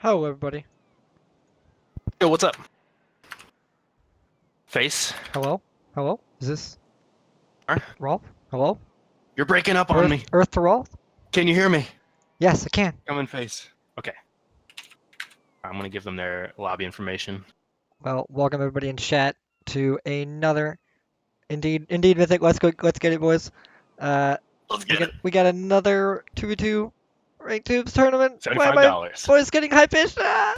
Hello, everybody. Yo, what's up? Face? Hello? Hello? Is this Huh? Rolf? Hello? You're breaking up on me. Earth to Rolf? Can you hear me? Yes, I can. Come in, Face. Okay. I'm gonna give them their lobby information. Well, welcome everybody in chat to another Indeed Mythic. Let's get it, boys. Uh, Let's we get got it. we got another 2v2 ranked tubes tournament. Why am I $75. boys getting high pitched? Ah!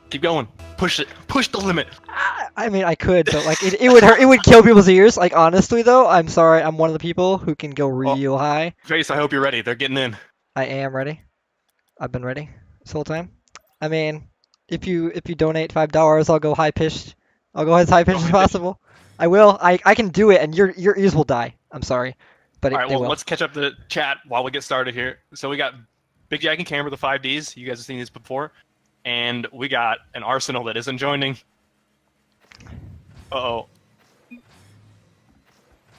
Keep going. Push it. Push the limit. Ah! I mean, I could, but like it would hurt. It would kill people's ears. Like honestly, though, I'm sorry. I'm one of the people who can go Oh, real high. Face, I hope you're ready. They're getting in. I am ready. I've been ready this whole time. I mean, if you donate $5, I'll go high pitched. I'll go as high pitched as high pitched? possible. I will. I can do it, and your ears will die. I'm sorry, but All right, they well, will. let's catch up the chat while we get started here. So we got Big Jack and Camber, the 5Ds. You guys have seen these before. And we got an Arsenal that isn't joining. Uh-oh.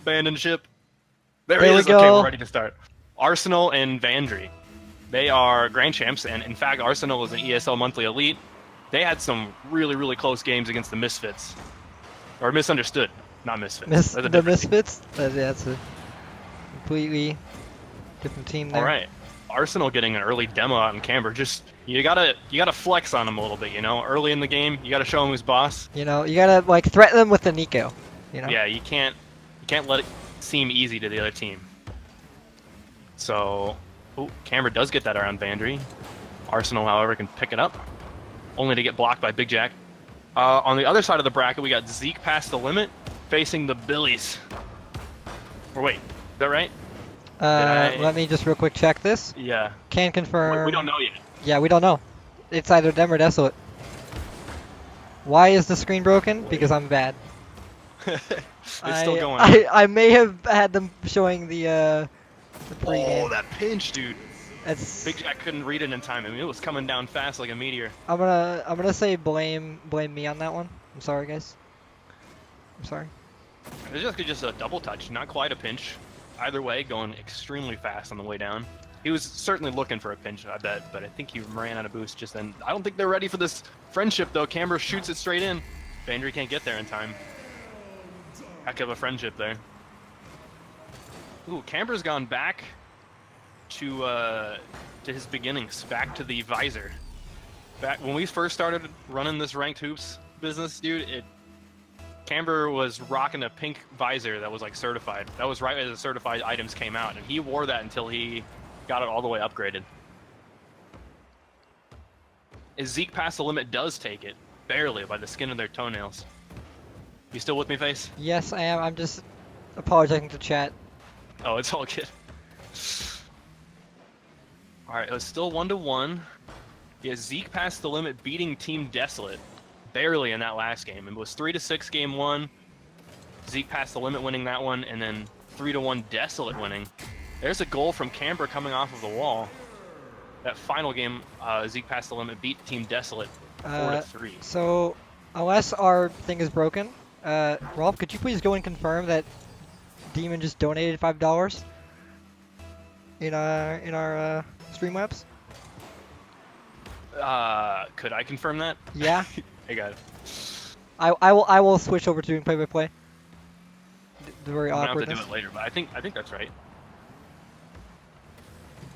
Abandon ship. There he There we is. Okay, go. we're ready to start. Arsenal and Vandry. They are grand champs, and in fact, Arsenal is an ESL Monthly Elite. They had some really, really close games against the Misfits. Or Misunderstood, not Misfits. That's a The different team. Misfits. That's a completely different team there. All right. Arsenal getting an early demo out in Camber. Just you gotta flex on them a little bit, you know. Early in the game, you gotta show them who's boss. You know, you gotta like threaten them with the Nico. You know. Yeah, you can't let it seem easy to the other team. So, Camber does get that around Vandry. Arsenal, however, can pick it up, only to get blocked by Big Jack. On the other side of the bracket, we got Zeke past the limit, facing the Billies. Or wait, is that right? Let me just real quick check this. Yeah. Can confirm. We don't know yet. Yeah, we don't know. It's either them or Desolate. Why is the screen broken? Because I'm bad. It's still going. I may have had them showing the pregame. Oh, that pinch, dude. That's. Big Jack couldn't read it in time. I mean, it was coming down fast like a meteor. I'm gonna say blame me on that one. I'm sorry, guys. I'm sorry. It was just a double touch, not quite a pinch. Either way, going extremely fast on the way down. He was certainly looking for a pinch, I bet, but I think he ran out of boost just then. I don't think they're ready for this friendship, though. Camber shoots it straight in. Vandry can't get there in time. Heck of a friendship there. Ooh, Camber's gone back to his beginnings, back to the visor. Back when we first started running this ranked hoops business, dude, Camber was rocking a pink visor that was like certified. That was right as the certified items came out, and he wore that until he got it all the way upgraded. As Zeke past the limit does take it, barely by the skin of their toenails. You still with me, Face? Yes, I am. I'm just apologizing to chat. Oh, it's all good. All right, it was still 1-1. Yeah, Zeke passed the limit, beating Team Desolate barely in that last game. It was 3-6 game one. Zeke passed the limit, winning that one, and then 3-1 Desolate winning. There's a goal from Camber coming off of the wall. That final game, Zeke passed the limit, beat Team Desolate 4-3. So, unless our thing is broken, Rolf, could you please go and confirm that Demon just donated $5 in our Streamlabs? Could I confirm that? Yeah. I got it. I will switch over to doing play-by-play. The very I'm gonna have to awkwardness. do it later, but I think that's right.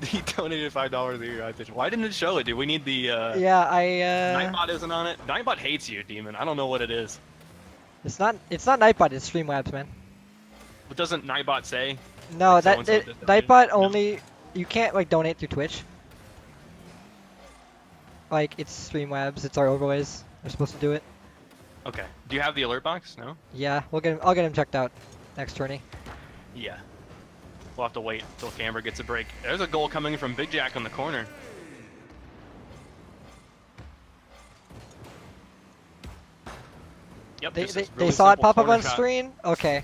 He donated $5 a year. Why didn't it show it, dude? We need the Yeah, Nightbot isn't on it. Nightbot hates you, Demon. I don't know what it is. It's not Nightbot, it's Streamlabs, man. But doesn't Nightbot say? No, Like that so-and-so did that, Nightbot no. only you can't like donate through Twitch. Like it's Streamlabs, it's our overlays. They're supposed to do it. Okay. Do you have the alert box? No? Yeah, I'll get him checked out next tourney. Yeah. We'll have to wait until Camber gets a break. There's a goal coming from Big Jack on the corner. Yep, They just a they, really they saw it simple pop up corner on shot. screen? Okay.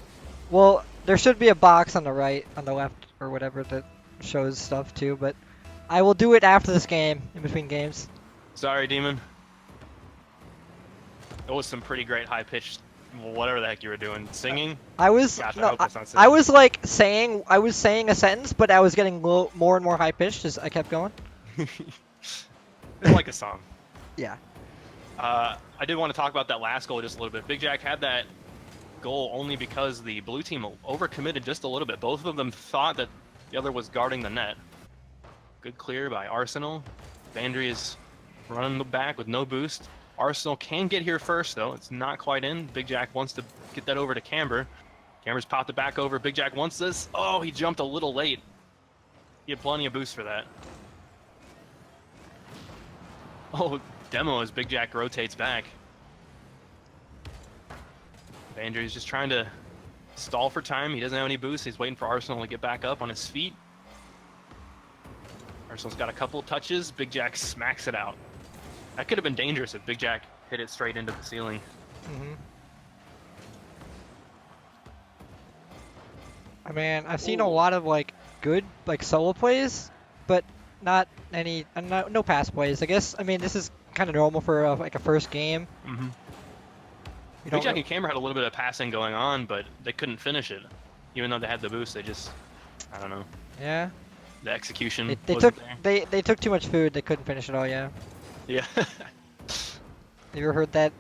Well, there should be a box on the right, on the left, or whatever that shows stuff too, but I will do it after this game, in between games. Sorry, Demon. It was some pretty great high-pitched, whatever the heck you were doing. Singing? I was Gosh, I no, hope that's not I singing. was like I was saying a sentence, but I was getting more and more high pitched as I kept going. It's like a song. Yeah. I did want to talk about that last goal just a little bit. Big Jack had that goal only because the blue team overcommitted just a little bit. Both of them thought that the other was guarding the net. Good clear by Arsenal. Vandry is running back with no boost. Arsenal can get here first, though. It's not quite in. Big Jack wants to get that over to Camber. Camber's popped it back over. Big Jack wants this. Oh, he jumped a little late. He had plenty of boost for that. Oh, demo as Big Jack rotates back. Vandry's just trying to stall for time. He doesn't have any boost. He's waiting for Arsenal to get back up on his feet. Arsenal's got a couple touches. Big Jack smacks it out. That could have been dangerous if Big Jack hit it straight into the ceiling. Mm-hmm. I mean, I've seen a lot of like good like solo plays, but not any no pass plays. I guess I mean this is kind of normal for like a first game. Mm-hmm. You Big don't Jack and Camber had a little bit of passing going on, but they couldn't finish it. Even though they had the boost, they just, I don't know. Yeah. The execution They wasn't took there. they took too much food. They couldn't finish it all. Yeah. Yeah. Have you ever heard that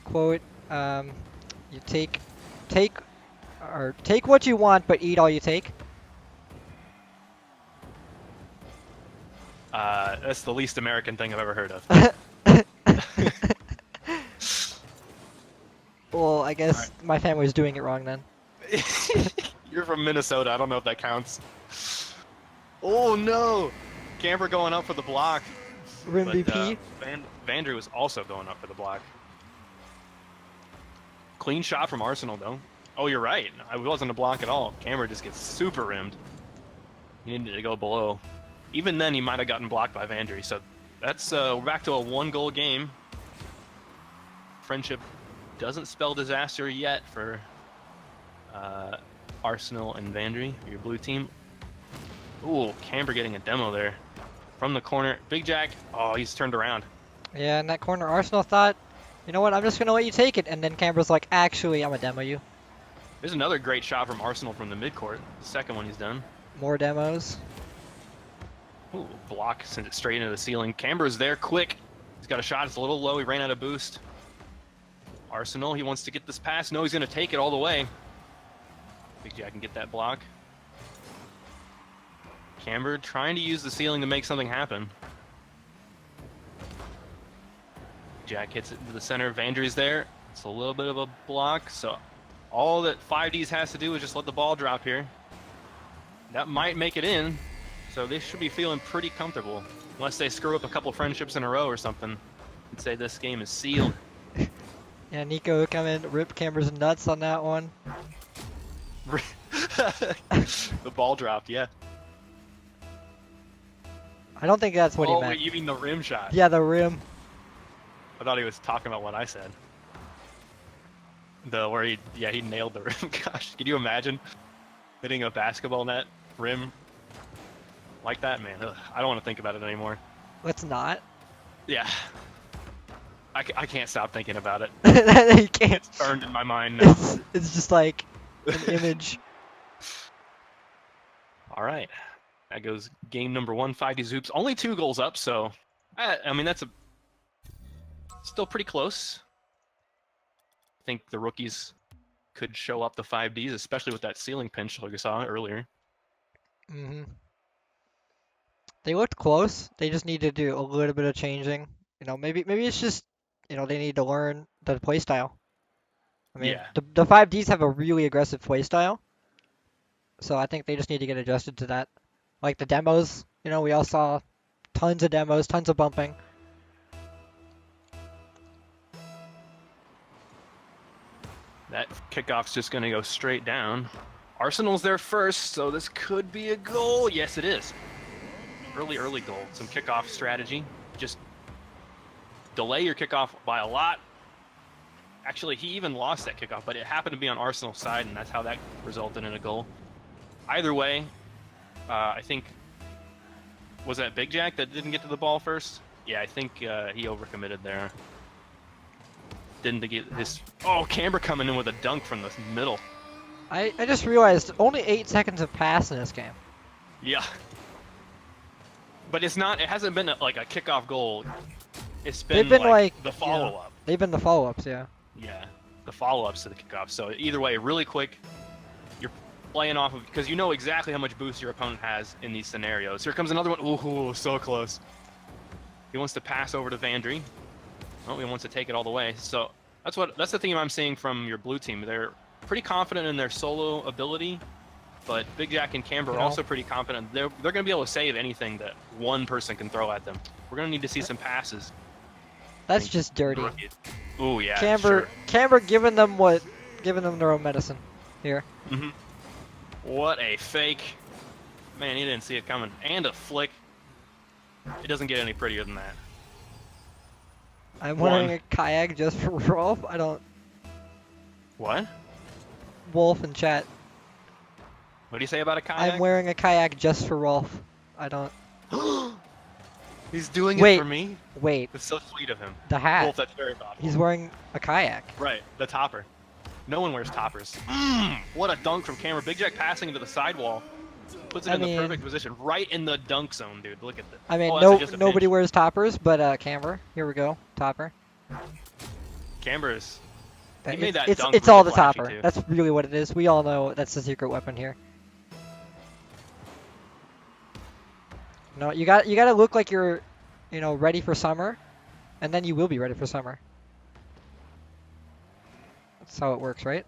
quote? You take what you want, but eat all you take. That's the least American thing I've ever heard of. Well, I guess my family's doing it wrong then. You're from Minnesota. I don't know if that counts. Oh no! Camber going up for the block. Rim But, BP. Vandry was also going up for the block. Clean shot from Arsenal, though. Oh, you're right. It wasn't a block at all. Camber just gets super rimmed. He needed to go below. Even then, he might have gotten blocked by Vandry. So that's we're back to a one-goal game. Friendship doesn't spell disaster yet for Arsenal and Vandry, your blue team. Ooh, Camber getting a demo there. From the corner, Big Jack, oh, he's turned around. Yeah, in that corner, Arsenal thought, you know what, I'm just gonna let you take it, and then Camber's like, actually, I'm gonna demo you. There's another great shot from Arsenal from the midcourt. The second one he's done. More demos. Ooh, block, sends it straight into the ceiling. Camber's there, quick. He's got a shot, it's a little low, he ran out of boost. Arsenal, he wants to get this pass. No, he's gonna take it all the way. Big Jack can get that block. Camber trying to use the ceiling to make something happen. Jack hits it into the center. Vandry's there. It's a little bit of a block. So all that 5Ds has to do is just let the ball drop here. That might make it in. So they should be feeling pretty comfortable. Unless they screw up a couple friendships in a row or something. And say this game is sealed. Yeah, Nico come in, rip Camber's nuts on that one. The ball dropped, yeah. I don't think that's what he Oh, meant. you mean the rim shot? Yeah, the rim. I thought he was talking about what I said. Where he nailed the rim. Gosh, can you imagine hitting a basketball net rim like that, man? Ugh, I don't want to think about it anymore. Let's not. Yeah, I can't stop thinking about it. You can't. It's burned in my mind now. It's just like an image. All right, that goes game number 1. 5Ds Hoops, only 2 goals up, so I mean that's still pretty close. I think the rookies could show up the 5Ds, especially with that ceiling pinch like we saw earlier. Mm-hmm. They looked close. They just need to do a little bit of changing. You know, maybe it's just, you know, they need to learn the play style. I mean, Yeah. the 5Ds have a really aggressive play style. So I think they just need to get adjusted to that. Like the demos, you know, we all saw tons of demos, tons of bumping. That kickoff's just going to go straight down. Arsenal's there first, so this could be a goal. Yes, it is. Early goal. Some kickoff strategy. Just delay your kickoff by a lot. Actually, he even lost that kickoff, but it happened to be on Arsenal's side, and that's how that resulted in a goal. Either way, I think... Was that Big Jack that didn't get to the ball first? Yeah, I think he overcommitted there. Didn't get his... Oh, Camber coming in with a dunk from the middle. I just realized only 8 seconds have passed in this game. Yeah. But it's not... It hasn't been like a kickoff goal It's They've been been like like the follow-up. they've been the follow-ups, yeah. Yeah, the follow-ups to the kickoff. So either way, really quick, you're playing off of because you know exactly how much boost your opponent has in these scenarios. Here comes another one. Ooh, so close. He wants to pass over to Vandry. Oh, he wants to take it all the way. So that's the theme I'm seeing from your blue team. They're pretty confident in their solo ability, but Big Jack and Camber are also pretty confident. They're going to be able to save anything that one person can throw at them. We're going to need to see some passes. That's just dirty. Ooh, yeah. Camber giving them their own medicine here. What a fake. Man, he didn't see it coming. And a flick. It doesn't get any prettier than that. I'm wearing a kayak just for Rolf. I don't. What? Wolf in chat. What do you say about a kayak? I'm wearing a kayak just for Rolf. I don't. He's doing it for me? Wait. It's so sweet of him. The hat. Wolf, that's very thoughtful. He's wearing a kayak. Right, the topper. No one wears toppers. What a dunk from Camber. Big Jack passing into the sidewall. Puts it in the perfect position. Right in the dunk zone, dude. Look at this. I mean, nobody wears toppers, but Camber. Here we go. Topper. Camber's. He made that dunk it's really all the flashy, topper. too. That's really what it is. We all know that's the secret weapon here. No, you gotta look like you're, ready for summer, and then you will be ready for summer. That's how it works, right?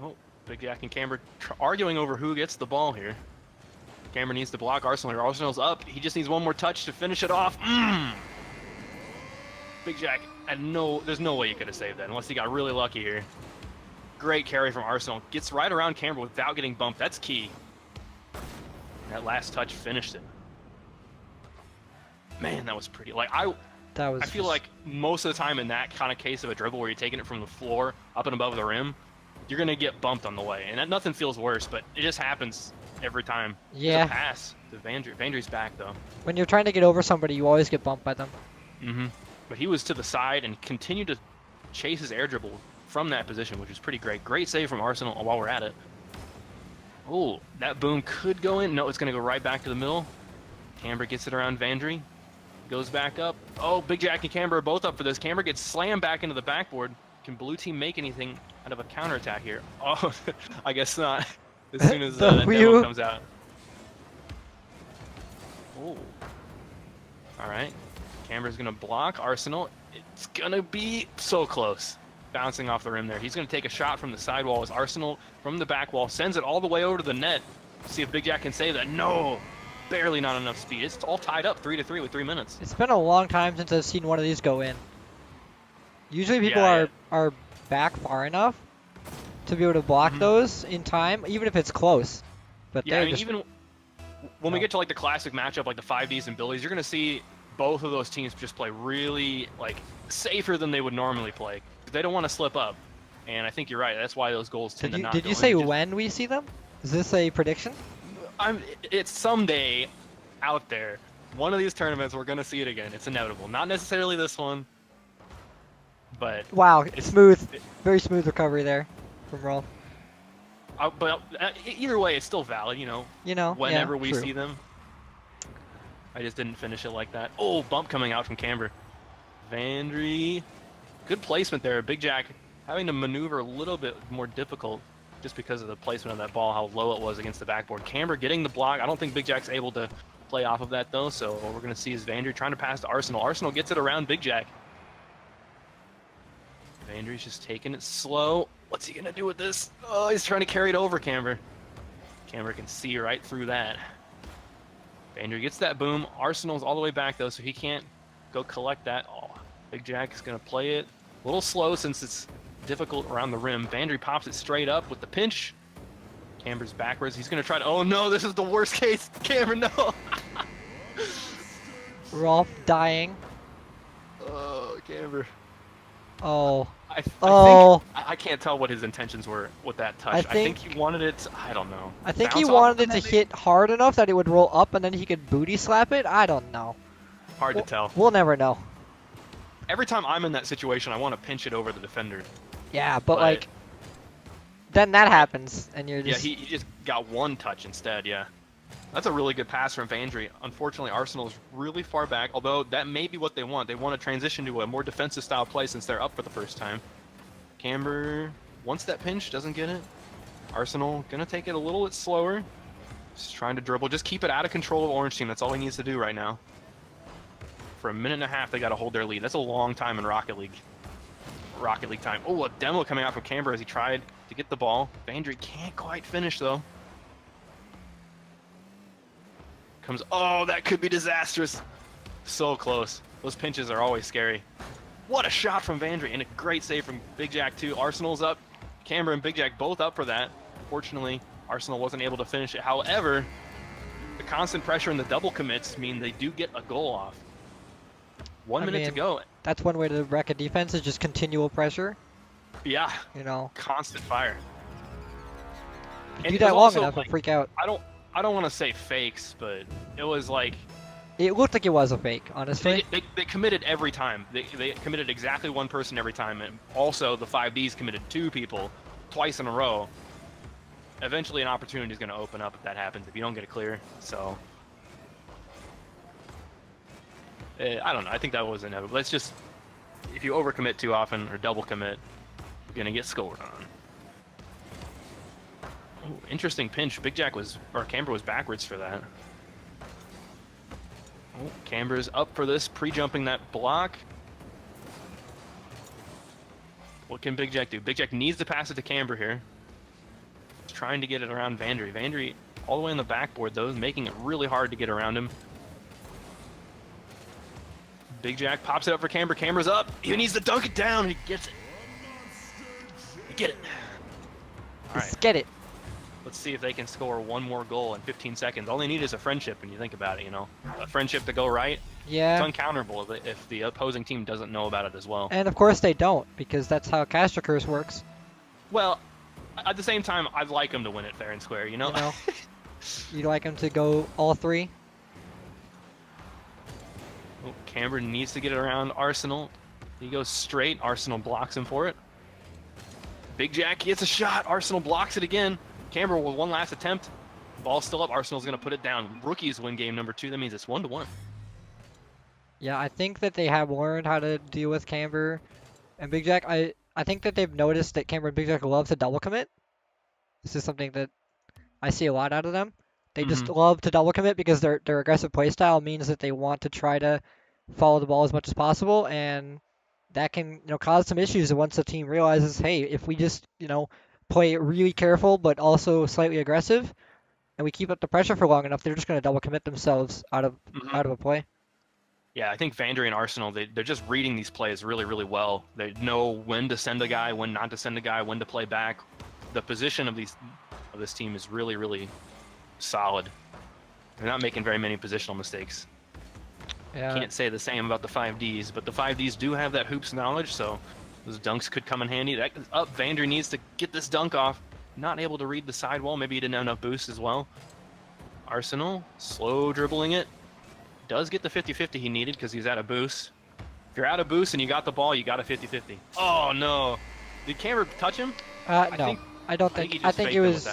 Oh, Big Jack and Camber arguing over who gets the ball here. Camber needs to block Arsenal here. Arsenal's up. He just needs one more touch to finish it off. Big Jack, there's no way you could have saved that unless he got really lucky here. Great carry from Arsenal. Gets right around Camber without getting bumped. That's key. That last touch finished it. Man, that was pretty. I feel like most of the time in that kind of case of a dribble where you're taking it from the floor up and above the rim, you're going to get bumped on the way. And nothing feels worse, but it just happens every time. Yeah. There's a pass to Vandry. Vandry's back, though. When you're trying to get over somebody, you always get bumped by them. But he was to the side and continued to chase his air dribble from that position, which was pretty great. Great save from Arsenal while we're at it. Oh, that boom could go in. No, it's going to go right back to the middle. Camber gets it around Vandry. Goes back up. Oh, Big Jack and Camber are both up for this. Camber gets slammed back into the backboard. Can blue team make anything out of a counterattack here? Oh, I guess not. As soon as that demo comes out. Oh. All right. Camber's going to block Arsenal. It's going to be so close. Bouncing off the rim there. He's going to take a shot from the sidewall as Arsenal from the back wall sends it all the way over to the net. See if Big Jack can save that. No, barely not enough speed. It's all tied up 3-3 with 3 minutes. It's been a long time since I've seen one of these go in. Usually people are back far enough to be able to block those in time, even if it's close. But yeah, I mean, even when we get to like the classic matchup, like the 5Ds and Billies, you're going to see both of those teams just play really safer than they would normally play. They don't want to slip up, and I think you're right. That's why those goals tend to not. Did you say when we see them? Is this a prediction? It's someday out there. One of these tournaments, we're gonna see it again. It's inevitable. Not necessarily this one, but wow, smooth, very smooth recovery there from Rolf. But either way, it's still valid. Whenever we see them. I just didn't finish it like that. Oh, bump coming out from Camber. Vandry. Good placement there. Big Jack having to maneuver a little bit more difficult just because of the placement of that ball, how low it was against the backboard. Camber getting the block. I don't think Big Jack's able to play off of that, though, so what we're going to see is Vandry trying to pass to Arsenal. Arsenal gets it around Big Jack. Vandry's just taking it slow. What's he going to do with this? Oh, he's trying to carry it over Camber. Camber can see right through that. Vandry gets that boom. Arsenal's all the way back, though, so he can't go collect that. Oh, Big Jack is going to play it a little slow since it's difficult around the rim. Vandry pops it straight up with the pinch. Camber's backwards. He's going to try to... Oh, no, this is the worst case. Camber, no. Rolf dying. Oh, Camber. Oh. I think I can't tell what his intentions were with that touch. I think he wanted it... I don't know. I think he wanted it to hit hard enough that it would roll up and then he could booty slap it. I don't know. Hard to tell. We'll never know. Every time I'm in that situation, I want to pinch it over the defender. Yeah, but then that happens, and you're just... Yeah, he just got one touch instead, yeah. That's a really good pass from Vandry. Unfortunately, Arsenal's really far back, although that may be what they want. They want to transition to a more defensive style play since they're up for the first time. Camber wants that pinch, doesn't get it. Arsenal gonna take it a little bit slower. Just trying to dribble. Just keep it out of control of Orange Team. That's all he needs to do right now. For a minute and a half, they got to hold their lead. That's a long time in Rocket League. Rocket League time. Oh, a demo coming out from Camber as he tried to get the ball. Vandry can't quite finish, though. Comes, oh, that could be disastrous. So close. Those pinches are always scary. What a shot from Vandry, and a great save from Big Jack, too. Arsenal's up. Camber and Big Jack both up for that. Fortunately, Arsenal wasn't able to finish it. However, the constant pressure and the double commits mean they do get a goal off. 1 minute to go. That's one way to wreck a defense, is just continual pressure. Yeah. You know. Constant fire. If you do that long enough, it'll freak out. I don't want to say fakes, but it was like... It looked like it was a fake, honestly. They committed every time. They committed exactly one person every time. And also, the 5Ds committed 2 people twice in a row. Eventually, an opportunity is going to open up if that happens, if you don't get it clear. So... I don't know. I think that was inevitable. Let's just... If you overcommit too often or double commit, you're going to get scored on. Ooh, interesting pinch. Big Jack was... Or Camber was backwards for that. Oh, Camber's up for this, pre-jumping that block. What can Big Jack do? Big Jack needs to pass it to Camber here. He's trying to get it around Vandry. Vandry all the way on the backboard, though, making it really hard to get around him. Big Jack pops it up for Camber. Camber's up. He needs to dunk it down. He gets it. Get it. All right. Let's get it. Let's see if they can score one more goal in 15 seconds. All they need is a friendship, when you think about it, you know. A friendship to go right. Yeah. It's uncounterable if the opposing team doesn't know about it as well. And of course they don't, because that's how Castor Curse works. Well, at the same time, I'd like them to win it fair and square, you know? You'd like them to go all 3? Oh, Camber needs to get it around Arsenal. He goes straight. Arsenal blocks him for it. Big Jack gets a shot. Arsenal blocks it again. Camber with one last attempt. Ball's still up. Arsenal's going to put it down. Rookies win game number 2. That means it's 1-1. Yeah, I think that they have learned how to deal with Camber and Big Jack. I think that they've noticed that Camber and Big Jack love to double commit. This is something that I see a lot out of them. They just love to double commit because their aggressive play style means that they want to try to follow the ball as much as possible, and that can cause some issues once the team realizes, hey, if we just play really careful but also slightly aggressive, and we keep up the pressure for long enough, they're just going to double commit themselves out of a play. Yeah, I think Vandry and Arsenal, they're just reading these plays really, really well. They know when to send a guy, when not to send a guy, when to play back. The position of this team is really, really solid. They're not making very many positional mistakes. Yeah. Can't say the same about the 5Ds, but the 5Ds do have that hoops knowledge, so those dunks could come in handy. That up, Vandry needs to get this dunk off. Not able to read the sidewall. Maybe he didn't have enough boost as well. Arsenal, slow dribbling it. Does get the 50-50 he needed because he's out of boost. If you're out of boost and you got the ball, you got a 50-50. Oh, no. Did Camber touch him? No. I don't think. I think it was.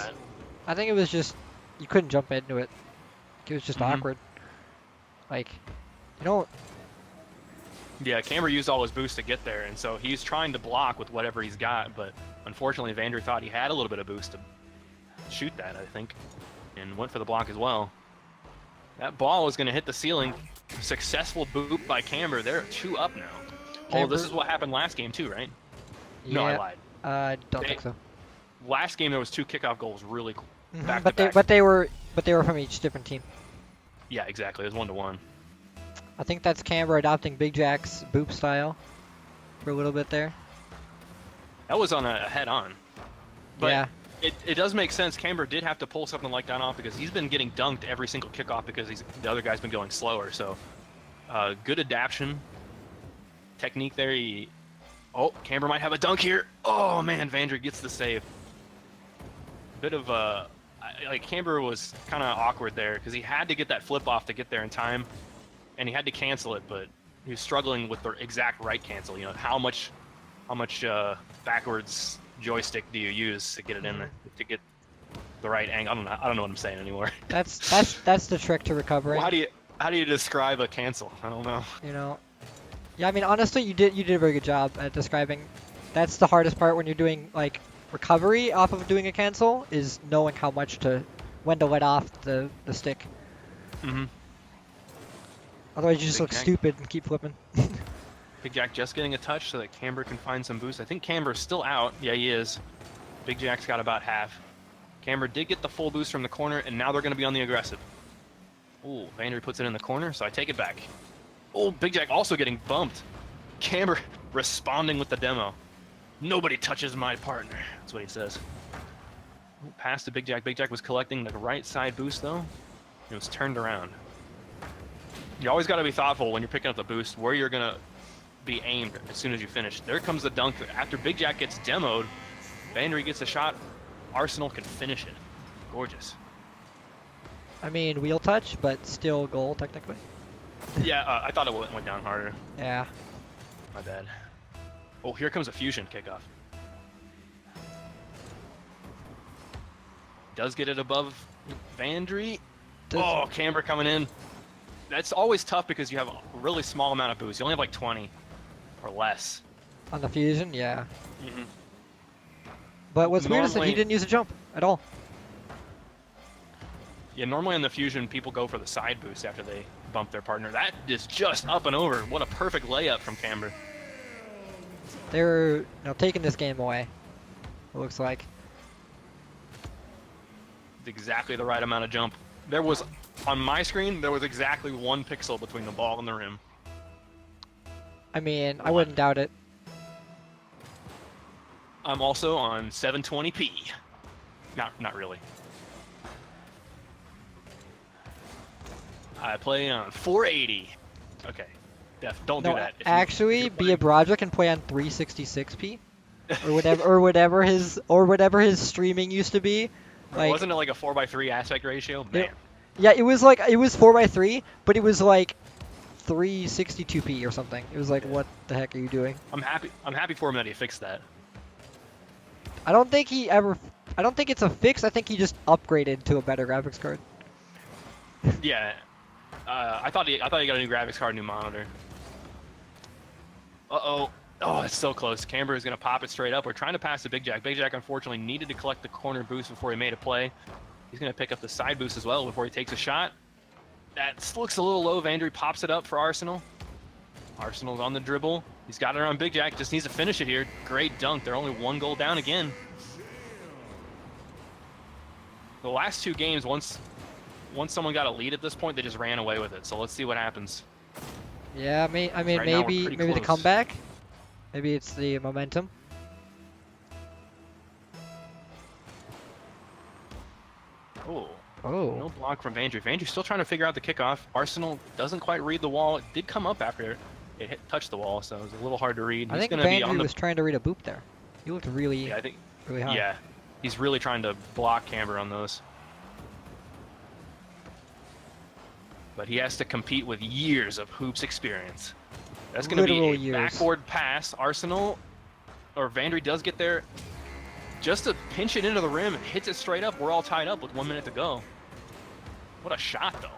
I think it was just you couldn't jump into it. It was just awkward. Like, Yeah, Camber used all his boost to get there, and so he's trying to block with whatever he's got, but unfortunately Vandry thought he had a little bit of boost to shoot that, I think, and went for the block as well. That ball is going to hit the ceiling. Successful boot by Camber. They're 2 up now. Oh, this is what happened last game too, right? Yeah, no, I lied. I don't think so. Last game there was 2 kickoff goals, really back but to back. But they were from each different team. Yeah, exactly. It was 1-1. I think that's Camber adopting Big Jack's boop style for a little bit there. That was on a head-on. But yeah. It does make sense. Camber did have to pull something like that off because he's been getting dunked every single kickoff because the other guy's been going slower. So good adaptation technique there. Oh, Camber might have a dunk here. Oh man, Vandry gets the save. Bit of like Camber was kind of awkward there because he had to get that flip off to get there in time, and he had to cancel it, but he was struggling with the exact right cancel. How much backwards joystick do you use to get it in there, to get the right angle. I don't know what I'm saying anymore. That's the trick to recovering. Well, how do you describe a cancel? I don't know. You know. Yeah, I mean, honestly, you did a very good job at describing. That's the hardest part when you're doing like recovery off of doing a cancel is knowing when to let off the stick. Mm-hmm. Otherwise, you just Big look Jack. stupid and keep flipping. Big Jack just getting a touch so that Camber can find some boost. I think Camber's still out. Yeah, he is. Big Jack's got about half. Camber did get the full boost from the corner, and now they're going to be on the aggressive. Ooh, Vandry puts it in the corner, so I take it back. Oh, Big Jack also getting bumped. Camber responding with the demo. Nobody touches my partner. That's what he says. Ooh, pass to Big Jack. Big Jack was collecting the right side boost, though. It was turned around. You always got to be thoughtful when you're picking up the boost where you're going to be aimed as soon as you finish. There comes the dunk. After Big Jack gets demoed, Vandry gets a shot. Arsenal can finish it. Gorgeous. I mean, wheel touch, but still goal technically. Yeah, I thought it went down harder. Yeah. My bad. Oh, here comes a fusion kickoff. Does get it above Vandry. Oh, Camber coming in. That's always tough because you have a really small amount of boost. You only have like 20 or less. On the fusion, yeah. Mm-hmm. But what's weird is that he Normally- didn't use a jump at all. Yeah, normally in the fusion, people go for the side boost after they bump their partner. That is just up and over. What a perfect layup from Camber. They're taking this game away. It looks like. It's exactly the right amount of jump. There was, on my screen, there was exactly 1 pixel between the ball and the rim. I mean, I wouldn't doubt it. I'm also on 720p. Not really. I play on 480. Okay, don't do No, that. If actually, you're Bia Broderick can play on 366p, or whatever his streaming used to be. Like, wasn't it like a 4:3 aspect ratio? Man, yeah, it was 4:3, but it was like 362p or something. It was like, what the heck are you doing? I'm happy for him that he fixed that. I don't think it's a fix. I think he just upgraded to a better graphics card. Yeah, I thought he got a new graphics card, new monitor. Uh-oh. Oh, it's so close. Camber is going to pop it straight up. We're trying to pass to Big Jack. Big Jack, unfortunately, needed to collect the corner boost before he made a play. He's going to pick up the side boost as well before he takes a shot. That looks a little low. Vandry pops it up for Arsenal. Arsenal's on the dribble. He's got it around Big Jack. Just needs to finish it here. Great dunk. They're only 1 goal down again. The last 2 games, once someone got a lead at this point, they just ran away with it. So let's see what happens. Yeah, I mean, Right now, we're maybe pretty the close. comeback. Maybe it's the momentum. Oh, Oh. no block from Vandry. Vandry's still trying to figure out the kickoff. Arsenal doesn't quite read the wall. It did come up after it touched the wall, so it was a little hard to read. I He's think going to be on Vandry the. was trying to read a boop there. He looked really, Yeah, I think. really high. Yeah, he's really trying to block Camber on those. But he has to compete with years of hoops experience. That's going to be Literal a years. backward pass. Arsenal, or Vandry does get there just to pinch it into the rim and hits it straight up. We're all tied up with 1 minute to go. What a shot, though.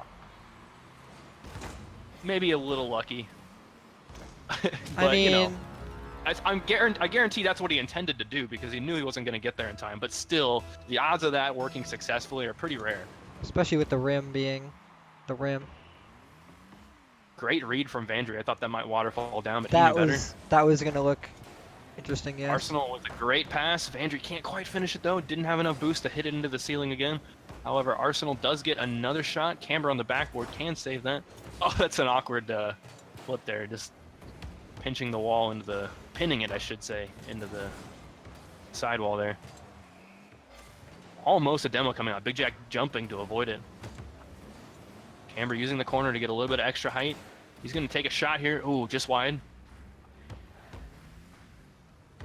Maybe a little lucky. But, I mean, you know, I guarantee that's what he intended to do because he knew he wasn't going to get there in time. But still, the odds of that working successfully are pretty rare. especially with the rim being the rim. Great read from Vandry. I thought that might waterfall down, but That he knew better. that was gonna look interesting. Yeah. Arsenal with a great pass. Vandry can't quite finish it though. Didn't have enough boost to hit it into the ceiling again. However, Arsenal does get another shot. Camber on the backboard can save that. Oh, that's an awkward flip there. Just pinching the wall into the pinning it, I should say, into the sidewall there. Almost a demo coming out. Big Jack jumping to avoid it. Camber using the corner to get a little bit of extra height. He's going to take a shot here. Ooh, just wide.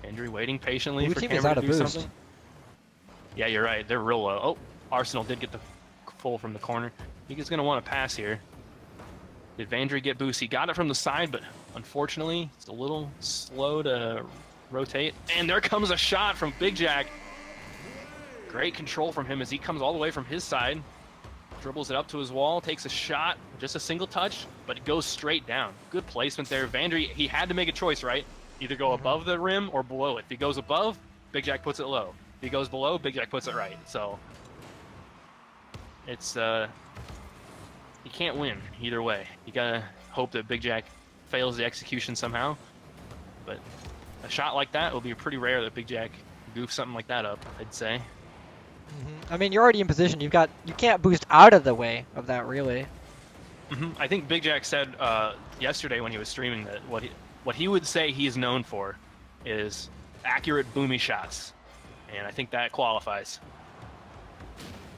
Vandry waiting patiently Blue for team Camber is out to of do boost. something. Yeah, you're right. They're real low. Oh, Arsenal did get the full from the corner. He's going to want to pass here. Did Vandry get boost? He got it from the side, but unfortunately, it's a little slow to rotate. And there comes a shot from Big Jack. Great control from him as he comes all the way from his side. Dribbles it up to his wall, takes a shot, just a single touch, but it goes straight down. Good placement there. Vandry, he had to make a choice, right? Either go above the rim or below it. If he goes above, Big Jack puts it low. If he goes below, Big Jack puts it right. So it's you can't win either way. You gotta hope that Big Jack fails the execution somehow. But a shot like that will be pretty rare that Big Jack goofs something like that up, I'd say. I mean, you're already in position. You can't boost out of the way of that, really. I think Big Jack said yesterday when he was streaming that what he would say he is known for is accurate boomy shots, and I think that qualifies.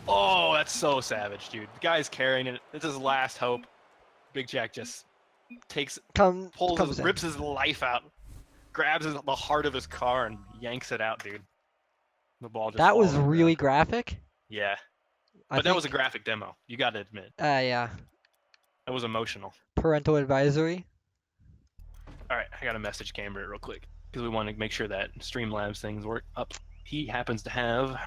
Oh, that's so savage, dude. The guy's carrying it. It's his last hope. Big Jack just rips his life out, grabs the heart of his car, and yanks it out, dude. The ball just That was falls really down. graphic. Yeah, but that was a graphic demo. You got to admit. Yeah. That was emotional. Parental advisory. All right, I got to message Camber real quick because we want to make sure that Streamlabs things work up. He happens to have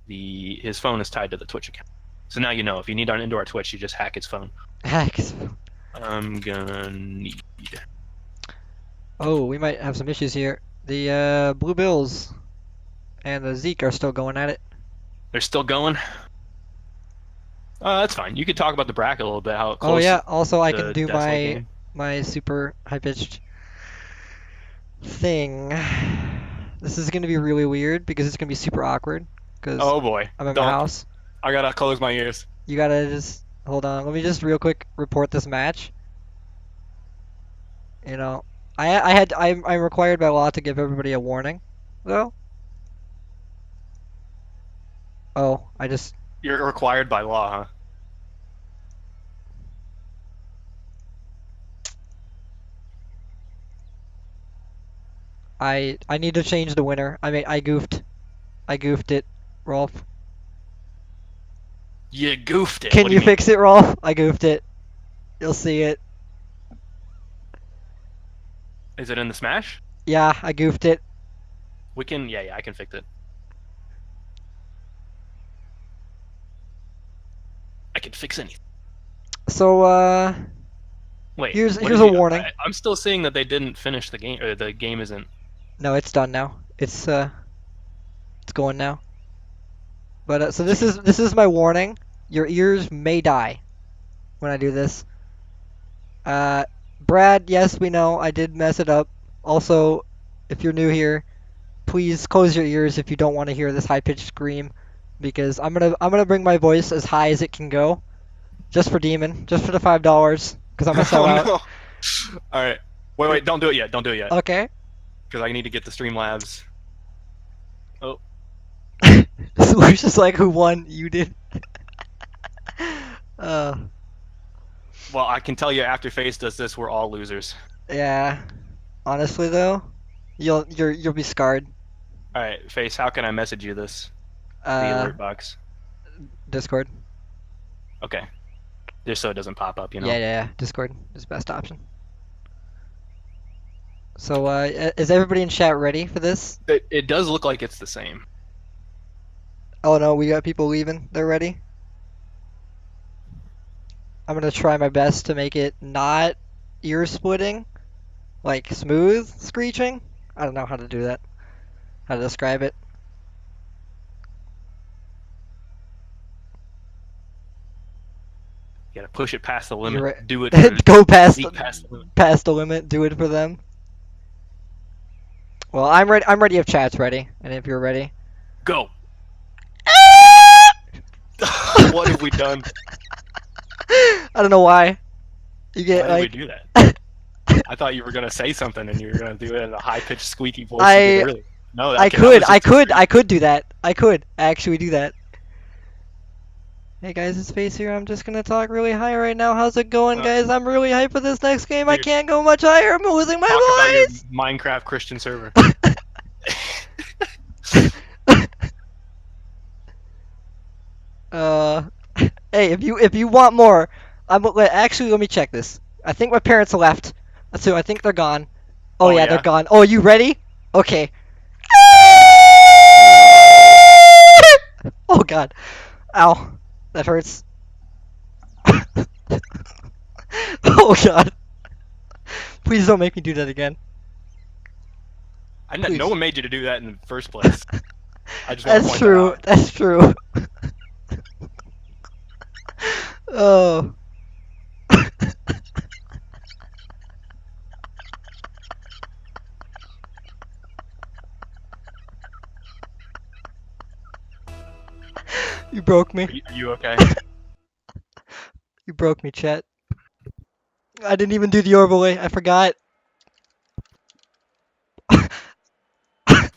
his phone is tied to the Twitch account. So now you know if you need into our Twitch, you just hack his phone. I'm gonna need. Oh, we might have some issues here. The Blue Bills and the Zeke are still going at it. They're still going. That's fine. You could talk about the bracket a little bit. How close. Oh yeah. Also, I can the do Desolate game. my super high pitched thing. This is gonna be really weird because it's gonna be super awkward. Cause Oh boy. I'm in my house. I gotta close my ears. You gotta just hold on. Let me just real quick report this match. You know, I'm required by law to give everybody a warning, though. Oh, You're required by law, huh? I need to change the winner. I goofed it, Rolf. You goofed it. Can What do you mean? fix it, Rolf? I goofed it. You'll see it. Is it in the Smash? Yeah, I goofed it. We can. Yeah, I can fix it. I can fix anything. So, Wait. here's what a did you- warning. I'm still seeing that they didn't finish the game, or the game isn't. No, it's done now. It's going now. But so this is my warning. Your ears may die when I do this. Brad, yes, we know I did mess it up. Also, if you're new here, please close your ears if you don't want to hear this high-pitched scream, because I'm gonna bring my voice as high as it can go, just for Demon, just for the $5, because I'm gonna sell out. No. All right. Wait. Don't do it yet. Don't do it yet. Okay. Because I need to get the Streamlabs. Oh. Lucius like, who won? You did. Well, I can tell you after FaZe does this, we're all losers. Yeah. Honestly though, you'll be scarred. All right, FaZe, how can I message you this? The alert box. Discord. Okay. Just so it doesn't pop up, you know. Yeah. Discord is the best option. So, is everybody in chat ready for this? It does look like it's the same. Oh no, we got people leaving. They're ready. I'm gonna try my best to make it not ear splitting, like smooth screeching. I don't know how to do that. How to describe it. You gotta push it past the limit. You're right. Do it. For Go past Zeke past the limit. past the limit. Do it for them. Well, I'm ready. I'm ready if chat's ready, and if you're ready. Go. What have we done? I don't know why. You get Why like. did we do that? I thought you were gonna say something and you were gonna do it in a high-pitched, squeaky voice. No, I could do that. I could actually do that. Hey guys, it's FaZe here. I'm just gonna talk really high right now. How's it going, guys? I'm really hyped for this next game. I Dude. can't go much higher. I'm losing my Talk about your voice. Minecraft Christian server. Hey, if you want more, actually let me check this. I think my parents left, so I think they're gone. Oh, Oh, yeah, yeah? they're gone. Oh, you ready? Okay. Oh god. Ow. That hurts. Oh god. Please don't make me do that again. No Please. one made you to do that in the first place. I just want to That's point that true. out. That's true. Oh. You broke me. Are you okay? You broke me, Chet. I didn't even do the overlay. I forgot.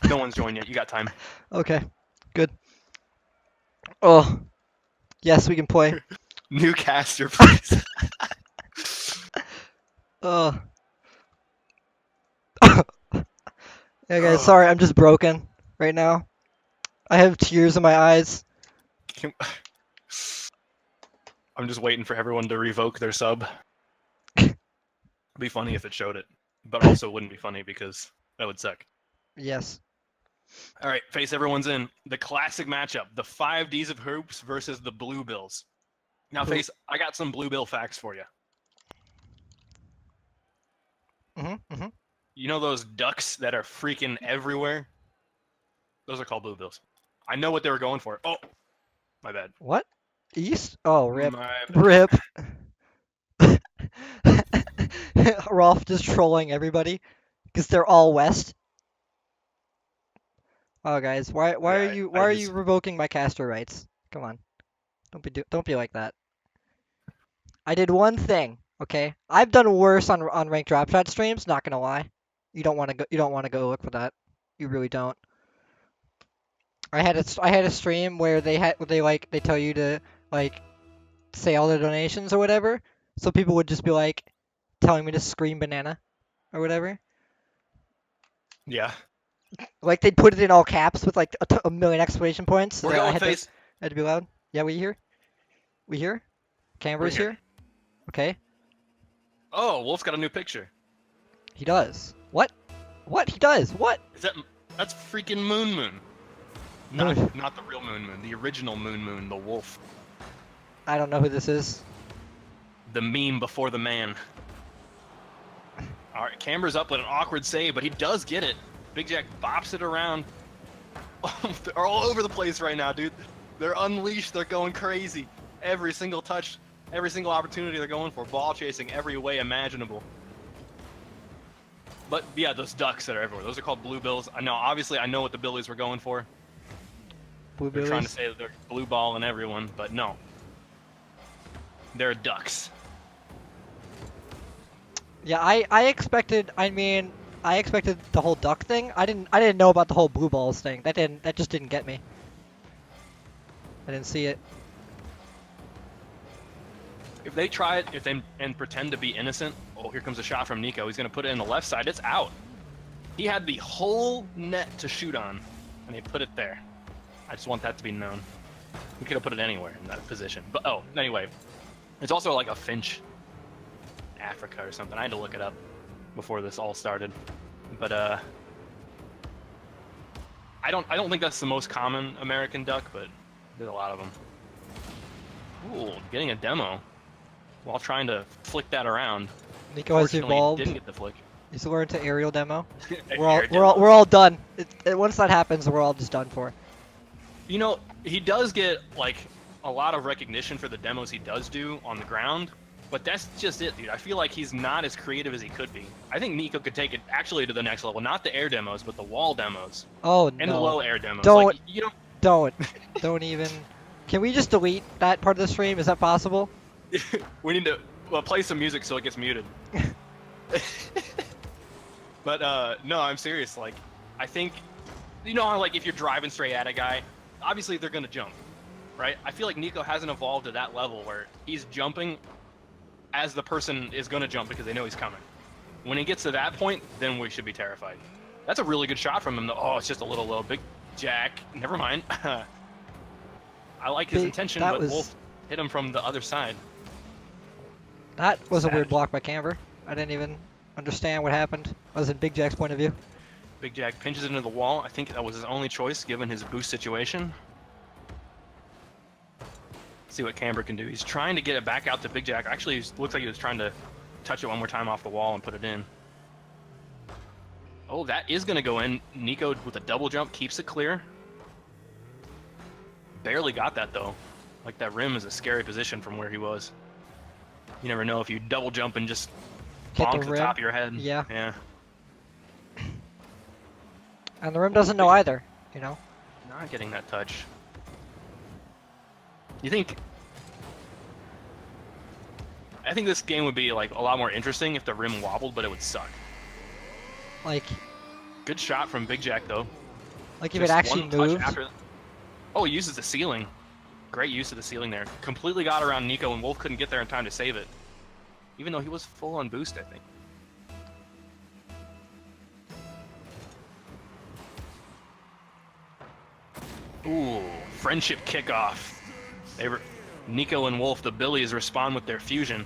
No one's joined yet. You got time. Okay. Good. Oh. Yes, we can play. New caster, please. Oh. Yeah, guys, sorry, I'm just broken right now. I have tears in my eyes. I'm just waiting for everyone to revoke their sub. It'd be funny if it showed it, but also wouldn't be funny because that would suck. Yes. All right, face, everyone's in. The classic matchup, the 5Ds of Hoops versus the Blue Bills. Now, Who- face, I got some Blue Bill facts for you. Mm-hmm. You know those ducks that are freaking everywhere? Those are called Blue Bills. I know what they were going for. Oh, my bad. What? East? Oh, rip. My bad. Rip. Rolf just trolling everybody because they're all west. Oh, guys, why are Yeah, you I just revoking my caster rights? Come on, don't be like that. I did one thing, okay? I've done worse on ranked drop shot streams. Not gonna lie, you don't want to go look for that. You really don't. I had a stream where they tell you to like say all the donations or whatever, so people would just be like telling me to scream banana or whatever. yeah. Like they'd put it in all caps with like a million exclamation points. So We're that going face. I had to be loud. Yeah, we here? We here? Camber's We're here. here? Okay. Oh, Wolf's got a new picture. He does. What? What? He does? What? That's freaking Moon. Not the real Moon. The original Moon, the wolf. I don't know who this is. The meme before the man. All right, Camber's up with an awkward save, but he does get it. Big Jack bops it around. They're all over the place right now, dude. They're unleashed. They're going crazy. Every single touch, every single opportunity they're going for. Ball chasing every way imaginable. But yeah, those ducks that are everywhere. Those are called Blue Bills. I know. Obviously, I know what the Billies were going for. Blue They're trying to Billies. say that they're blue balling everyone, but no. They're ducks. Yeah, I expected. I mean, I expected the whole duck thing. I didn't know about the whole blue balls thing. That just didn't get me. I didn't see it. If they try it, and pretend to be innocent, oh, here comes a shot from Nico. He's gonna put it in the left side. It's out. He had the whole net to shoot on, and he put it there. I just want that to be known. We could have put it anywhere in that position. But oh, anyway, it's also like a finch, Africa or something. I had to look it up before this all started. But I don't think that's the most common American duck, but there's a lot of them. Ooh, getting a demo while trying to flick that around. Nico has Fortunately, evolved. didn't get the flick. He's learned to aerial demo. Air We're all done. Once that happens, we're all just done for. You know, he does get like a lot of recognition for the demos he does do on the ground, but that's just it, dude. I feel like he's not as creative as he could be. I think Nico could take it actually to the next level, not the air demos, but the wall demos Oh and the no! low air demos. Don't- Like, you Don't even. Can we just delete that part of the stream? Is that possible? we need to play some music so it gets muted. But no, I'm serious. Like, I think, you know how like if you're driving straight at a guy, obviously they're gonna jump, right? I feel like Nico hasn't evolved to that level where he's jumping as the person is gonna jump because they know he's coming. When he gets to that point, then we should be terrified. That's a really good shot from him, though. Oh, it's just a little low. Big Jack. Never mind. I like his intention, but Wolf hit him from the other side. That was a weird Sad. block by Camber. I didn't even understand what happened. I was in Big Jack's point of view. Big Jack pinches into the wall. I think that was his only choice given his boost situation. See what Camber can do. He's trying to get it back out to Big Jack. Actually, it looks like he was trying to touch it one more time off the wall and put it in. Oh, that is going to go in. Nico with a double jump keeps it clear. Barely got that, though. Like, that rim is a scary position from where he was. You never know if you double jump and just Hit bonk the the rim. top of your head. Yeah. Yeah. And the rim doesn't know either, you know? Not getting that touch. You think... I think this game would be, like, a lot more interesting if the rim wobbled, but it would suck. Like, Good shot from Big Jack, though. if it Just actually one touch moves. after- Oh, he uses the ceiling. Great use of the ceiling there. Completely got around Nico, and Wolf couldn't get there in time to save it. Even though he was full on boost, I think. Ooh, friendship kickoff. They were Nico and Wolf, the Billies, respond with their fusion.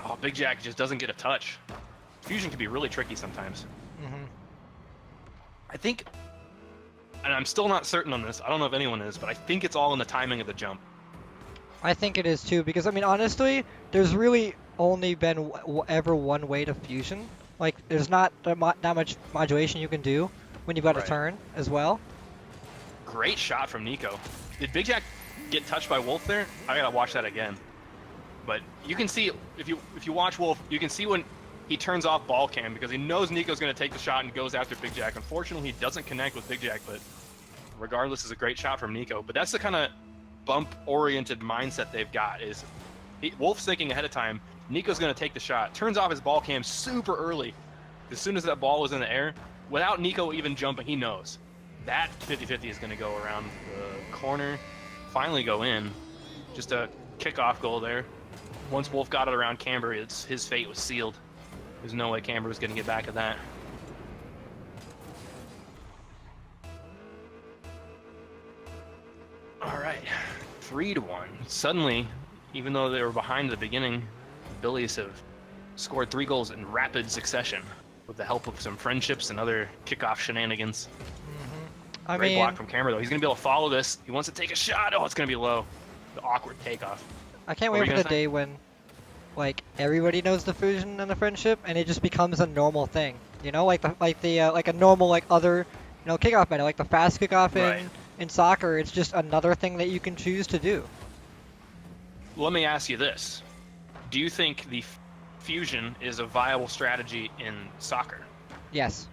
Oh, Big Jack just doesn't get a touch. Fusion can be really tricky sometimes. Hmm. I think, and I'm still not certain on this, I don't know if anyone is, but I think it's all in the timing of the jump. I think it is too, because I mean, honestly, there's really only been ever one way to fusion. Like, there's not that much modulation you can do when you've got Right. a turn as well. Great shot from Nico. Did Big Jack get touched by Wolf there? I gotta watch that again. But you can see, if you watch Wolf, you can see when he turns off ball cam because he knows Nico's gonna take the shot and goes after Big Jack. Unfortunately, he doesn't connect with Big Jack, but regardless, is a great shot from Nico. But that's the kind of bump-oriented mindset they've got. Is Wolf's thinking ahead of time, Nico's gonna take the shot, turns off his ball cam super early. As soon as that ball was in the air, without Nico even jumping, he knows that 50-50 is gonna go around the corner, finally go in. Just a kickoff goal there. Once Wolf got it around Camber, his fate was sealed. There's no way Camber was going to get back at that. All right, 3-1. Suddenly, even though they were behind at the beginning, the Billies have scored 3 goals in rapid succession with the help of some friendships and other kickoff shenanigans. I Great mean, block from Camber, though. He's going to be able to follow this. He wants to take a shot. Oh, it's going to be low. The awkward takeoff. I can't What were wait you for the gonna say? day when, like, everybody knows the fusion and the friendship, and it just becomes a normal thing. You know, like a normal other, kickoff meta, like the fast kickoff Right. in soccer. It's just another thing that you can choose to do. Let me ask you this. Do you think the fusion is a viable strategy in soccer? Yes.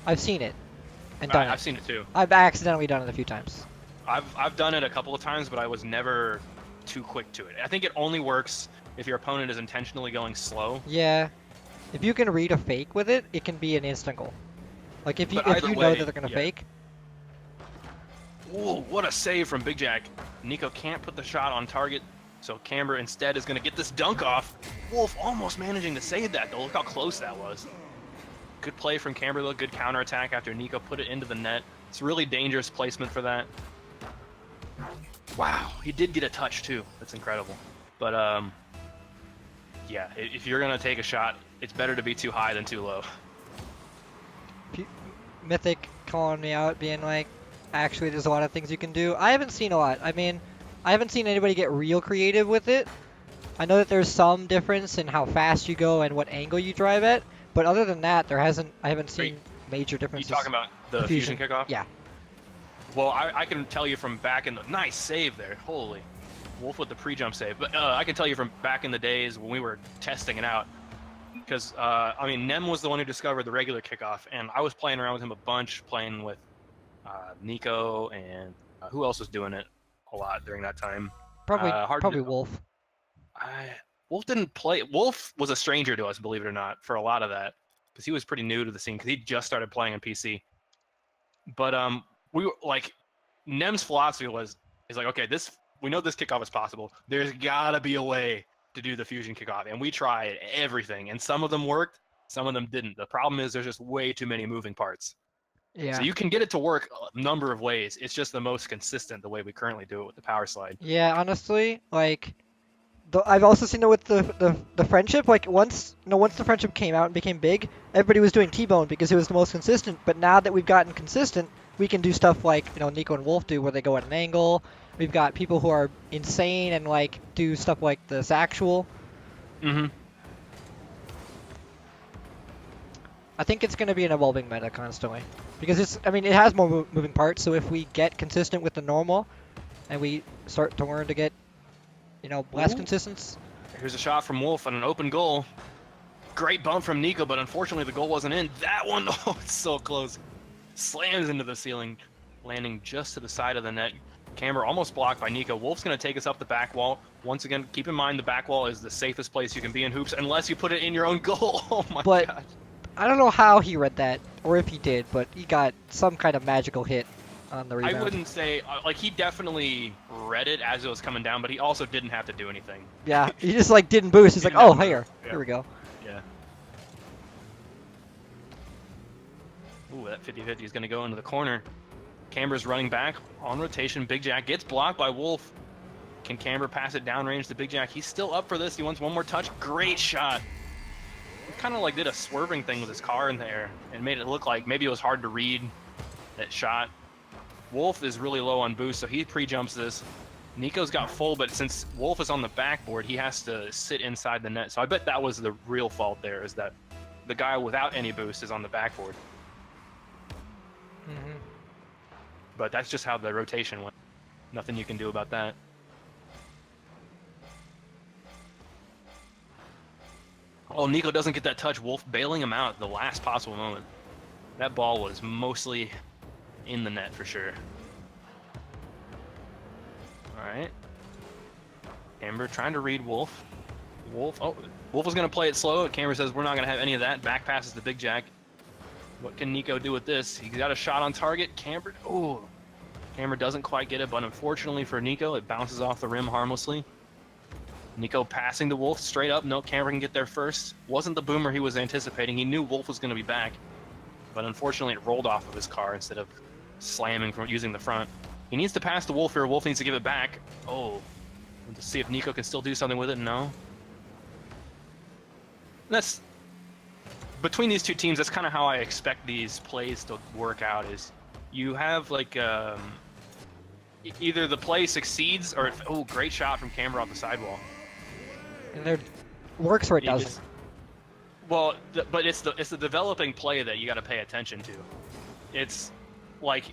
I've seen it and I've done it. seen it too. I've accidentally done it a few times. I've done it a couple of times, but I was never too quick to it. I think it only works if your opponent is intentionally going slow. Yeah. If you can read a fake with it, it can be an instant goal. Like if you But if either you know way, that they're gonna yeah. fake. Ooh, what a save from Big Jack. Nico can't put the shot on target, so Camber instead is going to get this dunk off. Wolf almost managing to save that, though. Look how close that was. Good play from Camber, though. Good counterattack after Nico put it into the net. It's really dangerous placement for that. Wow, he did get a touch, too. That's incredible. But, yeah, if you're going to take a shot, it's better to be too high than too low. Mythic calling me out, being like, actually, there's a lot of things you can do. I haven't seen a lot. I mean, I haven't seen anybody get real creative with it. I know that there's some difference in how fast you go and what angle you drive at, but other than that, I haven't seen major You differences. talking about the fusion kickoff? Yeah. Well, I can tell you from back in the nice save there. Holy, Wolf with the pre-jump save. But I can tell you from back in the days when we were testing it out, because I mean, Nem was the one who discovered the regular kickoff, and I was playing around with him a bunch, playing with Nico and who else was doing it a lot during that time. Probably hard probably to- Wolf. Wolf didn't play. Wolf was a stranger to us, believe it or not, for a lot of that, because he was pretty new to the scene, because he just started playing on PC. But we were like, Nem's philosophy is like, okay, we know this kickoff is possible. There's gotta be a way to do the fusion kickoff, and we tried everything, and some of them worked, some of them didn't. The problem is there's just way too many moving parts. Yeah. So you can get it to work a number of ways. It's just the most consistent the way we currently do it with the power slide. Yeah, honestly, like, I've also seen it with the friendship. Like once the friendship came out and became big, everybody was doing T-bone because it was the most consistent. But now that we've gotten consistent, we can do stuff like, you know, Nico and Wolf do where they go at an angle. We've got people who are insane and like do stuff like this actual. Mm-hmm. I think it's going to be an evolving meta constantly. Because it's, I mean, it has more moving parts, so if we get consistent with the normal, and we start to learn to get, you know, less Ooh. consistent. Here's a shot from Wolf on an open goal. Great bump from Nico, but unfortunately the goal wasn't in. That one, oh, it's so close. Slams into the ceiling, landing just to the side of the net. Camber almost blocked by Nico. Wolf's going to take us up the back wall. Once again, keep in mind the back wall is the safest place you can be in hoops unless you put it in your own goal. Oh my god. I don't know how he read that, or if he did, but he got some kind of magical hit on the rebound. I wouldn't say, like, he definitely read it as it was coming down, but he also didn't have to do anything. Yeah, he just like didn't boost. He's like, oh, here we go. Yeah. Ooh, that 50-50 is going to go into the corner. Camber's running back on rotation. Big Jack gets blocked by Wolf. Can Camber pass it downrange to Big Jack? He's still up for this. He wants one more touch. Great shot. He kind of like did a swerving thing with his car in there and made it look like maybe it was hard to read that shot. Wolf is really low on boost, so he pre-jumps this. Nico's got full, but since Wolf is on the backboard, he has to sit inside the net. So I bet that was the real fault there, is that the guy without any boost is on the backboard. Mm-hmm. But that's just how the rotation went. Nothing you can do about that. Oh, Nico doesn't get that touch. Wolf bailing him out at the last possible moment. That ball was mostly in the net for sure. Alright. Camber trying to read Wolf. Wolf is going to play it slow. Camber says we're not going to have any of that. Back passes to Big Jack. What can Nico do with this? He's got a shot on target. Camber doesn't quite get it, but unfortunately for Nico, it bounces off the rim harmlessly. Nico passing to Wolf straight up. No, Camber can get there first. Wasn't the boomer he was anticipating. He knew Wolf was going to be back, but unfortunately it rolled off of his car instead of slamming from using the front. He needs to pass to Wolf here. Wolf needs to give it back. Oh, to see if Nico can still do something with it. No. That's between these two teams. That's kind of how I expect these plays to work out. Is you have like either the play succeeds or great shot from Camber off the sidewall. And there works or it doesn't. Well, but it's the developing play that you got to pay attention to. It's like,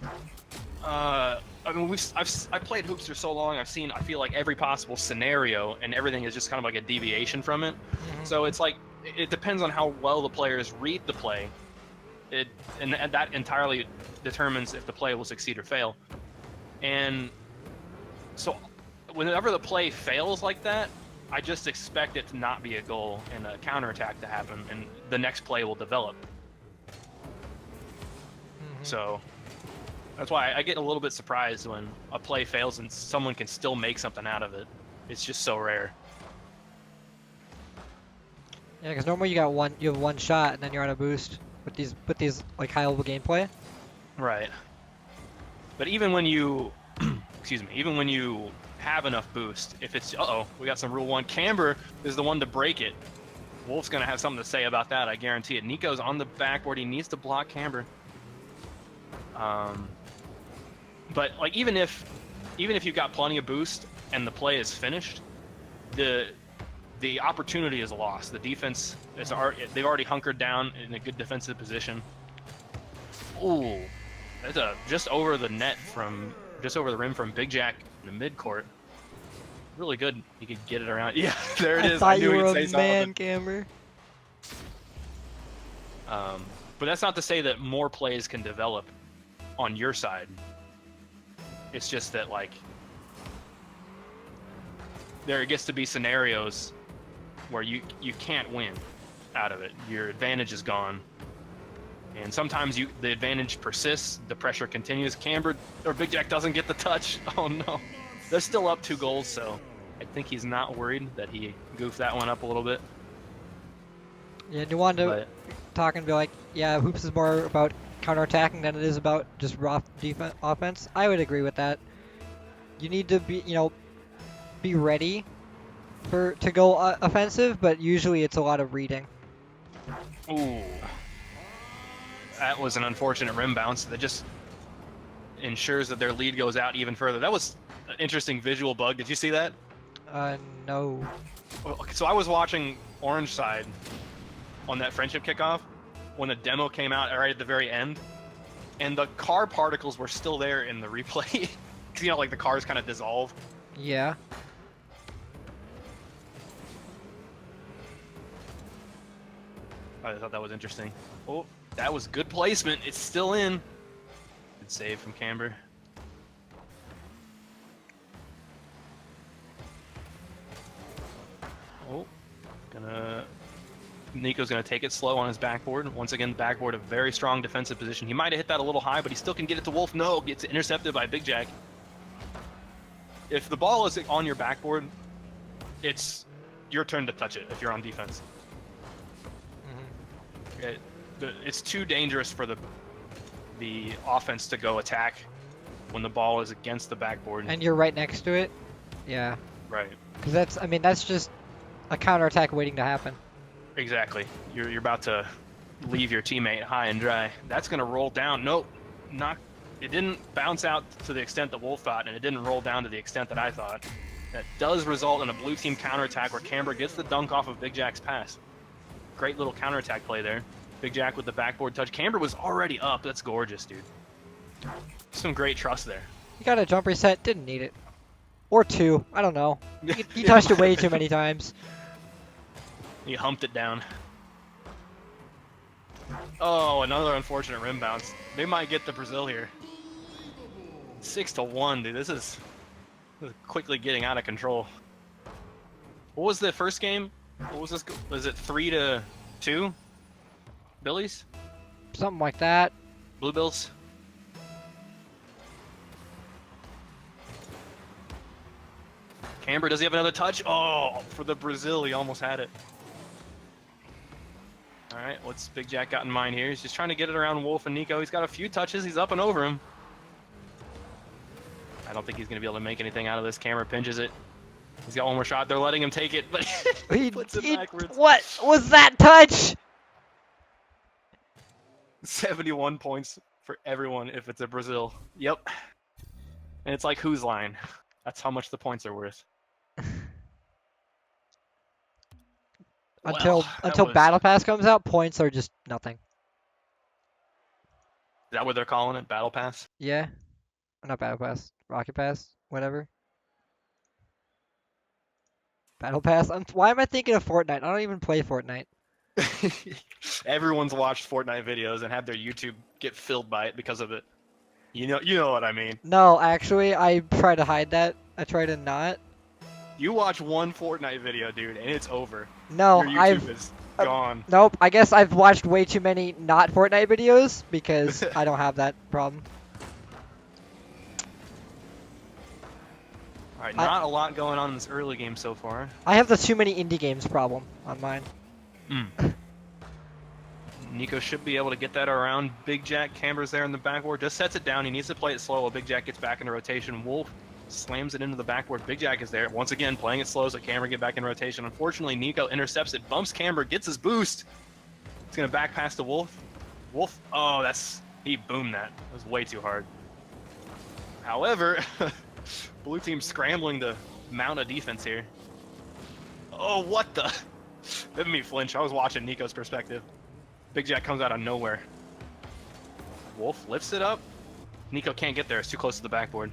I mean, I've played hoops for so long. I feel like every possible scenario, and everything is just kind of like a deviation from it. Mm-hmm. So it's like it depends on how well the players read the play. And that entirely determines if the play will succeed or fail. And so whenever the play fails like that, I just expect it to not be a goal and a counterattack to happen, and the next play will develop. Mm-hmm. So that's why I get a little bit surprised when a play fails and someone can still make something out of it. It's just so rare. Yeah, because normally you have one shot and then you're on a boost with these like high level gameplay. Right. But even when you, even when you have enough boost, if it's, we got some Rule 1. Camber is the one to break it. Wolf's going to have something to say about that, I guarantee it. Nico's on the backboard. He needs to block Camber. But like even if you've got plenty of boost and the play is finished, the opportunity is lost. The defense they've already hunkered down in a good defensive position. Ooh, that's just over the net just over the rim from Big Jack in the midcourt. Really good. He could get it around. Yeah, there it is. I knew you were a man, Camber. But that's not to say that more plays can develop on your side. It's just that like there gets to be scenarios where you can't win out of it. Your advantage is gone. And sometimes the advantage persists, the pressure continues. Camber or Big Jack doesn't get the touch. Oh no. They're still up 2 goals, so I think he's not worried that he goofed that one up a little bit. Yeah, you want to talk and be like, yeah, hoops is more about counterattacking than it is about just raw offense. I would agree with that. You need to be ready to go offensive, but usually it's a lot of reading. Ooh. That was an unfortunate rim bounce that ensures that their lead goes out even further. That was an interesting visual bug. Did you see that? No. Well, so I was watching Orange Side on that friendship kickoff when the demo came out right at the very end, and the car particles were still there in the replay. 'Cause, you know, like the cars kind of dissolve. Yeah. I thought that was interesting. Oh, that was good placement. It's still in. Good save from Camber. Oh, Nico's gonna take it slow on his backboard. Once again, backboard a very strong defensive position. He might have hit that a little high, but he still can get it to Wolf. No, gets intercepted by Big Jack. If the ball is on your backboard, it's your turn to touch it if you're on defense. It's too dangerous for the offense to go attack when the ball is against the backboard. And you're right next to it. Yeah. Right. Because that's just a counterattack waiting to happen. Exactly. You're about to leave your teammate high and dry. That's gonna roll down. Nope, it didn't bounce out to the extent that Wolf thought, and it didn't roll down to the extent that I thought. That does result in a blue team counterattack where Camber gets the dunk off of Big Jack's pass. Great little counterattack play there. Big Jack with the backboard touch. Camber was already up. That's gorgeous, dude. Some great trust there. He got a jump reset, didn't need it. Or two, I don't know. He touched it way too many times. He humped it down. Oh, another unfortunate rim bounce. They might get the Brazil here. 6-1, dude. This is quickly getting out of control. What was the first game? What was this? Was it 3-2? Billies? Something like that. Blue Bills? Camber, does he have another touch? Oh, for the Brazil, he almost had it. All right, what's Big Jack got in mind here? He's just trying to get it around Wolf and Nico. He's got a few touches. He's up and over him. I don't think he's going to be able to make anything out of this. Camera pinches it. He's got one more shot. They're letting him take it, but he puts it backwards. What was that touch? 71 points for everyone if it's a Brazil. Yep. And it's like whose line? That's how much the points are worth. Until Battle Pass comes out, points are just nothing. Is that what they're calling it? Battle Pass? Yeah. Not Battle Pass. Rocket Pass. Whatever. Battle Pass? Why am I thinking of Fortnite? I don't even play Fortnite. Everyone's watched Fortnite videos and had their YouTube get filled by it because of it. You know what I mean. No, actually, I try to hide that. I try to not. You watch one Fortnite video, dude, and it's over. No, your YouTube is gone. Nope, I guess I've watched way too many not Fortnite videos because I don't have that problem. Alright, not a lot going on in this early game so far. I have the too many indie games problem on mine. Nico should be able to get that around Big Jack. Camber's there in the backboard. Just sets it down. He needs to play it slow while Big Jack gets back into rotation. Wolf slams it into the backboard. Big Jack is there. Once again, playing it slow so Camber get back in rotation. Unfortunately, Nico intercepts it, bumps Camber, gets his boost. He's going to back pass to Wolf. Wolf, oh, he boomed that. It was way too hard. However, blue team scrambling to mount a defense here. Oh, what the? That made me flinch. I was watching Nico's perspective. Big Jack comes out of nowhere. Wolf lifts it up. Nico can't get there. It's too close to the backboard.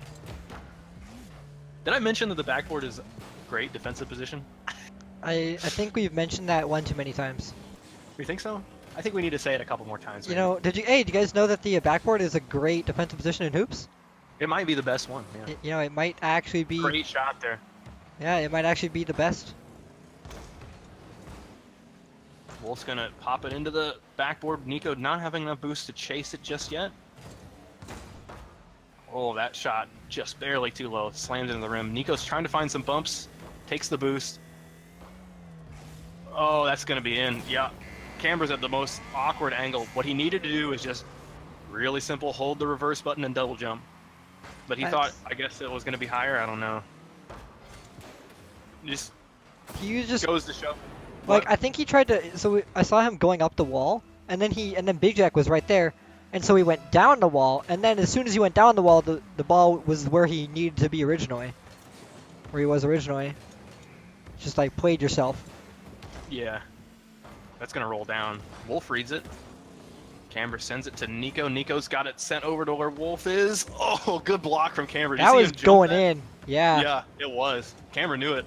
Did I mention that the backboard is a great defensive position? I think we've mentioned that one too many times. You think so? I think we need to say it a couple more times. You know, did you guys know that the backboard is a great defensive position in hoops? It might be the best one. Yeah. It might actually be. Great shot there. Yeah, it might actually be the best. Wolf's gonna pop it into the backboard. Nico not having enough boost to chase it just yet. Oh, that shot just barely too low. Slams into the rim. Nico's trying to find some bumps. Takes the boost. Oh, that's gonna be in. Yeah. Camber's at the most awkward angle. What he needed to do is just really simple, hold the reverse button and double jump. But he thought, I guess it was gonna be higher. I don't know. He just goes to show. Like, I think he tried to. So I saw him going up the wall, and then Big Jack was right there, and so he went down the wall, and then as soon as he went down the wall, the ball was where he needed to be originally. Where he was originally. Just like played yourself. Yeah. That's going to roll down. Wolf reads it. Camber sends it to Nico. Nico's got it sent over to where Wolf is. Oh, good block from Camber. Did you That see was him jump going that? in. Yeah. Yeah, it was. Camber knew it.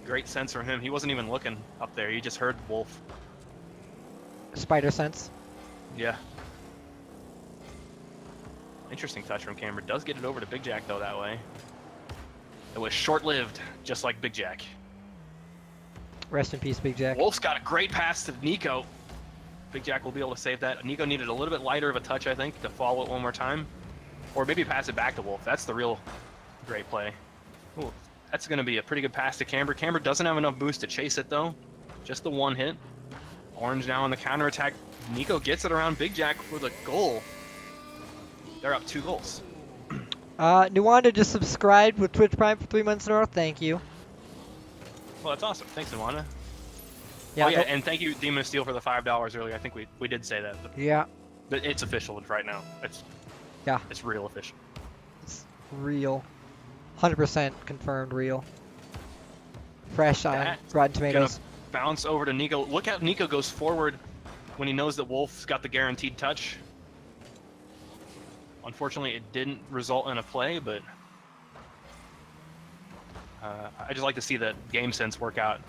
Great sense from him. He wasn't even looking up there. He just heard Wolf. Spider sense. Yeah. Interesting touch from Camber. Does get it over to Big Jack, though, that way. It was short-lived, just like Big Jack. Rest in peace, Big Jack. Wolf's got a great pass to Nico. Big Jack will be able to save that. Nico needed a little bit lighter of a touch, I think, to follow it one more time. Or maybe pass it back to Wolf. That's the real great play. Ooh, that's going to be a pretty good pass to Camber. Camber doesn't have enough boost to chase it, though. Just the one hit. Orange now on the counterattack. Nico gets it around Big Jack for the goal. They're up 2 goals. Nuwanda just subscribed with Twitch Prime for 3 months in a row. Thank you. Well, that's awesome. Thanks, Iwana. Yeah. Oh, yeah, and thank you, Demon of Steel, for the $5 earlier. I think we did say that. Yeah. But it's official right now. Yeah. It's real official. It's real. 100% confirmed real. Fresh on That's Rotten Tomatoes. Bounce over to Nico. Look how Nico goes forward when he knows that Wolf's got the guaranteed touch. Unfortunately, it didn't result in a play, but I just like to see the game sense work out.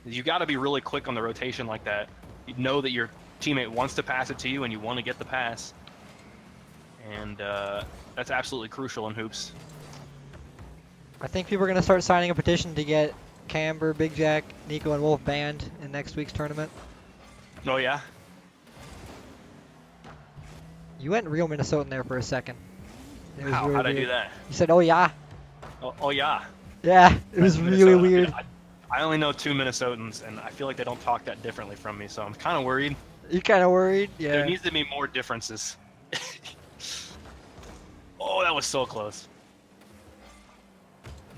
You got to be really quick on the rotation like that. You know that your teammate wants to pass it to you, and you want to get the pass. And that's absolutely crucial in hoops. I think people are going to start signing a petition to get Camber, Big Jack, Nico, and Wolf banned in next week's tournament. Oh, yeah? You went real Minnesotan there for a second. It was really How'd I weird. do that? You said, "Oh yeah." Oh yeah. Yeah, it was That's really Minnesota. weird. I only know 2 Minnesotans, and I feel like they don't talk that differently from me, so I'm kind of worried. You kind of worried? There Yeah. needs to be more differences. Oh, that was so close.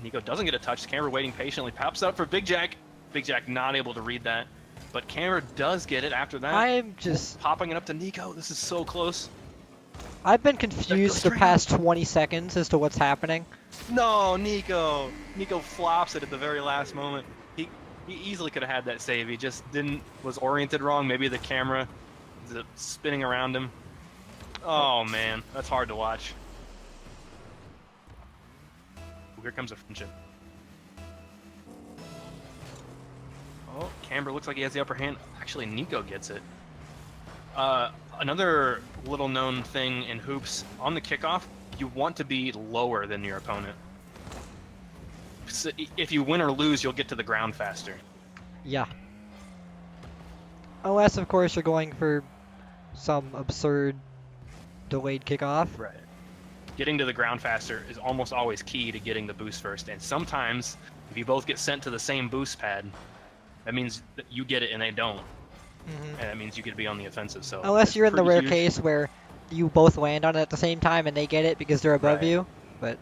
Nico doesn't get a touch. Camber waiting patiently. Pops up for Big Jack. Big Jack not able to read that. But Camber does get it after that. I'm just... Popping it up to Nico. This is so close. I've been confused the straight past 20 seconds as to what's happening. No, Nico. Nico flops it at the very last moment. He easily could have had that save. He just was oriented wrong. Maybe the camera is spinning around him. Oh, man. That's hard to watch. Here comes a friendship. Oh, Camber looks like he has the upper hand. Actually, Nico gets it. Another little known thing in hoops, on the kickoff, you want to be lower than your opponent. So if you win or lose, you'll get to the ground faster. Yeah. Unless, of course, you're going for some absurd delayed kickoff. Right. Getting to the ground faster is almost always key to getting the boost first. And sometimes, if you both get sent to the same boost pad, that means that you get it and they don't. And that means you get to be on the offensive. So Unless it's you're in the pretty rare huge. case where you both land on it at the same time and they get it because they're above Right. you. But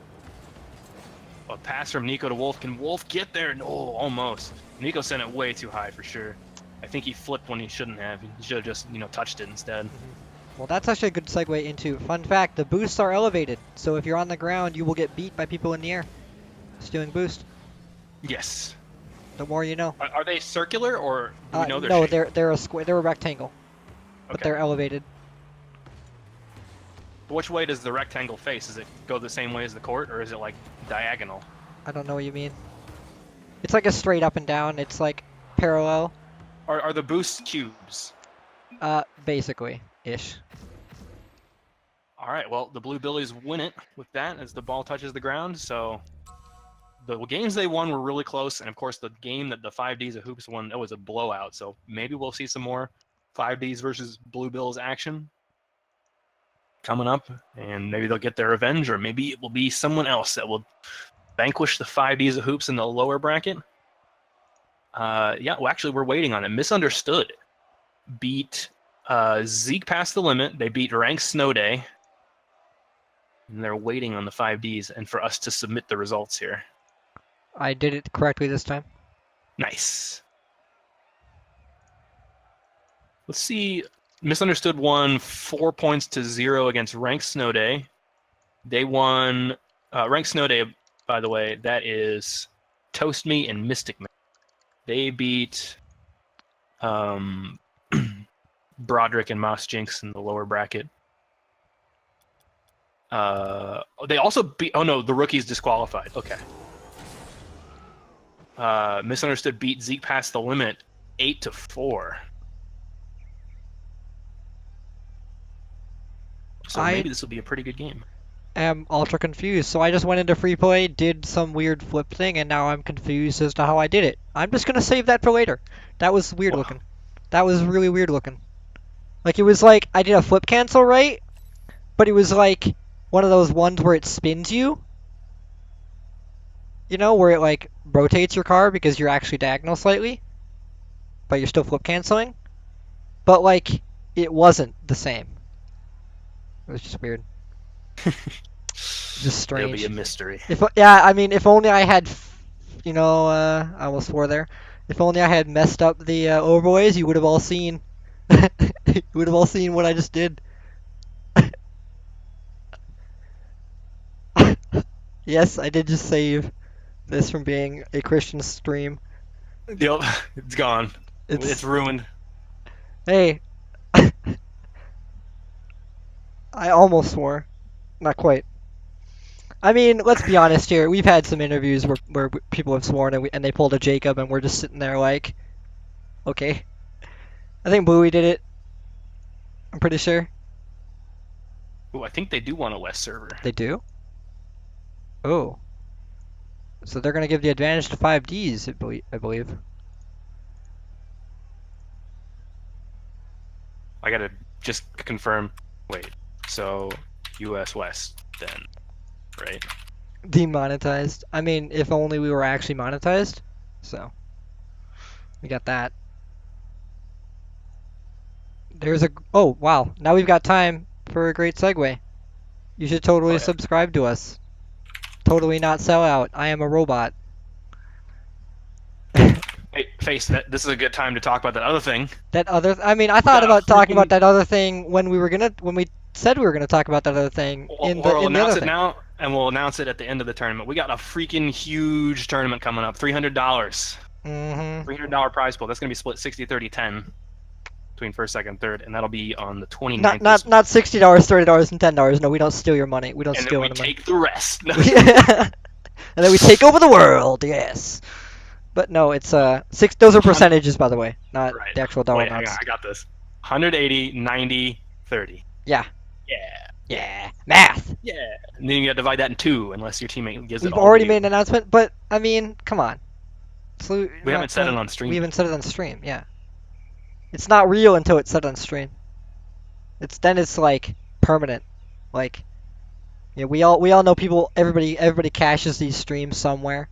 A pass from Nico to Wolf. Can Wolf get there? No, almost. Nico sent it way too high for sure. I think he flipped when he shouldn't have. He should have just, touched it instead. well, that's actually a good segue into fun fact: the boosts are elevated. So if you're on the ground, you will get beat by people in the air stealing boost. Yes. The more you know. Are they circular or do we know their no, shape? they're a square. They're a rectangle, but Okay. they're elevated. Which way does the rectangle face? Does it go the same way as the court, or is it like diagonal? I don't know what you mean. It's like a straight up and down. It's like parallel, Are the boosts cubes? basically ish. All right. Well, the Blue Billies win it with that as the ball touches the ground. So the games they won were really close, and of course the game that the 5Ds of Hoops won, that was a blowout. So maybe we'll see some more 5Ds versus Blue Bills action coming up, and maybe they'll get their revenge, or maybe it will be someone else that will vanquish the 5Ds of Hoops in the lower bracket. Yeah, well, actually, we're waiting on it. Misunderstood beat Zeke past the limit. They beat Rank Snow Day, and they're waiting on the 5Ds and for us to submit the results here. I did it correctly this time. Nice. Let's see Misunderstood won 4 points to 0 against Rank Snow Day. They won Rank Snow Day, by the way, that is Toast Me and Mystic Man. They beat Broderick and Mouse Jinx in the lower bracket. They also beat. Oh no, the rookie's disqualified. Okay. Misunderstood beat Zeke past the limit 8-4. So maybe this will be a pretty good game. Am ultra confused. So I just went into free play, did some weird flip thing, and now I'm confused as to how I did it. I'm just gonna save that for later. That was weird Wow. looking. That was really weird looking. Like it was like I did a flip cancel right, but it was like one of those ones where it spins you. You know, where it like rotates your car because you're actually diagonal slightly, but you're still flip canceling. But like it wasn't the same. It was just weird. Just strange. It'll be a mystery. I mean, if only I had, I almost swore there. If only I had messed up the overlays, you would have all seen. You would have all seen what I just did. Yes, I did just save this from being a Christian stream. Yep, it's gone. It's ruined. Hey, I almost swore. Not quite. I mean, let's be honest here. We've had some interviews where people have sworn and they pulled a Jacob and we're just sitting there like, okay. I think Bluey did it. I'm pretty sure. Ooh, I think they do want a West server. They do? Oh. So they're going to give the advantage to 5Ds, I believe. I gotta just confirm. Wait, so US West then, right? Demonetized. I mean, if only we were actually monetized. So, we got that. Oh, wow. Now we've got time for a great segue. You should totally subscribe to us. Totally not sell out. I am a robot. Hey, Face, this is a good time to talk about that other thing. I mean, I thought about talking about that other thing when we said we were gonna talk about that other thing We'll announce it now, and we'll announce it at the end of the tournament. We got a freaking huge tournament coming up. $300. $300 prize pool. That's gonna be split 60-30-10 between first, second, third, and that'll be on the 29th. Not $60, $30, and $10. No, we don't steal your money. We don't steal any money. And then we take the rest. And then we take over the world. Yes. But no, it's six. Those are percentages, by the way, not the actual dollar amounts. I got this. 180, 90, 30. Yeah. Yeah. Yeah. Math. Yeah. And then you got to divide that in two, unless your teammate gives it all. We've already made an announcement, but I mean, come on. We haven't said it on stream. We haven't said it on stream. Yeah. It's not real until it's said on stream. It's like permanent. Like, yeah, we all know people. Everybody caches these streams somewhere.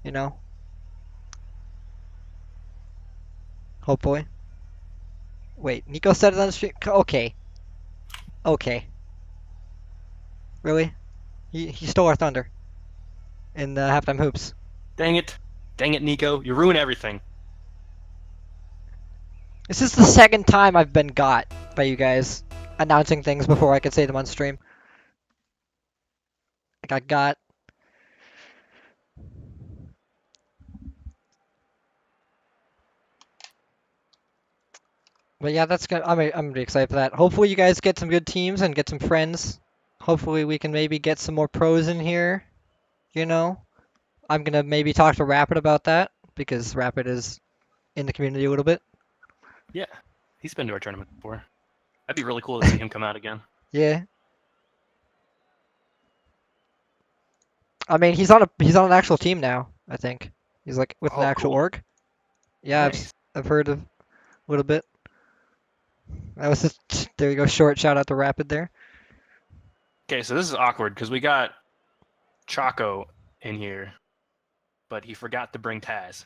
You know. Hopefully. Wait, Nico said it on stream. Okay. Okay. Really? He stole our thunder. In the halftime hoops. Dang it, Nico! You ruin everything. This is the second time I've been got by you guys announcing things before I could say them on stream. I got got. But yeah, that's good. I'm really excited for that. Hopefully you guys get some good teams and get some friends. Hopefully we can maybe get some more pros in here. You know, I'm gonna maybe talk to Rapid about that because Rapid is in the community a little bit. Yeah, he's been to our tournament before. That'd be really cool to see him come out again. Yeah. I mean, he's on an actual team now. I think he's like with an actual org. Yeah, nice. I've heard of a little bit. That was just, there you go. Short shout out to Rapid there. Okay, so this is awkward because we got Choco in here, but he forgot to bring Taz.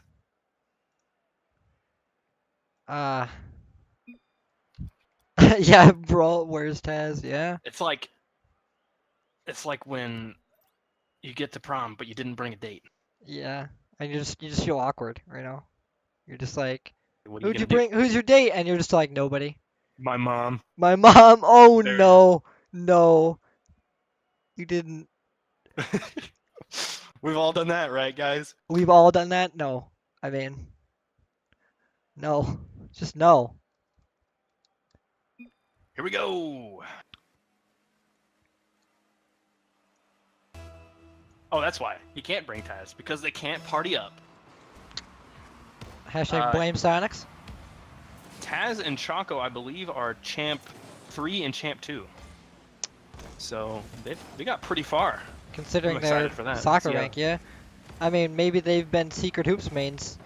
Yeah, Brawl, where's Taz? Yeah. It's like when you get to prom, but you didn't bring a date. Yeah, and you just feel awkward, you know. You're just like, What who'd you bring? Who's your date? And you're just like, nobody. My mom. My mom. Oh There it is. no, no, you didn't. We've all done that, right, guys? We've all done that. No, I mean, no, just no. Here we go. Oh, that's why. You can't bring Taz, because they can't party up. Hashtag blame Sonics. Taz and Choco, I believe, are Champ 3 and Champ 2. So they got pretty far. Considering I'm their excited for that. soccer See how- rank, yeah. I mean, maybe they've been Secret Hoops mains,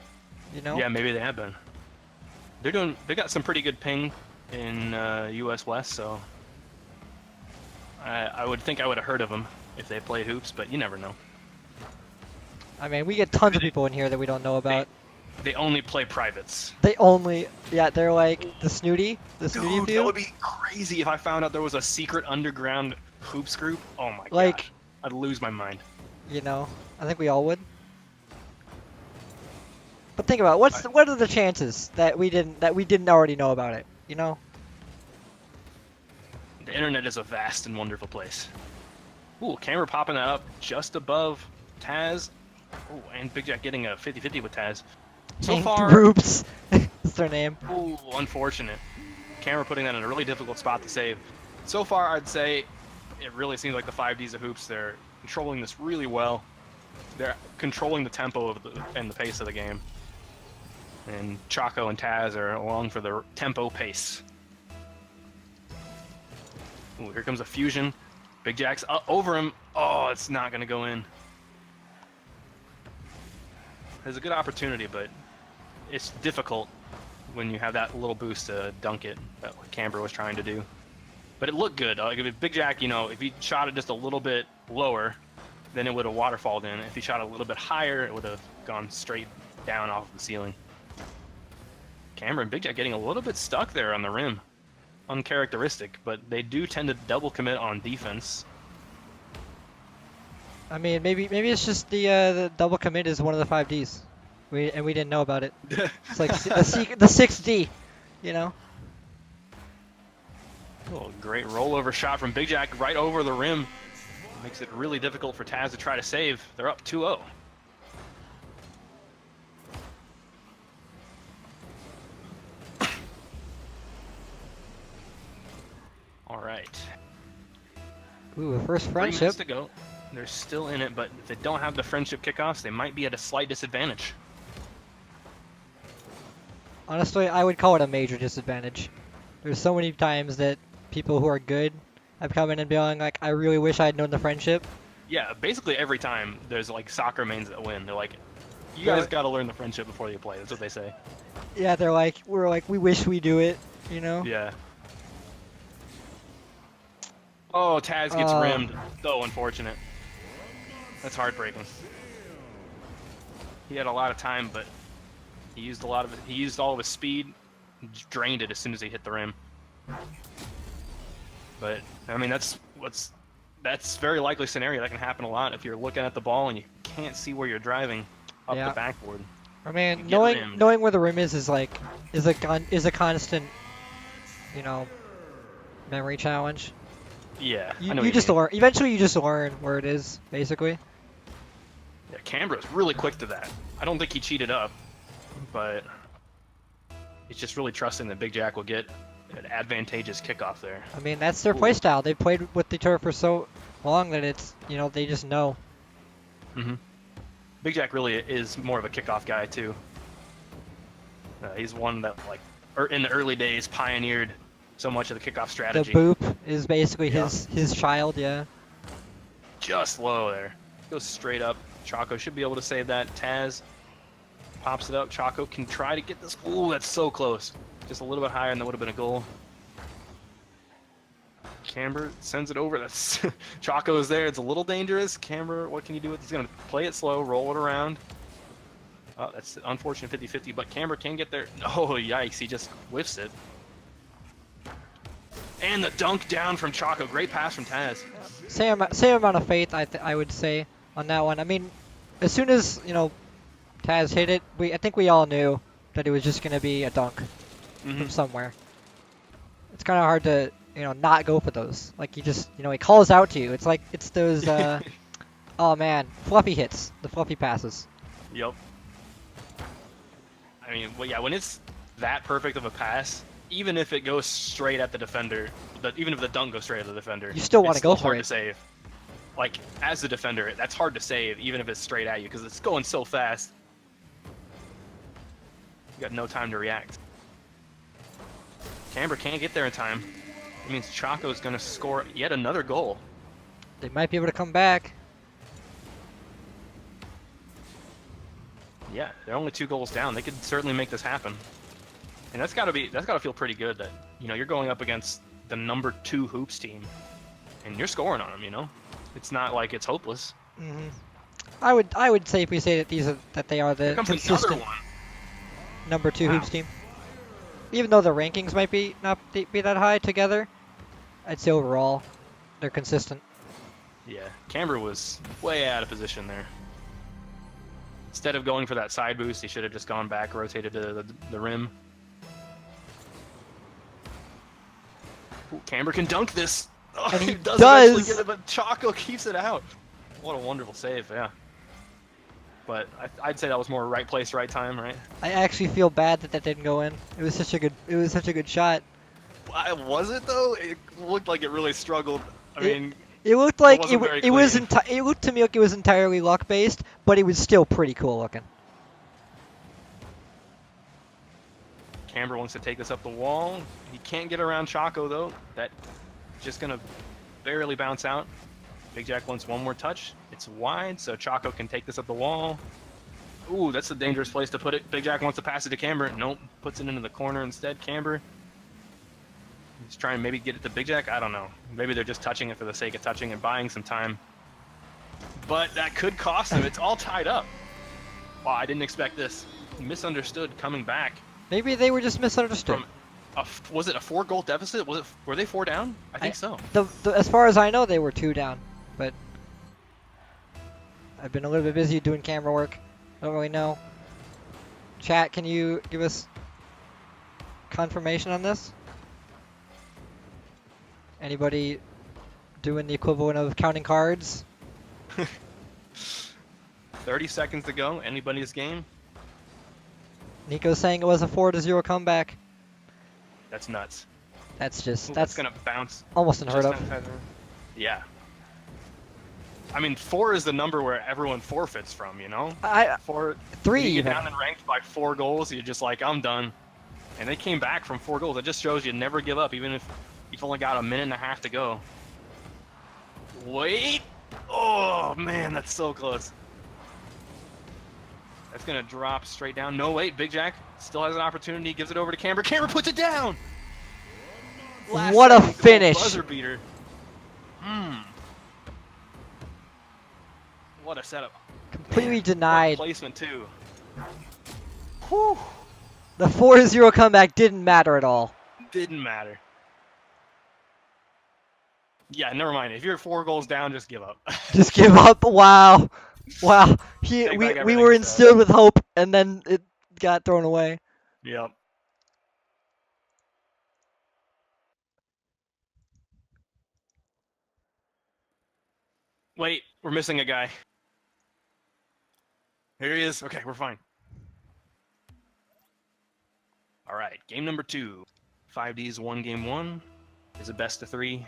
you know? Yeah, maybe they have been. They got some pretty good ping in US West, so I would think I would have heard of them if they played hoops, but you never know. I mean, we get tons of people in here that we don't know about. They only play privates. They only, yeah, they're like the snooty Dude, view. that would be crazy if I found out there was a secret underground hoops group. Oh my Like- gosh. I'd lose my mind. You know, I think we all would. But think about it, what are the chances that we didn't already know about it? You know? The internet is a vast and wonderful place. Ooh, camera popping that up just above Taz. Ooh, and Big Jack getting a 50-50 with Taz. So far, Groups. That's their name. ooh, unfortunate. Camera putting that in a really difficult spot to save. So far, I'd say it really seems like the 5Ds of hoops. They're controlling this really well. They're controlling the tempo of and the pace of the game. And Choco and Taz are along for the tempo pace. Ooh, here comes a fusion. Big Jack's over him. Oh, it's not going to go in. There's a good opportunity, but it's difficult when you have that little boost to dunk it that Camber was trying to do. But it looked good. Like if Big Jack, you know, if he shot it just a little bit lower, then it would have waterfalled in. If he shot a little bit higher, it would have gone straight down off the ceiling. Camber and Big Jack getting a little bit stuck there on the rim. Uncharacteristic, but they do tend to double commit on defense. I mean, maybe it's just the double commit is one of the 5Ds. We didn't know about it. It's like the 6D, you know? Oh, great rollover shot from Big Jack right over the rim. Makes it really difficult for Taz to try to save. They're up 2-0. All right. Ooh, a first 3 friendship. minutes to go. They're still in it, but if they don't have the friendship kickoffs, they might be at a slight disadvantage. Honestly, I would call it a major disadvantage. There's so many times that people who are good have come in and been like, I really wish I had known the friendship. Yeah, basically every time there's like soccer mains that win, they're like, you Yeah. guys got to learn the friendship before you play. That's what they say. Yeah, we're like, we wish we do it, you know? Yeah. Oh, Taz gets rimmed. So unfortunate. That's heartbreaking. He had a lot of time, but he used all of his speed, drained it as soon as he hit the rim. But I mean, that's very likely scenario that can happen a lot if you're looking at the ball and you can't see where you're driving up Yeah. the backboard. I mean, You get knowing rimmed. knowing where the rim is like is a constant, you know, memory challenge. Yeah, I know You what just mean. learn. Eventually, you just learn where it is, basically. Yeah, Canberra's really quick to that. I don't think he cheated up, but he's just really trusting that Big Jack will get an advantageous kickoff there. I mean, that's their Ooh. play style. They played with the turf for so long that it's, you know, they just know. Mm-hmm. Big Jack really is more of a kickoff guy too. He's one that in the early days pioneered so much of the kickoff The strategy. boop is basically Yeah. his child, yeah. Just low there. Goes straight up. Choco should be able to save that. Taz pops it up. Choco can try to get this. Ooh, that's so close. Just a little bit higher and that would have been a goal. Camber sends it over. That's Choco is there. It's a little dangerous. Camber, what can you do with it? He's going to play it slow, roll it around. Oh, that's an unfortunate 50-50, but Camber can get there. Oh, yikes. He just whiffs it. And the dunk down from Choco. Great pass from Taz. Same amount of faith, I would say, on that one. I mean, as soon as, you know, Taz hit it, I think we all knew that it was just going to be a dunk Mhm. from somewhere. it's kind of hard to not go for those. Like you just he calls out to you. It's like it's those oh man, fluffy hits, the fluffy passes. Yep. I mean, well, yeah, when it's that perfect of a pass, even if it goes straight at the defender, even if the dunk goes straight at the defender, You still want it's to go still for hard it. to save. Like, as a defender, that's hard to save, even if it's straight at you, because it's going so fast. You got no time to react. Camber can't get there in time. It means Chaco's going to score yet another goal. They might be able to come back. Yeah, they're only 2 goals down. They could certainly make this happen. And that's got to feel pretty good that, you're going up against the number 2 hoops team and you're scoring on them, It's not like it's hopeless. Hmm I would safely say that they are the Here comes consistent another one. number 2 Wow. hoops team. Even though the rankings might not be that high together, I'd say overall they're consistent. Yeah, Camber was way out of position there. Instead of going for that side boost, he should have just gone back, rotated to the rim. Ooh, Camber can dunk this. Oh, And he does does! eventually get it, but Chaco keeps it out. What a wonderful save, yeah. But I'd say that was more right place, right time, right? I actually feel bad that didn't go in. It was such a good shot. Was it though? It looked like it really struggled. I mean, It looked like wasn't very it was clean. it looked to me like it was entirely luck based, but it was still pretty cool looking. Camber wants to take this up the wall. He can't get around Chaco though. That just gonna barely bounce out. Big Jack wants one more touch. It's wide, so Chaco can take this up the wall. Ooh, that's a dangerous place to put it. Big Jack wants to pass it to Camber. Nope, puts it into the corner instead. Camber. He's trying to maybe get it to Big Jack. I don't know. Maybe they're just touching it for the sake of touching and buying some time. But that could cost him. It's all tied up. Wow, I didn't expect this. Misunderstood coming back. Maybe they were just misunderstood. From was it a 4-goal deficit? Were they 4 down? I think so. As far as I know, they were 2 down, but I've been a little bit busy doing camera work. Don't really know. Chat, can you give us confirmation on this? Anybody doing the equivalent of counting cards? 30 seconds to go. Anybody's game? Nico's saying it was a 4-0 comeback. That's nuts. That's Ooh, that's gonna bounce. almost unheard just of. outside the rim. Yeah. I mean, 4 is the number where everyone forfeits from. 4. 3 You get even. down and ranked by 4 goals, you're just like, I'm done. And they came back from 4 goals. It just shows you never give up, even if you've only got a minute and a half to go. Wait! Oh man, that's so close. That's gonna drop straight down. No, wait, Big Jack still has an opportunity. Gives it over to Camber. Camber puts it down. What a second goal, finish. Buzzer beater. What a setup. Completely What denied. placement too. Whew. The 4-0 comeback didn't matter at all. Didn't matter. Yeah, never mind. If you're 4 goals down, just give up. Just give up. Wow. Wow. Take back We everything were I said. instilled with hope, and then it got thrown away. Yep. Wait, we're missing a guy. Here he is. Okay, we're fine. All right, game number 2. 5D's won game 1. Is a best of 3.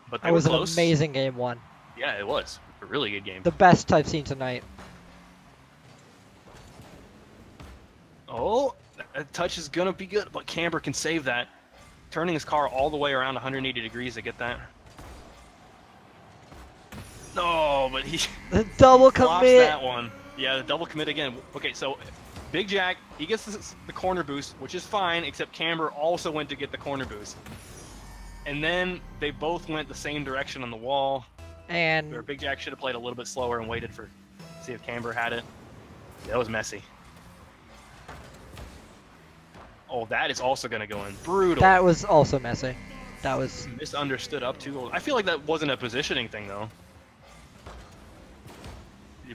But they That were was an close. amazing game 1. Yeah, it was a really good game. The best I've seen tonight. Oh, that touch is gonna be good, but Camber can save that. Turning his car all the way around 180 degrees to get that. No, but he The double flops commit. that one. Yeah, the double commit again. Okay, so Big Jack, he gets the corner boost, which is fine, except Camber also went to get the corner boost. And then they both went the same direction on the wall. Where And Big Jack should have played a little bit slower and waited for see if Camber had it. That was messy. Oh, that is also going to go in. Brutal. that was also messy. That was Misunderstood up too. I feel like that wasn't a positioning thing though.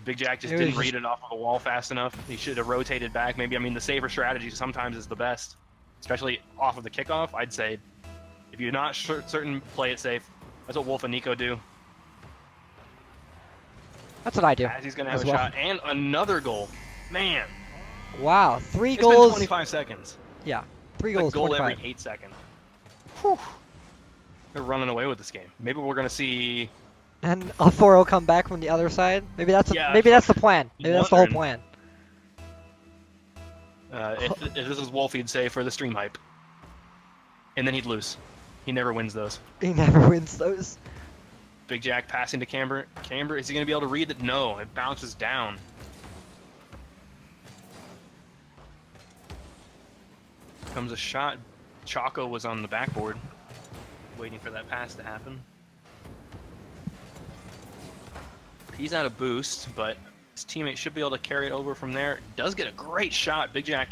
Big Jack just It was didn't just- read it off of the wall fast enough. He should have rotated back. Maybe, I mean, the safer strategy sometimes is the best. especially off of the kickoff, I'd say if you're not certain, play it safe. That's what Wolf and Nico do. That's what I do. As he's going to have as a well. shot. And another goal. Man. Wow, 3 It's been goals. 25 seconds. Yeah, 3 It's a goals, goal 25. every 8 seconds. Whew. They're running away with this game. Maybe we're going to see... And a 4-0 comeback from the other side. Maybe that's Yeah, maybe that's the plan. I'm Maybe that's the whole wondering. plan. If this was Wolf, he'd say for the stream hype. And then he'd lose. He never wins those. He never wins those. Big Jack passing to Camber. Camber, is he going to be able to read it? No, it bounces down. Comes a shot. Choco was on the backboard, waiting for that pass to happen. He's out of boost, but his teammate should be able to carry it over from there. Does get a great shot. Big Jack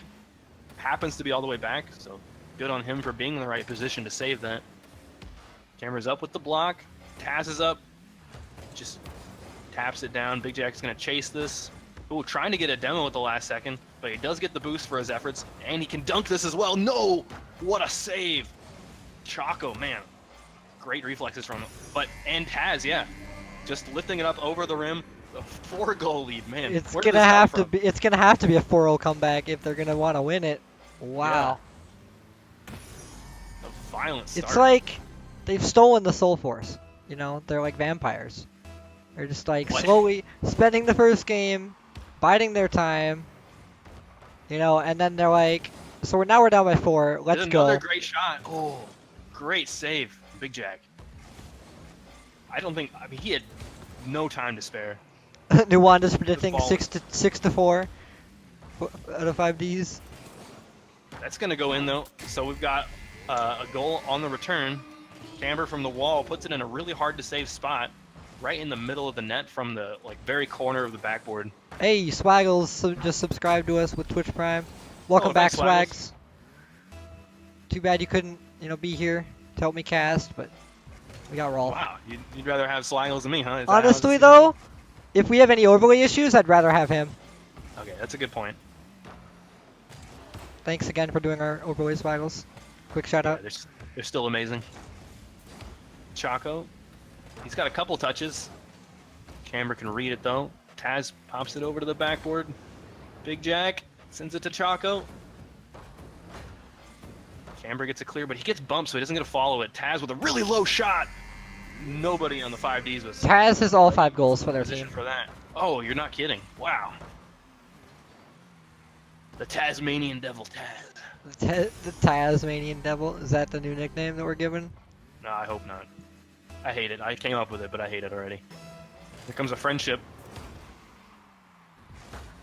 happens to be all the way back, so good on him for being in the right position to save that. Camera's up with the block. Taz is up. Just taps it down. Big Jack's going to chase this. Ooh, trying to get a demo at the last second, but he does get the boost for his efforts, and he can dunk this as well. No! What a save! Choco, man. Great reflexes from him. And Taz, yeah. Just lifting it up over the rim. A 4-goal lead, man. It's where did gonna this come have to from? be. It's gonna have to be a 4-0 comeback if they're gonna want to win it. Wow. A violent start. It's like they've stolen the Soul Force. You know, they're like vampires. They're just like What? slowly spending the first game, biding their time. You know, and then they're like, so now we're down by 4. Let's Did go. another great shot. Oh, great save, Big Jack. I mean, he had no time to spare. Nuwanda's predicting ball. 6 to 4 out of 5Ds. That's going to go in, though. So we've got a goal on the return. Camber from the wall puts it in a really hard-to-save spot, right in the middle of the net from the very corner of the backboard. Hey, Swaggles just subscribed to us with Twitch Prime. Welcome back, thanks, Swaggles. Swags. Too bad you couldn't, be here to help me cast, but we got Rolf. Wow, you'd rather have Sliangles than me, huh? Is that how Honestly, this- though, if we have any overlay issues, I'd rather have him. Okay, that's a good point. Thanks again for doing our overlay, Swaggles. Quick shout Yeah, out. they're still amazing. Choco, he's got a couple touches. Camber can read it, though. Taz pops it over to the backboard. Big Jack sends it to Choco. Camber gets it clear, but he gets bumped, so he doesn't get to follow it. Taz with a really low shot. Nobody on the 5Ds was Taz has all 5 goals for in their position team. for that. Oh, you're not kidding. Wow. The Tasmanian Devil Taz. The Tasmanian Devil, is that the new nickname that we're given? No, I hope not. I hate it. I came up with it, but I hate it already. Here comes a friendship.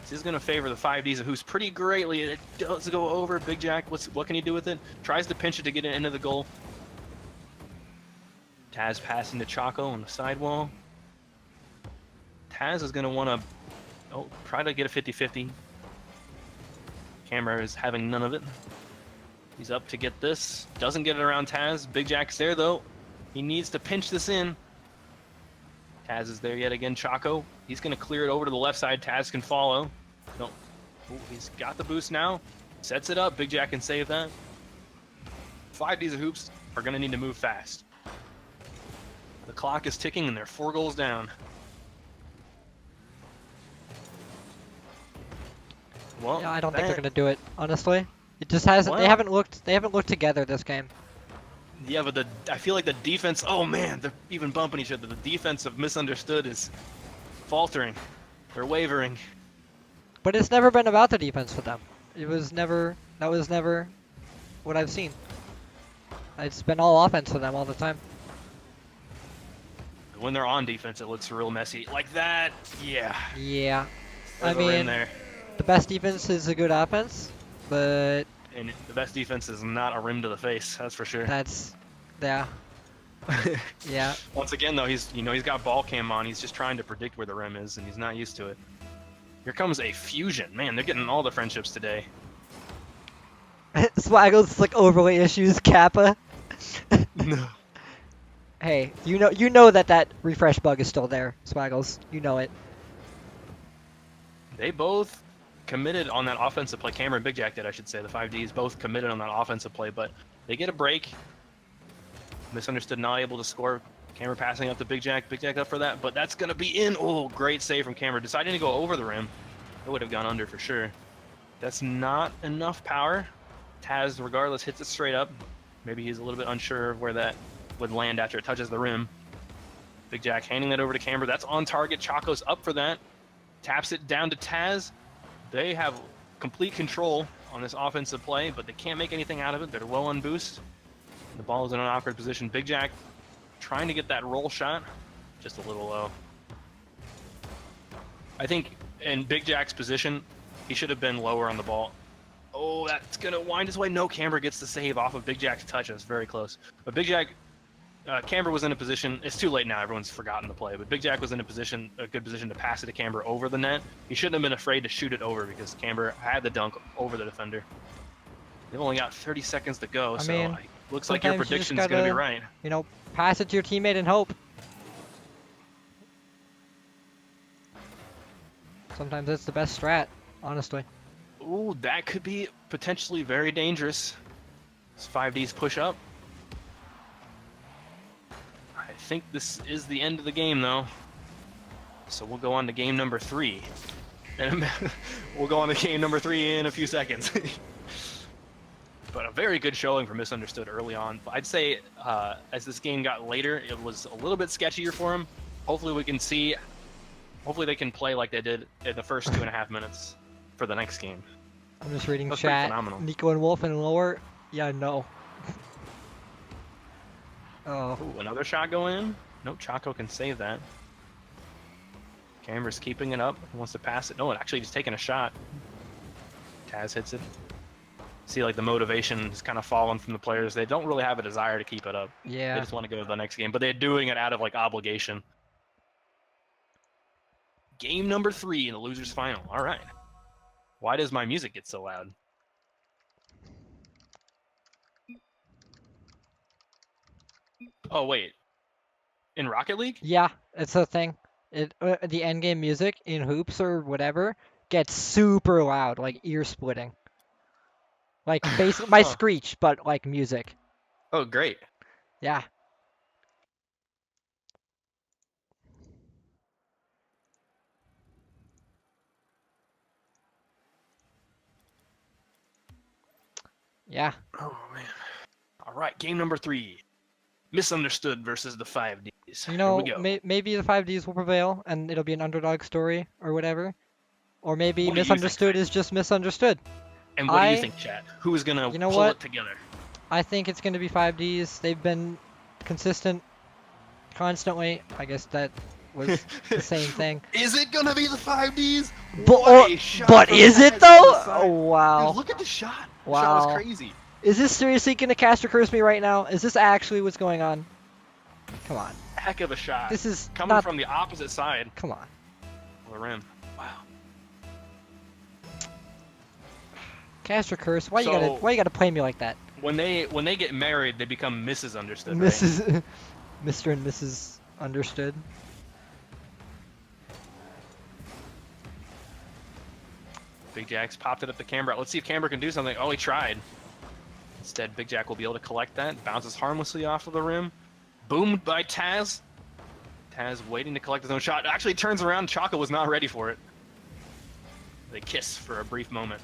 This is going to favor the 5Ds, who's pretty greatly. It does go over. Big Jack, what can he do with it? Tries to pinch it to get it into the goal. Taz passing to Choco on the sidewall. Taz is going to want to try to get a 50-50. Camera is having none of it. He's up to get this. Doesn't get it around Taz. Big Jack's there, though. He needs to pinch this in. Taz is there yet again. Choco, he's going to clear it over to the left side. Taz can follow. No. Ooh, he's got the boost now. Sets it up. Big Jack can save that. 5Ds of Hoops are going to need to move fast. The clock is ticking, and they're 4 goals down. Well, Yeah, I don't think they're gonna do it. Honestly, it just hasn't. They Well- haven't looked. They haven't looked together this game. Yeah, but I feel like the defense. Oh man, they're even bumping each other. The defense of Misunderstood is faltering. They're wavering. But it's never been about the defense for them. It was never. That was never what I've seen. It's been all offense for them all the time. When they're on defense, it looks real messy. Like that. Yeah. Yeah, There's I a rim mean- there. the best defense is a good offense, but And the best defense is not a rim to the face. That's for sure. that's, yeah, yeah. Once again, though, he's got ball cam on. He's just trying to predict where the rim is, and he's not used to it. Here comes a fusion. Man, they're getting all the friendships today. Swaggles like overlay issues. Kappa. No. Hey, you know that refresh bug is still there, Swaggles. You know it. They both committed on that offensive play. Camber and Big Jack did, I should say. The 5Ds both committed on that offensive play, but they get a break. Misunderstood, not able to score. Camber passing up to Big Jack. Big Jack up for that, but that's going to be in. Oh, great save from Camber. Deciding to go over the rim. It would have gone under for sure. That's not enough power. Taz, regardless, hits it straight up. Maybe he's a little bit unsure of where that would land after it touches the rim. Big Jack handing that over to Camber. That's on target. Choco's up for that. Taps it down to Taz. They have complete control on this offensive play, but they can't make anything out of it. They're low on boost. The ball is in an awkward position. Big Jack trying to get that roll shot. Just a little low. I think in Big Jack's position, he should have been lower on the ball. Oh, that's going to wind his way. No, Camber gets the save off of Big Jack's touch. That's very close. But Big Jack, Camber was in a position. It's too late now. Everyone's forgotten the play. But Big Jack was in a good position to pass it to Camber over the net. He shouldn't have been afraid to shoot it over because Camber had the dunk over the defender. They've only got 30 seconds to go, so it looks like your prediction's going to be right. You know, pass it to your teammate and hope. Sometimes that's the best strat, honestly. Ooh, that could be potentially very dangerous. This 5Ds push up. I think this is the end of the game, though. So we'll go on to game number 3. And we'll go on to game number 3 in a few seconds. But a very good showing for Misunderstood early on. I'd say as this game got later, it was a little bit sketchier for him. Hopefully we can see... Hopefully they can play like they did in the first 2.5 minutes for the next game. I'm just reading That's chat. phenomenal. Nico and Wolf and lower. Yeah, no. Oh. Ooh, another shot going in? Nope, Choco can save that. Camber's keeping it up. He wants to pass it. No, it actually just taking a shot. Taz hits it. See, like, the motivation has kind of fallen from the players. They don't really have a desire to keep it up. Yeah. They just want to go to the next game, but they're doing it out of, like, obligation. Game number 3 in the losers final. All right. Why does my music get so loud? Oh, wait. In Rocket League? Yeah, it's a thing. The end game music in hoops or whatever gets super loud, like ear splitting. Like my screech, but like music. Oh, great. Yeah. Yeah. Oh, man. All right, game number 3. Misunderstood versus the 5Ds. You know, Here we go. maybe the 5Ds will prevail and it'll be an underdog story or whatever. Or maybe What do you think, Misunderstood Ty? is just misunderstood. And what do you think, chat? Who is going to pull it together? I think it's going to be 5Ds. They've been consistent constantly. I guess that was the same thing. Is it going to be the 5Ds? But is it though? Oh, wow. Dude, look at the shot. The Wow. shot was crazy. Is this seriously going to caster curse me right now? Is this actually what's going on? Come on. Heck of a shot. This is coming not... from the opposite side Come on. of the rim. Wow. Caster curse. Why you gotta play me like that? When they get married, they become Mrs. Understood. Right? Mrs. Mr. and Mrs. Understood. Big Jack's popped it up to Camber. Let's see if Camber can do something. Oh, he tried. Instead, Big Jack will be able to collect that. Bounces harmlessly off of the rim. Boomed by Taz. Taz waiting to collect his own shot. Actually turns around. Choco was not ready for it. They kiss for a brief moment.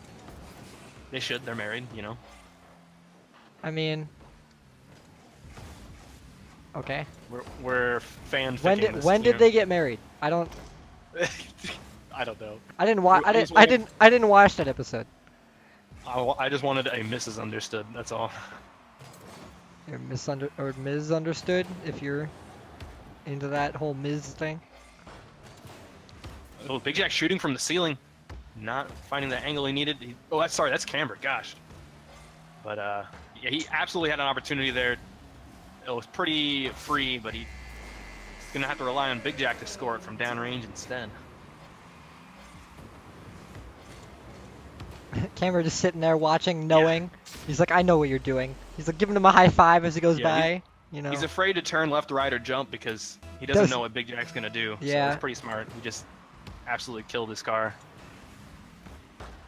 They should. They're married, you know. I mean... Okay. We're fanficking When did they get married? I don't... I don't know. I didn't watch. I didn't watch that episode. I just wanted a Mrs. Understood. That's all. You're misunderstood if you're into that whole Ms thing. Oh, Big Jack shooting from the ceiling, not finding the angle he needed. Oh, that's Camber. Gosh. But yeah, he absolutely had an opportunity there. It was pretty free, but he's gonna have to rely on Big Jack to score it from downrange instead. Camber just sitting there watching, knowing. Yeah. He's like, I know what you're doing. He's like giving him a high five as he goes by. You know. He's afraid to turn left, right, or jump because he doesn't know what Big Jack's gonna do. Yeah. So it's pretty smart. He just absolutely killed his car.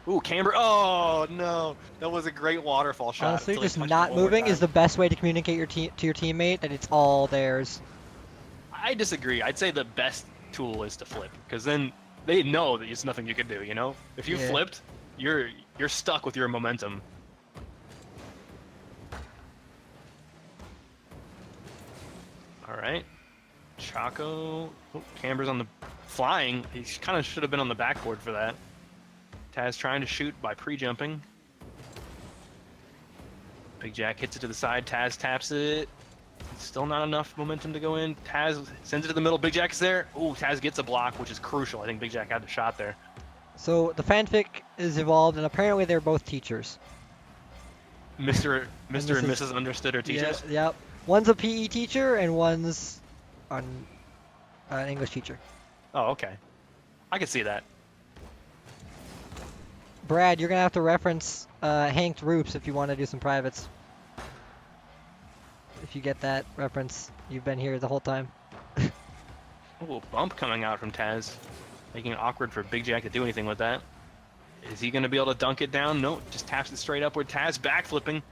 Ooh, Camber. Oh no, that was a great waterfall shot. Honestly, until he just touched it not one more moving is time. the best way to communicate to your teammate that it's all theirs. I disagree. I'd say the best tool is to flip, because then they know that there's nothing you can do. You know, if you Yeah. flipped, you're stuck with your momentum. All right, Chaco. Oh, Camber's on the flying. He kind of should have been on the backboard for that. Taz trying to shoot by pre-jumping. Big Jack hits it to the side. Taz taps it. Still not enough momentum to go in. Taz sends it to the middle. Big Jack is there. Ooh, Taz gets a block, which is crucial. I think Big Jack had the shot there. So the fanfic is evolved, and apparently they're both teachers. Mr. And Mr. and this is Mrs. Understood are teachers. Yeah, yep. One's a PE teacher, and one's an English teacher. Oh, okay. I can see that. Brad, you're gonna have to reference Hank Roops if you want to do some privates. If you get that reference, you've been here the whole time. Ooh, bump coming out from Taz, making it awkward for Big Jack to do anything with that. Is he going to be able to dunk it down? No, just taps it straight upward. Taz backflipping.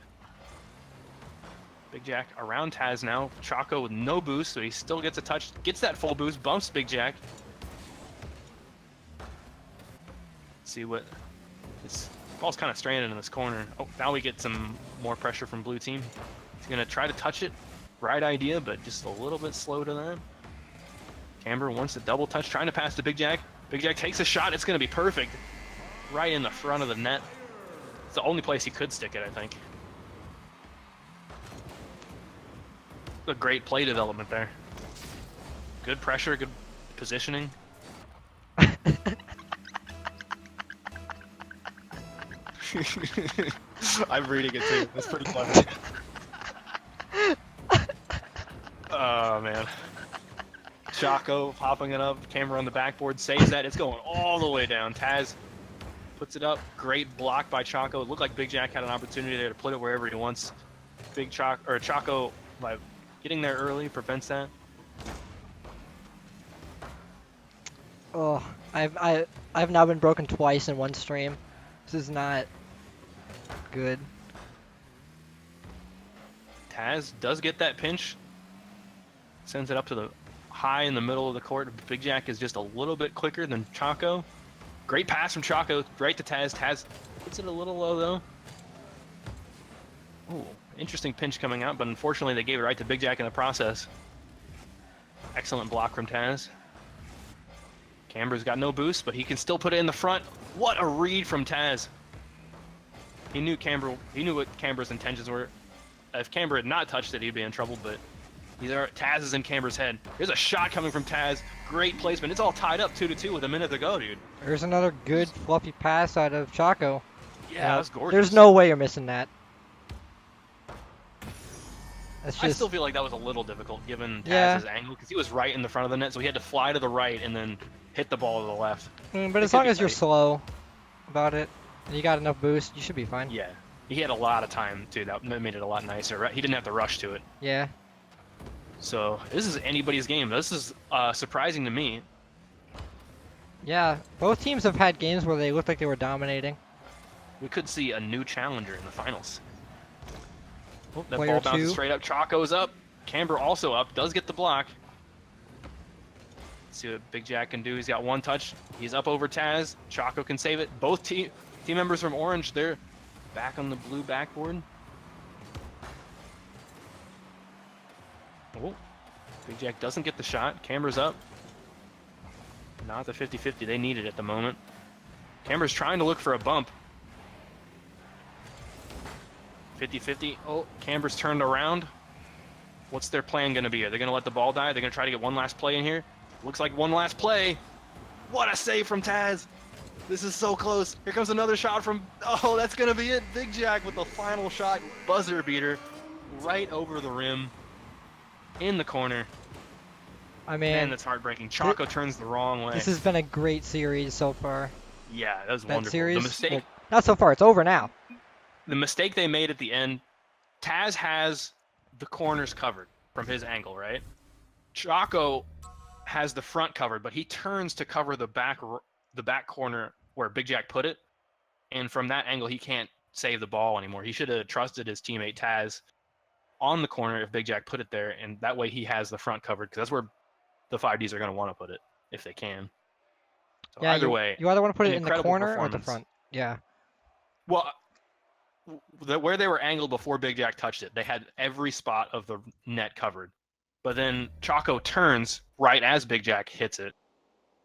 Big Jack around Taz now. Chaco with no boost, so he still gets a touch. Gets that full boost, bumps Big Jack. Let's see what... This ball's kind of stranded in this corner. Oh, now we get some more pressure from blue team. He's going to try to touch it. Right idea, but just a little bit slow to that. Camber wants to double touch, trying to pass to Big Jack. Big Jack takes a shot. It's going to be perfect. Right in the front of the net. It's the only place he could stick it, I think. A great play development there. Good pressure, good positioning. I'm reading it too. That's pretty clever. Oh, man. Chaco popping it up. Camera on the backboard saves that. It's going all the way down. Taz puts it up. Great block by Chaco. It looked like Big Jack had an opportunity there to put it wherever he wants. Chaco, by getting there early, prevents that. Oh, I've now been broken twice in one stream. This is not good. Taz does get that pinch. Sends it up to the high in the middle of the court. Big Jack is just a little bit quicker than Chaco. Great pass from Chaco, right to Taz. Taz puts it a little low though. Ooh, interesting pinch coming out, but unfortunately they gave it right to Big Jack in the process. Excellent block from Taz. Camber's got no boost, but he can still put it in the front. What a read from Taz. He knew what Camber's intentions were. If Camber had not touched it, he'd be in trouble, but Taz is in Camber's head. There's a shot coming from Taz. Great placement. It's all tied up 2-2 with a minute to go, dude. There's another good fluffy pass out of Chaco. Yeah, that's gorgeous. There's no way you're missing that. That's just... I still feel like that was a little difficult given Yeah. Taz's angle, because he was right in the front of the net, so he had to fly to the right and then hit the ball to the left. But as long as you're slow about it, and you got enough boost, you should be fine. Yeah. He had a lot of time, too. That made it a lot nicer. Right? He didn't have to rush to it. Yeah. So this is anybody's game. This is surprising to me. Yeah, both teams have had games where they looked like they were dominating. We could see a new challenger in the finals. Oh, that Player ball bounces two. straight up. Chaco's up. Camber also up. Does get the block. Let's see what Big Jack can do. He's got one touch. He's up over Taz. Chaco can save it. Both team members from Orange, they're back on the blue backboard. Oh, Big Jack doesn't get the shot. Camber's up. Not the 50-50 they needed at the moment. Camber's trying to look for a bump. 50-50. Oh, Camber's turned around. What's their plan going to be? Are they going to let the ball die? They're going to try to get one last play in here? Looks like one last play. What a save from Taz. This is so close. Here comes another shot from... Oh, that's going to be it. Big Jack with the final shot. Buzzer beater. Right over the rim. In the corner. I mean, Man, that's heartbreaking. Chaco turns the wrong way. this has been a great series so far. Yeah, that was That wonderful. series, The mistake... well, not so far. It's over now. The mistake they made at the end, Taz has the corners covered from his angle, right? Chaco has the front covered, but he turns to cover the back corner where Big Jack put it. And from that angle, he can't save the ball anymore. He should have trusted his teammate Taz on the corner if Big Jack put it there, and that way he has the front covered, because that's where the 5Ds are going to want to put it if they can. So Yeah, either way, you either want to put an it in the incredible corner or the performance. front. Yeah. Well, where they were angled before Big Jack touched it, they had every spot of the net covered. But then Choco turns right as Big Jack hits it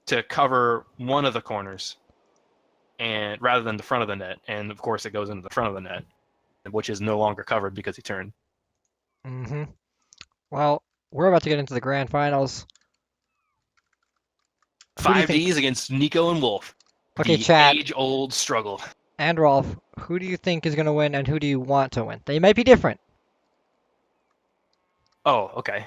to cover one of the corners, and rather than the front of the net. And of course, it goes into the front of the net, which is no longer covered because he turned. Mm-hmm. Well, we're about to get into the grand finals. Who do you Five think- Ds against Nico and Wolf. Okay, the chat age-old struggle. and Rolf, who do you think is going to win and who do you want to win? They might be different. Oh, okay.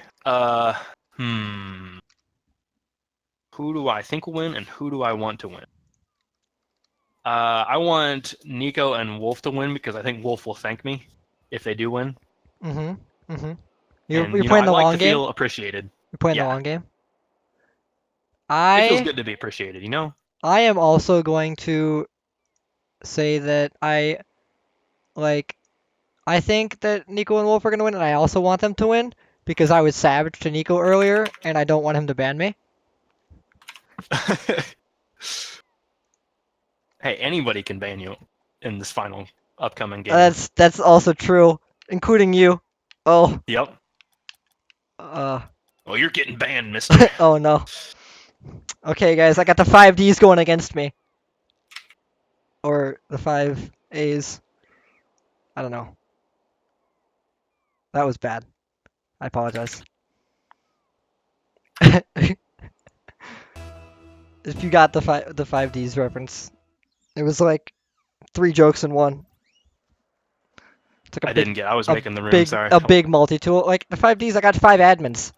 Who do I think will win and who do I want to win? I want Nico and Wolf to win because I think Wolf will thank me if they do win. Mm-hmm. Mm-hmm. And, You're you know, playing I the like long to game? feel appreciated. You're playing the yeah. long game? It feels I good to be appreciated, you know? I am also going to say that I think that Nico and Wolf are going to win, and I also want them to win because I was savage to Nico earlier, and I don't want him to ban me. Hey, anybody can ban you in this final upcoming game. That's also true, including you. Oh, Yep. uh, Well, you're getting banned, mister. oh no. Okay, guys, I got the 5Ds going against me. Or the 5As. I don't know. That was bad. I apologize. If you got the 5Ds reference, it was like 3 jokes in one. It's like I didn't get. I was a making the room. Sorry. a big multi-tool. Like the 5Ds, I got 5 admins,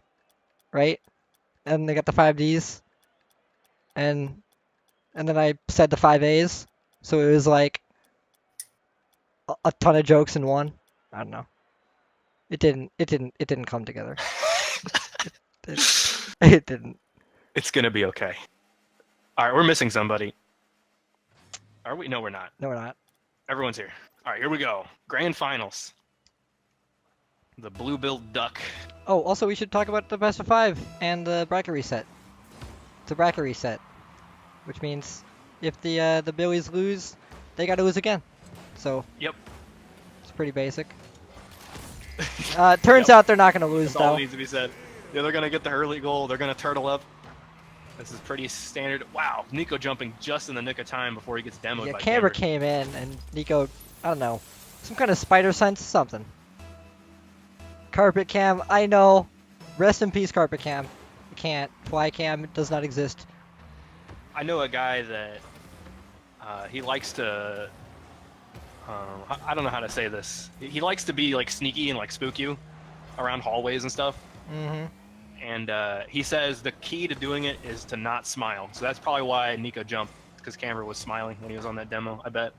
right? And they got the 5Ds, and then I said the 5As, so it was like a ton of jokes in one. I don't know. It didn't come together. It didn't. It's gonna be okay. All right, we're missing somebody. Are we? No, we're not. No, we're not. Everyone's here. All right, here we go. Grand finals. The blue-billed duck. Oh, also we should talk about the best of 5 and the bracket reset. It's a bracket reset, which means if the Billies lose, they got to lose again. So Yep. it's pretty basic. Turns out they're not gonna lose That's all though. that needs to be said. Yeah, they're gonna get the Hurley goal. They're gonna turtle up. This is pretty standard. Wow, Nico jumping just in the nick of time before he gets demoed Yeah, by Camber Camber. came in and Nico, I don't know, some kind of spider sense, something. Carpet cam, I know. Rest in peace, carpet cam. You can't. Fly cam does not exist. I know a guy that he likes to. I don't know how to say this. He likes to be like sneaky and like spook you around hallways and stuff. Mm-hmm. And he says the key to doing it is to not smile. So that's probably why Nico jumped, because Camber was smiling when he was on that demo. I bet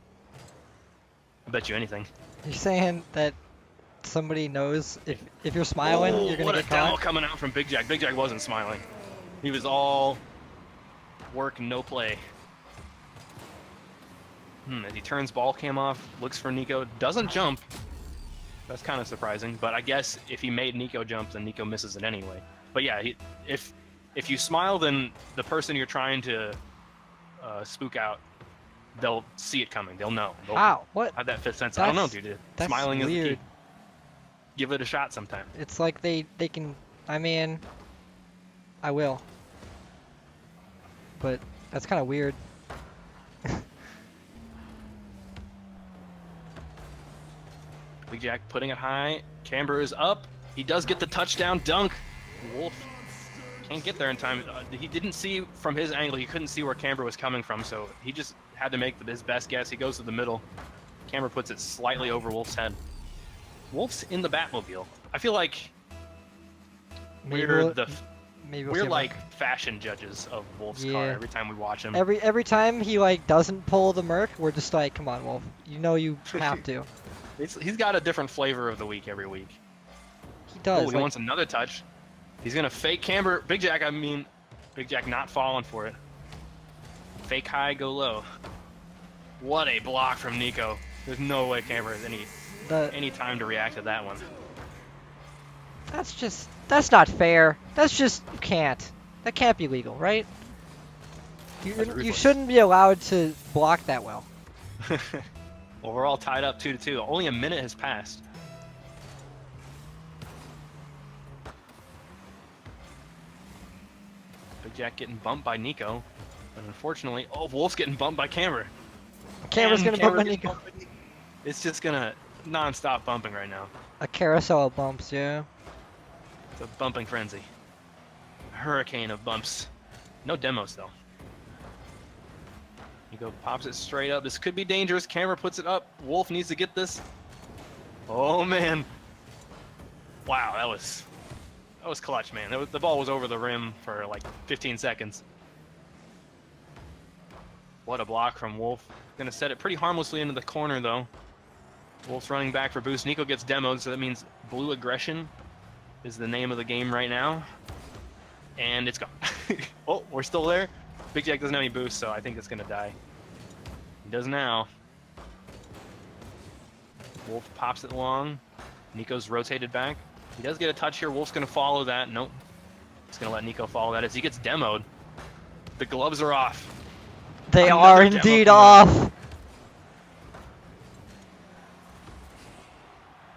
you anything. You're saying that somebody knows if you're smiling, you're gonna what get a demo caught? coming out from Big Jack. Big Jack wasn't smiling. He was all work, no play. As he turns ball cam off, looks for Nico, doesn't jump. That's kind of surprising, but I guess if he made Nico jump, then Nico misses it anyway. But yeah, if you smile, then the person you're trying to spook out, they'll see it coming. They'll know. They'll How? What? have that fifth sense. I don't know, That's- dude. that's Smiling is the weird. key. Give it a shot sometime. It's like they can. I mean, I will. But that's kind of weird. Big Jack putting it high. Camber is up. He does get the touchdown dunk. Wolf can't get there in time. He didn't see from his angle. He couldn't see where Camber was coming from, so he just had to make his best guess. He goes to the middle. Camber puts it slightly over Wolf's head. Wolf's in the Batmobile. I feel like Maybe we're we'll- the maybe we'll we're see about- like fashion judges of Wolf's car Yeah. every time we watch him. every time he like doesn't pull the Merc, we're just like, come on, Wolf. You know you have to. He's got a different flavor of the week every week. He Oh, does. he like, wants another touch. He's gonna fake Camber. Big Jack not falling for it. Fake high, go low. What a block from Nico. There's no way Camber has The any time to react to that one. that's not fair. That's just you can't. That can't be legal, right? That's You ruthless. shouldn't be allowed to block that well. Well, we're all tied up 2-2. Only a minute has passed. Big Jack getting bumped by Nico. And unfortunately, oh, Wolf's getting bumped by Camber. Camera's And gonna bump Camber my gets Nico. bumped by Nico. It's just gonna non-stop bumping right now. A carousel of bumps, yeah. It's a bumping frenzy. A hurricane of bumps. No demos though. Nico pops it straight up. This could be dangerous. Camera puts it up. Wolf needs to get this. Oh man. Wow, that was clutch, man. The ball was over the rim for like 15 seconds. What a block from Wolf. Gonna set it pretty harmlessly into the corner though. Wolf's running back for boost. Nico gets demoed, so that means blue aggression is the name of the game right now. And it's gone. Oh, we're still there. Big Jack doesn't have any boost, so I think it's gonna die. He does now. Wolf pops it long. Nico's rotated back. He does get a touch here. Wolf's gonna follow that. Nope. He's gonna let Nico follow that as he gets demoed. The gloves are off. They Another are demo indeed from off.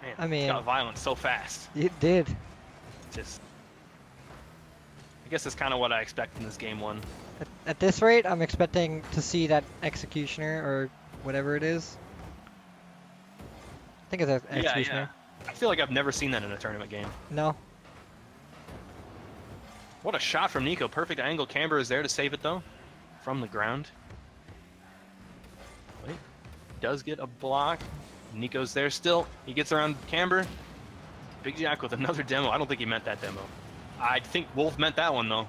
Man, I it mean- got violent so fast. It did. Just, I guess that's kind of what I expect in this game one. At this rate, I'm expecting to see that executioner or whatever it is. I think it's an Yeah, executioner. yeah. I feel like I've never seen that in a tournament game. No. What a shot from Nico. Perfect angle. Camber is there to save it though, from the ground. Wait, does get a block. Nico's there still. He gets around Camber. Big Jack with another demo. I don't think he meant that demo. I think Wolf meant that one though.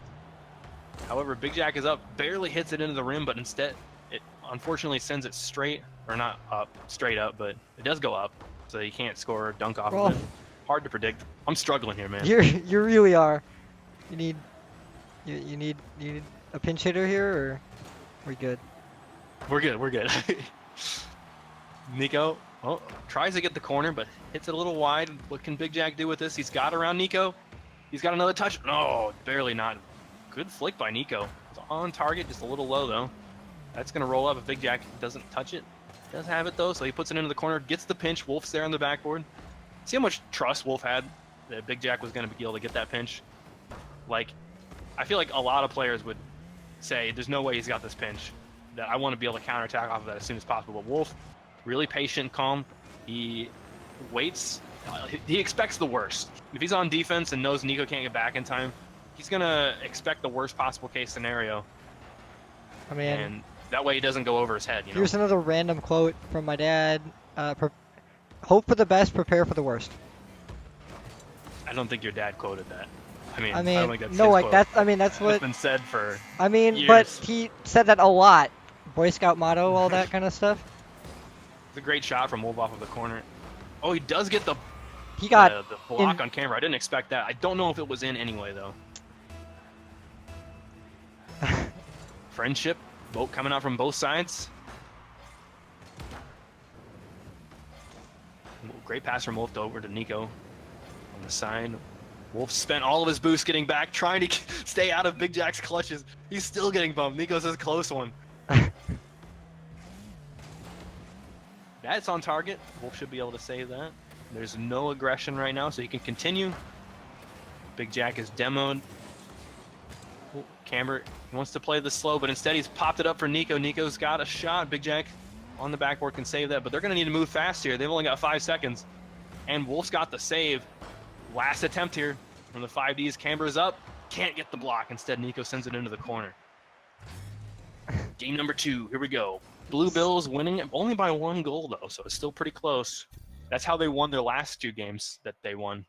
However, Big Jack is up, barely hits it into the rim, but instead it unfortunately sends it straight, or not up, straight up, but it does go up, so you can't score or dunk off Well, of it. Hard to predict. I'm struggling here, man. you really are. You need you need a pinch hitter here, or we good? We're good, we're good. Nico, oh, tries to get the corner, but hits it a little wide. What can Big Jack do with this? He's got around Nico. He's got another touch. No, barely not. Good flick by Nico. It's on target, just a little low though. That's gonna roll up if Big Jack doesn't touch it. Does have it though, so he puts it into the corner, gets the pinch. Wolf's there on the backboard. See how much trust Wolf had that Big Jack was gonna be able to get that pinch? Like, I feel like a lot of players would say, there's no way he's got this pinch. That I want to be able to counterattack off of that as soon as possible. But Wolf, really patient, calm. He waits. He expects the worst. If he's on defense and knows Nico can't get back in time, he's gonna expect the worst possible case scenario, I mean, and that way he doesn't go over his head. You know. here's another random quote from my dad. Hope for the best, prepare for the worst. I don't think your dad quoted that. I I don't mean, think that's no, his like quote. that's. I mean, that's It's what. been said for. I mean, but years. he said that a lot. Boy Scout motto, all that kind of stuff. It's a great shot from Wolf off of the corner. Oh, he does get the He got the block in- on camera. I didn't expect that. I don't know if it was in anyway though. Friendship, both coming out from both sides. Great pass from Wolf over to Nico on the side. Wolf spent all of his boost getting back, trying to stay out of Big Jack's clutches. He's still getting bumped. Nico's a close one. That's on target. Wolf should be able to save that. There's no aggression right now, so he can continue. Big Jack is demoed. Camber wants to play this slow, but instead he's popped it up for Nico. Nico's got a shot. Big Jack on the backboard can save that, but they're going to need to move fast here. They've only got 5 seconds. And Wolf's got the save. Last attempt here from the 5Ds. Camber's up. Can't get the block. Instead, Nico sends it into the corner. Game number 2. Here we go. Blue Bills winning only by 1 goal, though, so it's still pretty close. That's how they won their last 2 games that they won.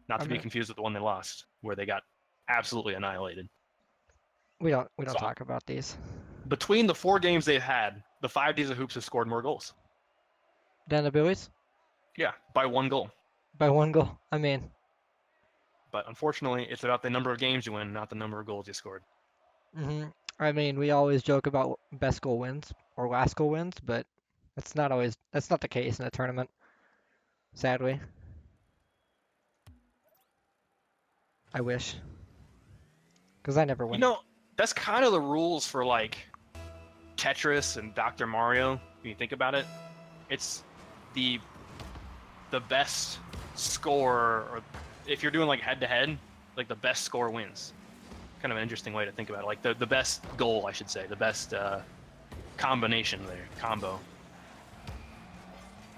Not to be confused with the one they lost, where they got absolutely annihilated. We don't So- talk about these. Between the 4 games they've had, the 5Ds of Hoops have scored more goals. Then the Billies Yeah, by 1 goal. by 1 goal. I mean, But unfortunately, it's about the number of games you win, not the number of goals you scored. I mean, we always joke about best goal wins or last goal wins, but that's not the case in a tournament, sadly. I wish, because I never You win. know, that's kind of the rules for like Tetris and Dr. Mario. When you think about it, it's the the best score, or if you're doing like head to head, like the best score wins. Kind of an interesting way to think about it. Like the best goal, I should say, the best combination there, combo.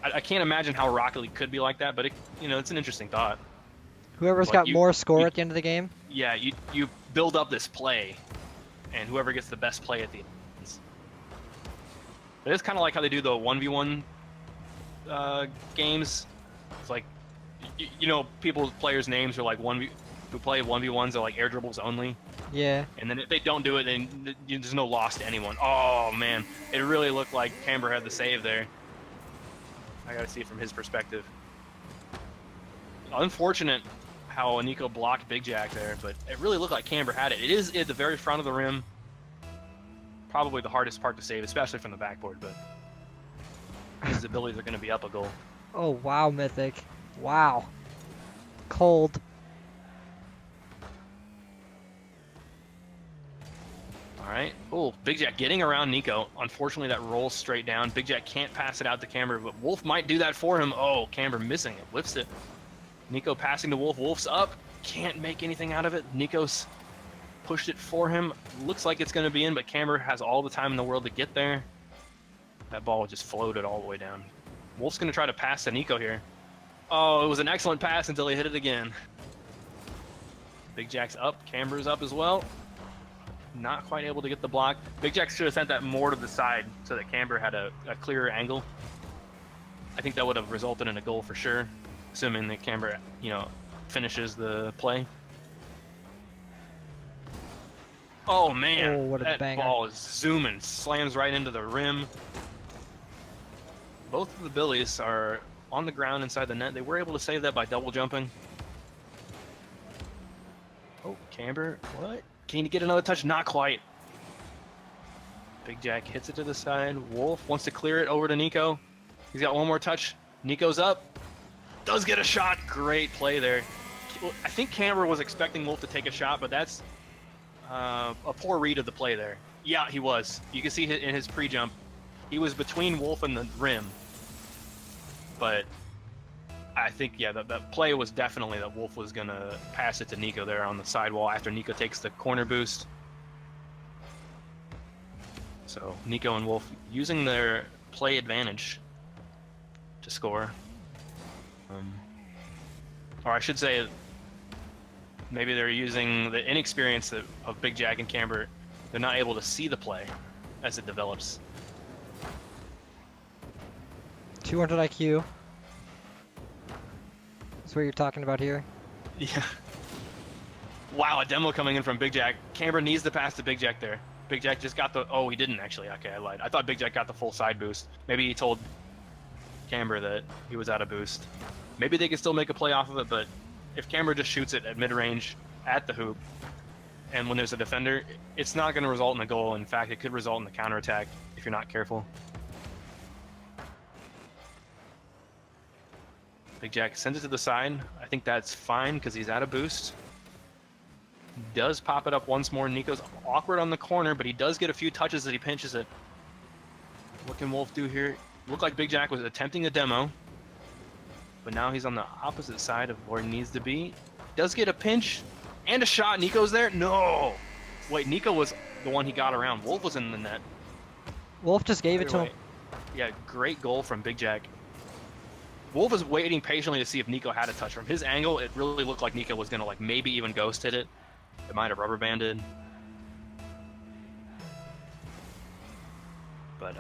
I can't imagine how Rocket League could be like that, but it's an interesting thought. Whoever's Like got more score you, at the end of the game. yeah, you build up this play, and whoever gets the best play at the end. But it's kind of like how they do the 1v1 games. It's like, people's players' names are like who play 1v1s are like air dribbles only. Yeah. And then if they don't do it, then there's no loss to anyone. Oh man, it really looked like Camber had the save there. I gotta see it from his perspective. Unfortunate how Nico blocked Big Jack there, but it really looked like Camber had it. It is at the very front of the rim. Probably the hardest part to save, especially from the backboard, but his abilities are going to be up a goal. Oh wow, Mythic. Wow. Cold. All right. Oh, Big Jack getting around Nico. Unfortunately, that rolls straight down. Big Jack can't pass it out to Camber, but Wolf might do that for him. Oh, Camber missing it. Whips it. Nico passing to Wolf. Wolf's up. Can't make anything out of it. Nico's pushed it for him. Looks like it's going to be in, but Camber has all the time in the world to get there. That ball just floated all the way down. Wolf's going to try to pass to Nico here. Oh, it was an excellent pass until he hit it again. Big Jack's up. Camber's up as well. Not quite able to get the block. Big Jack should have sent that more to the side so that Camber had a clearer angle. I think that would have resulted in a goal for sure, assuming that Camber, finishes the play. Oh man, Oh, what a that banger. ball is zooming, slams right into the rim. Both of the Billies are on the ground inside the net. They were able to save that by double jumping. Oh, Camber, what? Can he get another touch? Not quite. Big Jack hits it to the side. Wolf wants to clear it over to Nico. He's got one more touch. Nico's up. Does get a shot. Great play there. I think Camber was expecting Wolf to take a shot, but that's a poor read of the play there. Yeah, he was. You can see in his pre-jump, he was between Wolf and the rim. But I think, yeah, that play was definitely that Wolf was going to pass it to Nico there on the sidewall after Nico takes the corner boost. So Nico and Wolf using their play advantage to score. Or I should say, maybe they're using the inexperience of Big Jack and Camber. They're not able to see the play as it develops. 200 IQ. That's what you're talking about here. Yeah. Wow, a demo coming in from Big Jack. Camber needs to pass to Big Jack there. Big Jack just got the... Oh, he didn't actually. Okay, I lied. I thought Big Jack got the full side boost. Maybe he told Camber that he was out of boost. Maybe they can still make a play off of it, but if Camber just shoots it at mid-range at the hoop, and when there's a defender, it's not going to result in a goal. In fact, it could result in the counterattack if you're not careful. Big Jack sends it to the side. I think that's fine because he's out of boost. Does pop it up once more. Nico's awkward on the corner, but he does get a few touches as he pinches it. What can Wolf do here? Looked like Big Jack was attempting a demo, but now he's on the opposite side of where he needs to be. Does get a pinch and a shot. Nico's there? No! Wait, Nico was the one he got around. Wolf was in the net. Wolf just gave it to him. Yeah, great goal from Big Jack. Wolf was waiting patiently to see if Nico had a touch. From his angle, it really looked like Nico was going to maybe even ghost hit it. It might have rubber banded. But,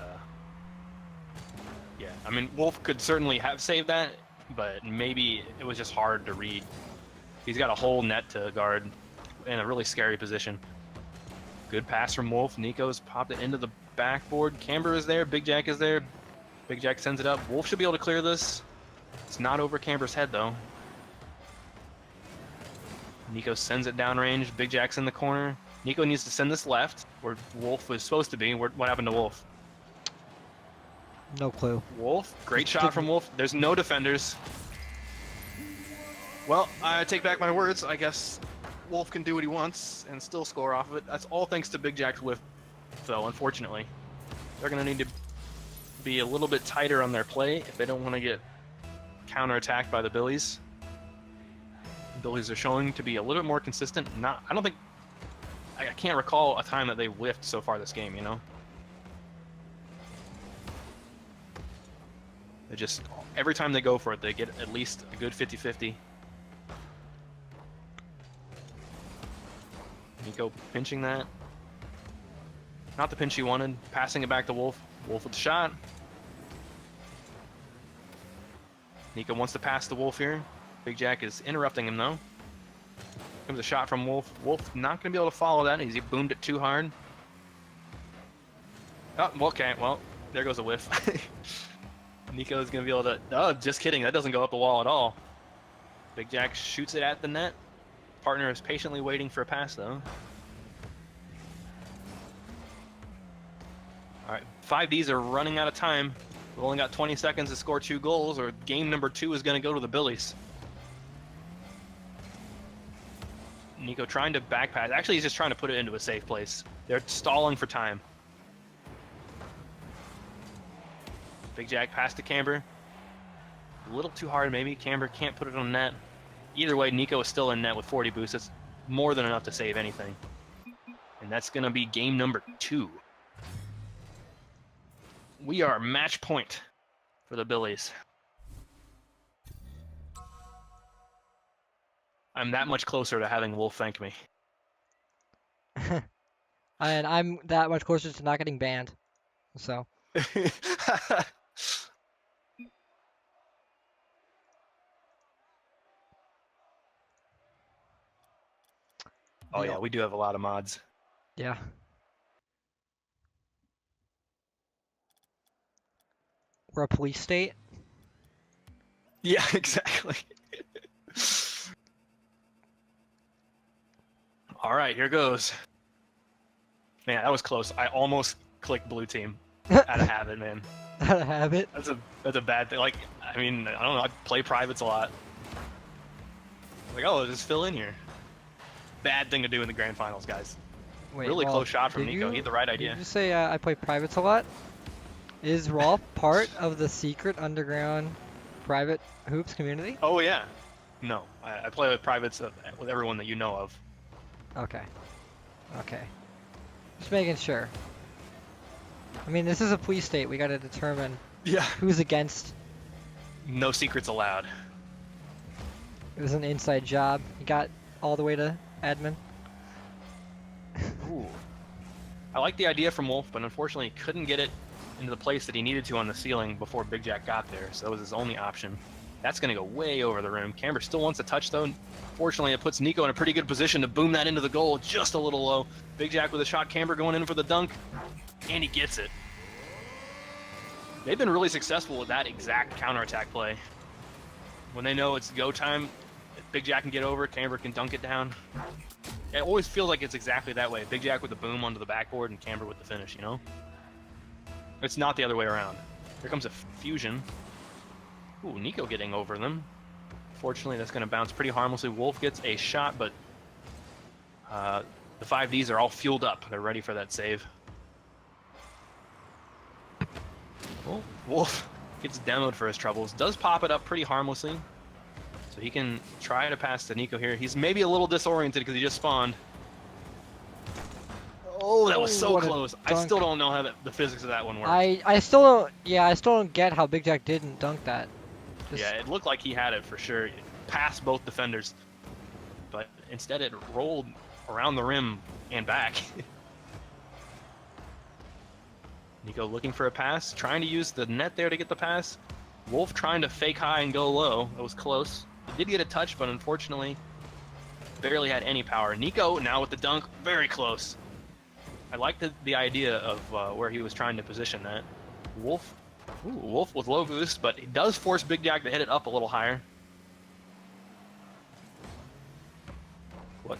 yeah. I mean, Wolf could certainly have saved that, but maybe it was just hard to read. He's got a whole net to guard in a really scary position. Good pass from Wolf. Nico's popped it into the backboard. Camber is there. Big Jack is there. Big Jack sends it up. Wolf should be able to clear this. It's not over Camber's head, though. Nico sends it downrange. Big Jack's in the corner. Nico needs to send this left, where Wolf was supposed to be. What happened to Wolf? No clue. Wolf, great Just shot from didn't- Wolf. There's no defenders. Well, I take back my words. I guess Wolf can do what he wants and still score off of it. That's all thanks to Big Jack's whiff, though, unfortunately. They're going to need to be a little bit tighter on their play if they don't want to get counterattacked by the Billies. The Billies are showing to be a little bit more consistent. I don't think... I can't recall a time that they whiffed so far this game, you know? They just... Every time they go for it, they get at least a good 50-50. Nico pinching that. Not the pinch he wanted. Passing it back to Wolf. Wolf with the shot. Nico wants to pass to Wolf here. Big Jack is interrupting him though. Comes a shot from Wolf. Wolf not going to be able to follow that. He boomed it too hard. Oh, okay. Well, there goes a whiff. Nico is going to be able to... Oh, just kidding. That doesn't go up the wall at all. Big Jack shoots it at the net. Partner is patiently waiting for a pass though. Alright, 5Ds are running out of time. We've only got 20 seconds to score 2 goals, or game number 2 is going to go to the Billies. Nico trying to back pass. Actually, he's just trying to put it into a safe place. They're stalling for time. Big Jack pass to Camber. A little too hard, maybe. Camber can't put it on net. Either way, Nico is still in net with 40 boosts. That's more than enough to save anything. And that's going to be game number 2. We are match point for the Billies. I'm that much closer to having Wolf thank me. And I'm that much closer to not getting banned. So. Oh yeah, we do have a lot of mods. Yeah. We're a police state. Yeah, exactly. All right, here goes. Man, that was close. I almost clicked blue team out of habit, man. Out of habit. That's a bad thing. Like, I mean, I don't know. I play privates a lot. Like, oh, just fill in here. Bad thing to do in the grand finals, guys. Wait, Really Rolf, close shot from did Nico. you- He had the right Did idea. you say I play privates a lot? Is Rolf part of the secret underground private hoops community? Oh yeah. No, I play with privates with everyone that you know of. Okay. Okay. Just making sure. I mean, this is a police state. We gotta determine Yeah. who's against. No secrets allowed. It was an inside job. You got all the way to admin. Ooh. I like the idea from Wolf, but unfortunately he couldn't get it into the place that he needed to on the ceiling before Big Jack got there, so that was his only option. That's going to go way over the rim. Camber still wants a touch, though. Fortunately, it puts Nico in a pretty good position to boom that into the goal, just a little low. Big Jack with a shot, Camber going in for the dunk, and he gets it. They've been really successful with that exact counterattack play. When they know it's go time, Big Jack can get over, Camber can dunk it down. It always feels like it's exactly that way. Big Jack with the boom onto the backboard and Camber with the finish, you know? It's not the other way around. Here comes a fusion. Ooh, Nico getting over them. Fortunately, that's going to bounce pretty harmlessly. Wolf gets a shot, but the 5Ds are all fueled up. They're ready for that save. Well, Wolf gets demoed for his troubles. Does pop it up pretty harmlessly. So he can try to pass to Nico here. He's maybe a little disoriented because he just spawned. Oh, that was so what a close. I dunk. still don't know how the physics of that one works. I still don't. Yeah, I still don't get how Big Jack didn't dunk that. Just- Yeah, it looked like he had it for sure. It passed both defenders. But instead it rolled around the rim and back. Nico looking for a pass, trying to use the net there to get the pass. Wolf trying to fake high and go low. It was close. He did get a touch, but unfortunately barely had any power. Nico now with the dunk, very close. I like the idea of where he was trying to position that. Wolf, Wolf with low boost, but he does force Big Jack to hit it up a little higher. What?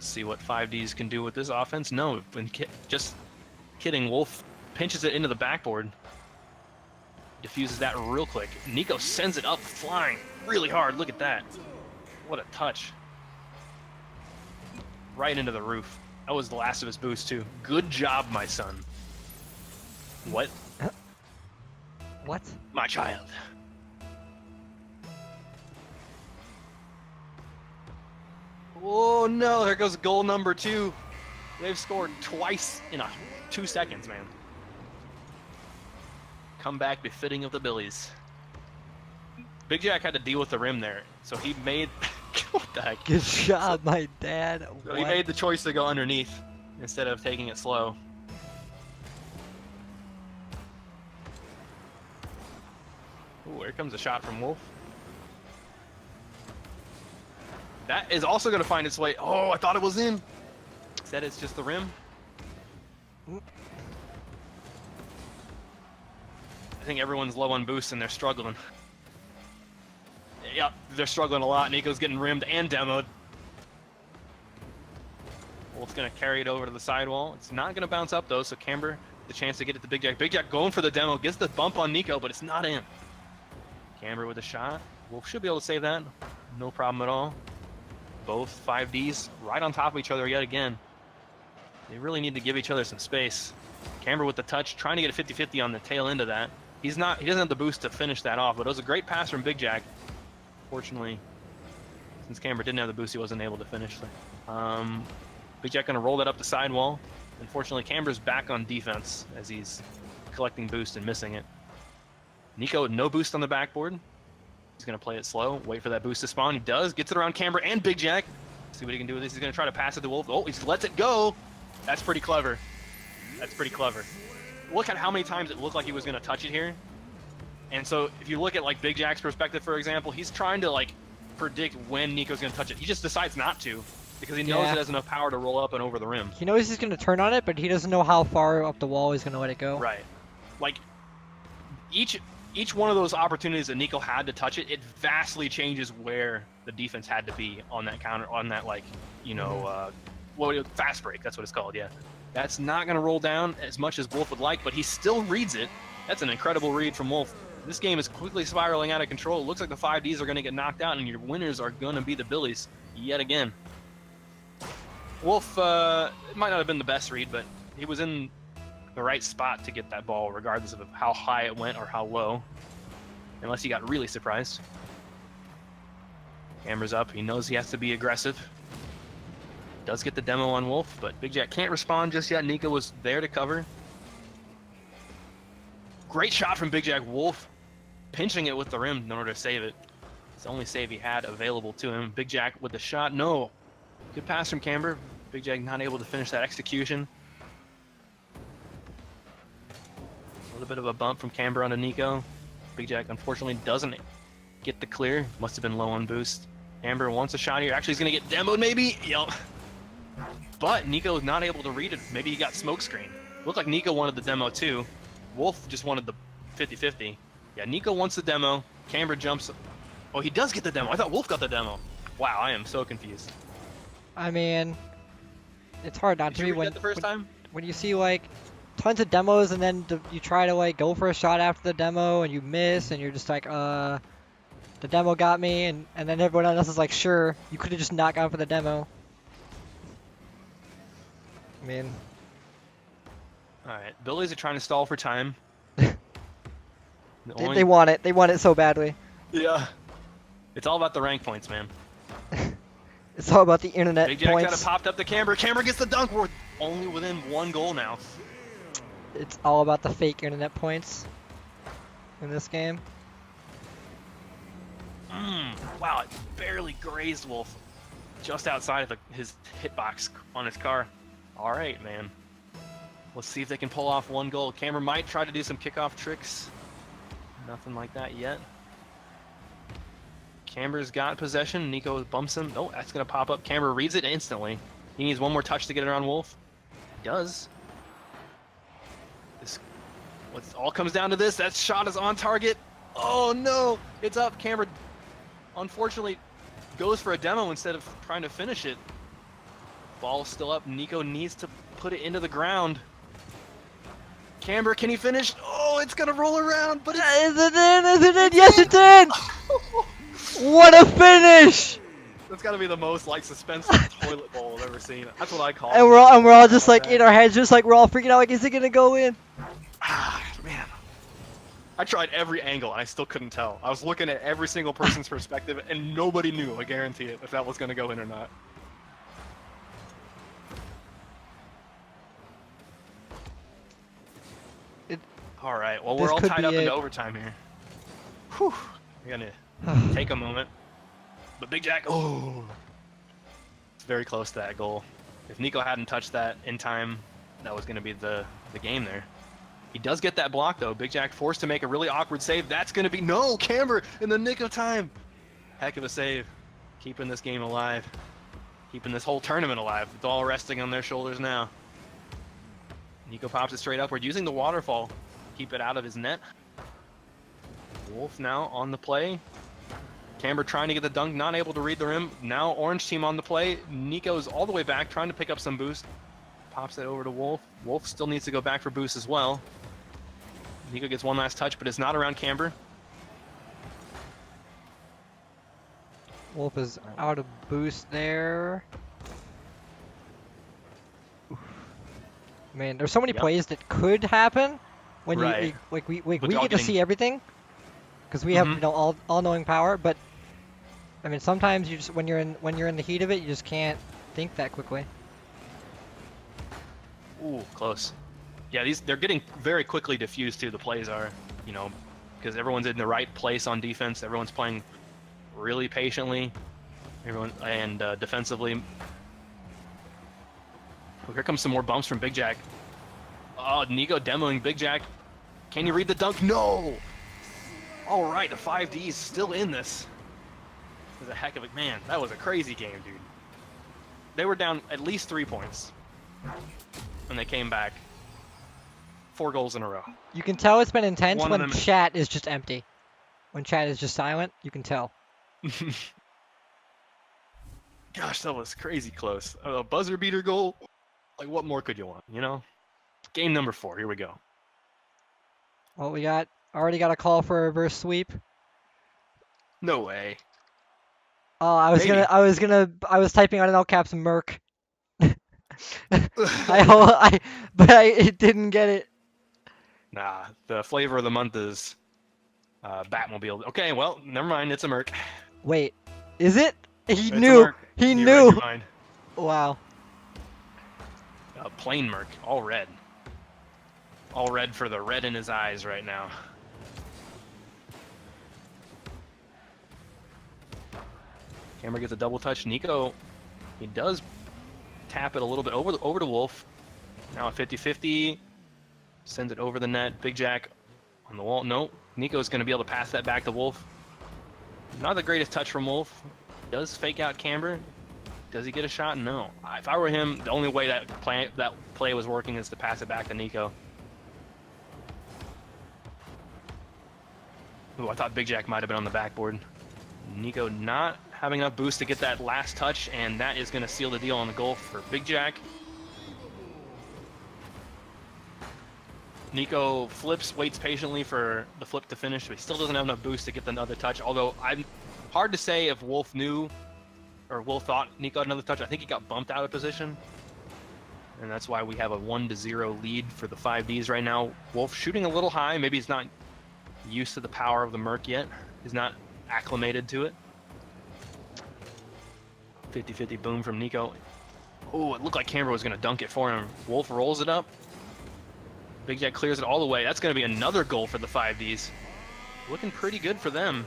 see what 5Ds can do with this offense. No, just kidding. Wolf pinches it into the backboard. Diffuses that real quick. NiKo sends it up, flying really hard. Look at that. What a touch. Right into the roof. That was the last of his boost, too. Good job, my son. What? What? My child. Oh no, there goes goal number 2. They've scored twice in 2 seconds, man. Comeback befitting of the Billies. Big Jack had to deal with the rim there, so he made... what the heck? Good job, my dad. So he made the choice to go underneath instead of taking it slow. Ooh, here comes a shot from Wolf. That is also going to find its way. Oh, I thought it was in. Instead, it's just the rim. I think everyone's low on boost and they're struggling. Yep, they're struggling a lot. NiKo's getting rimmed and demoed. Wolf's going to carry it over to the sidewall. It's not going to bounce up, though, so Camber, the chance to get it to Big Jack. Big Jack going for the demo, gets the bump on NiKo, but it's not in. Camber with a shot. Wolf should be able to save that. No problem at all. Both 5Ds right on top of each other yet again. They really need to give each other some space. Camber with the touch, trying to get a 50-50 on the tail end of that. He doesn't have the boost to finish that off, but it was a great pass from Big Jack. Fortunately, since Camber didn't have the boost, he wasn't able to finish. Big Jack gonna roll that up the sidewall. Unfortunately, Camber's back on defense as he's collecting boost and missing it. NiKo with no boost on the backboard. He's going to play it slow, wait for that boost to spawn. He does, gets it around Camber and Big Jack. See what he can do with this. He's going to try to pass it to Wolf. Oh, he just lets it go. That's pretty clever. That's pretty clever. Look at how many times it looked like he was going to touch it here. And so if you look at like Big Jack's perspective, for example, he's trying to like predict when NiKo's going to touch it. He just decides not to because he knows it has enough power to roll up and over the rim. He knows he's going to turn on it, but he doesn't know how far up the wall he's going to let it go. Right. Like each one of those opportunities that NiKo had to touch it, it vastly changes where the defense had to be on that counter, on that, like, you know, fast break. That's what it's called, yeah. That's not going to roll down as much as Wolf would like, but he still reads it. That's an incredible read from Wolf. This game is quickly spiraling out of control. It looks like the 5Ds are going to get knocked out, and your winners are going to be the Billies yet again. Wolf, it might not have been the best read, but he was in the right spot to get that ball, regardless of how high it went or how low, unless he got really surprised. Camber's up. He knows he has to be aggressive. Does get the demo on Wolf, but Big Jack can't respond just yet. NiKo was there to cover. Great shot from Big Jack. Wolf pinching it with the rim in order to save it. It's the only save he had available to him. Big Jack with the shot. No. Good pass from Camber. Big Jack not able to finish that execution. A little bit of a bump from Camber onto NiKo. Big Jack unfortunately doesn't get the clear. Must have been low on boost. Camber wants a shot here. Actually, he's going to get demoed maybe. Yep. But NiKo is not able to read it. Maybe he got smoke screen. Looked like NiKo wanted the demo too. Wolf just wanted the 50-50. Yeah, NiKo wants the demo. Camber jumps. Oh, he does get the demo. I thought Wolf got the demo. Wow, I am so confused. I mean, it's hard not to be when the first time when you see like tons of demos and then you try to like go for a shot after the demo and you miss and you're just like the demo got me, and then everyone else is like, sure, you could have just not gone for the demo. I mean, alright, Billies are trying to stall for time. They want it. They want it so badly. Yeah. It's all about the rank points, man. It's all about the internet Big Jack points. got it popped up to Camber. Camber gets the dunk. We're only within 1 goal now. It's all about the fake internet points in this game. Wow, it barely grazed Wolf. Just outside of his hitbox on his car. Alright, man. Let's see if they can pull off 1 goal. Camber might try to do some kickoff tricks. Nothing like that yet. Camber's got possession. NiKo bumps him. Oh, that's going to pop up. Camber reads it instantly. He needs 1 more touch to get it around Wolf. He does. What all comes down to this. That shot is on target. Oh, no. It's up. Camber, unfortunately, goes for a demo instead of trying to finish it. Ball's still up. Nico needs to put it into the ground. Camber, can he finish? Oh, it's gonna roll around, but it's... Is it in? Is it in? Yes, it's in! What a finish! That's gotta be the most like suspenseful toilet bowl I've ever seen. That's what I call it. And we're all just like in our heads, just like we're all freaking out. Like, is it gonna go in? Ah, man. I tried every angle and I still couldn't tell. I was looking at every single person's perspective and nobody knew, I guarantee it, if that was gonna go in or not. All right, well, we're all tied up into overtime here. Whew. We're gonna take a moment. But Big Jack, oh, it's very close to that goal. If Nico hadn't touched that in time, that was gonna be the game there. He does get that block though. Big Jack forced to make a really awkward save. That's gonna be, no, Camber in the nick of time. Heck of a save. Keeping this game alive. Keeping this whole tournament alive. It's all resting on their shoulders now. Nico pops it straight upward, using the waterfall. Keep it out of his net. Wolf now on the play. Camber trying to get the dunk, not able to read the rim. Now Orange team on the play. Nico's all the way back, trying to pick up some boost. Pops it over to Wolf. Wolf still needs to go back for boost as well. Nico gets one last touch, but it's not around Camber. Wolf is out of boost there. Oof. Man, there's so many plays that could happen when you like we get to see everything because we have all-knowing power. But I mean, sometimes you just when you're in the heat of it, you just can't think that quickly. Ooh, close. Yeah, they're getting very quickly diffused too. The plays are, you know, because everyone's in the right place on defense. Everyone's playing really patiently. Everyone and defensively. Oh, here comes some more bumps from Big Jack. Oh, Nico demoing Big Jack. Can you read the dunk? No! All right, the 5D's still in this. It was a heck of a... Man, that was a crazy game, dude. They were down at least 3 points. And they came back. 4 goals in a row. You can tell it's been intense when chat is just empty. When chat is just silent, you can tell. Gosh, that was crazy close. A buzzer beater goal. Like, what more could you want, you know? Game number 4. Here we go. Well, we already got a call for a reverse sweep. No way. Oh, I was typing on an all caps Merc. But I didn't get it. Nah, the flavor of the month is Batmobile. Okay, well, never mind. It's a Merc. Wait, is it? He knew. He knew. Wow. Plain Merc, all red. All red for the red in his eyes right now. Camber gets a double touch. Nico, he does tap it a little bit over to Wolf. Now a 50-50. Sends it over the net. Big Jack on the wall. Nope. Nico's going to be able to pass that back to Wolf. Not the greatest touch from Wolf. Does fake out Camber. Does he get a shot? No. If I were him, the only way that play was working is to pass it back to Nico. Ooh, I thought Big Jack might have been on the backboard. Nico not having enough boost to get that last touch, and that is going to seal the deal on the goal for Big Jack. Nico flips, waits patiently for the flip to finish, but he still doesn't have enough boost to get another touch. Although I'm hard to say if Wolf knew or Wolf thought Nico had another touch. I think he got bumped out of position, and that's why we have a 1-0 lead for the 5Ds right now. Wolf shooting a little high. Maybe he's not used to the power of the Merc yet. He's not acclimated to it. 50-50 boom from Nico. Oh, it looked like Camber was going to dunk it for him. Wolf rolls it up. Big Jack clears it all the way. That's going to be another goal for the 5Ds. Looking pretty good for them.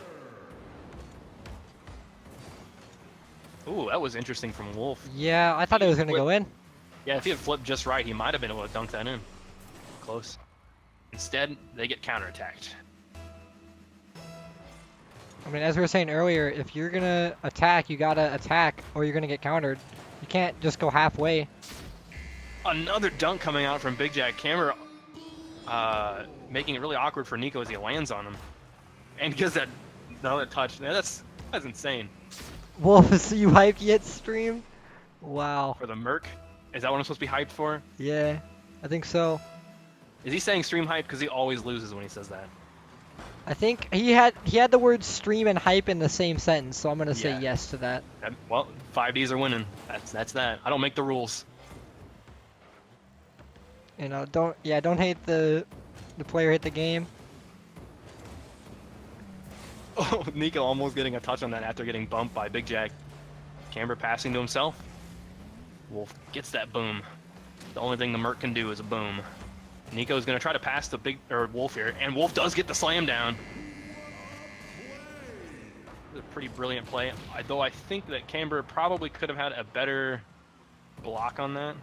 Ooh, that was interesting from Wolf. Yeah, I thought it was going to go in. Yeah, if he had flipped just right, he might have been able to dunk that in. Close. Instead, they get counterattacked. I mean, as we were saying earlier, if you're going to attack, you got to attack or you're going to get countered. You can't just go halfway. Another dunk coming out from Big Jack. Camber making it really awkward for Nico as he lands on him. And he gets that another touch. That's insane. Wolf, is you hyped yet stream? Wow. for the Merc. Is that what I'm supposed to be hyped for? Yeah, I think so. Is he saying stream hype because he always loses when he says that? I think he had the word stream and hype in the same sentence, so I'm gonna say Yeah. yes to that. Well, 5Ds are winning. That's that. I don't make the rules. You know, don't hate the player, hit the game. Oh, Nico almost getting a touch on that after getting bumped by Big Jack. Camber passing to himself. Wolf gets that boom. The only thing the Merc can do is a boom. Nico's gonna try to pass the Wolf here, and Wolf does get the slam down. A pretty brilliant play, though I think that Camber probably could have had a better block on that.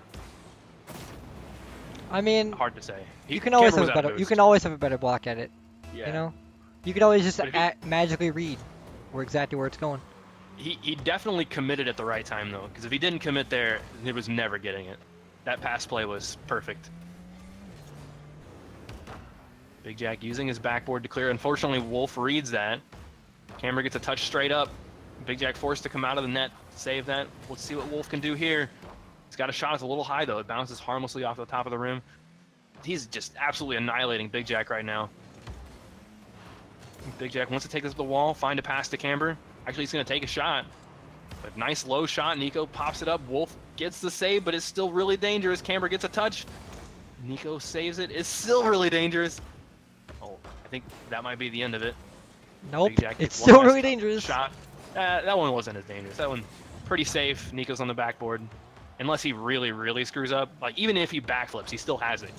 I mean, Hard to say. you can always Camber have was a out of better. You boost. can always have a better block at it. Yeah. You know, you can always just But if magically read exactly where it's going. He definitely committed at the right time though, because if he didn't commit there, he was never getting it. That pass play was perfect. Big Jack using his backboard to clear. Unfortunately, Wolf reads that. Camber gets a touch straight up. Big Jack forced to come out of the net, save that. Let's see what Wolf can do here. He's got a shot. It's a little high though. It bounces harmlessly off the top of the rim. He's just absolutely annihilating Big Jack right now. Big Jack wants to take this to the wall, find a pass to Camber. Actually, he's going to take a shot. But nice low shot. Nico pops it up. Wolf gets the save, but it's still really dangerous. Camber gets a touch. Nico saves it. It's still really dangerous. Oh, I think that might be the end of it. Nope, Big Jack it's gets one still last really dangerous. Shot. That one wasn't as dangerous. That one pretty safe. Nico's on the backboard. Unless he really, really screws up. Like, even if he backflips, he still has it.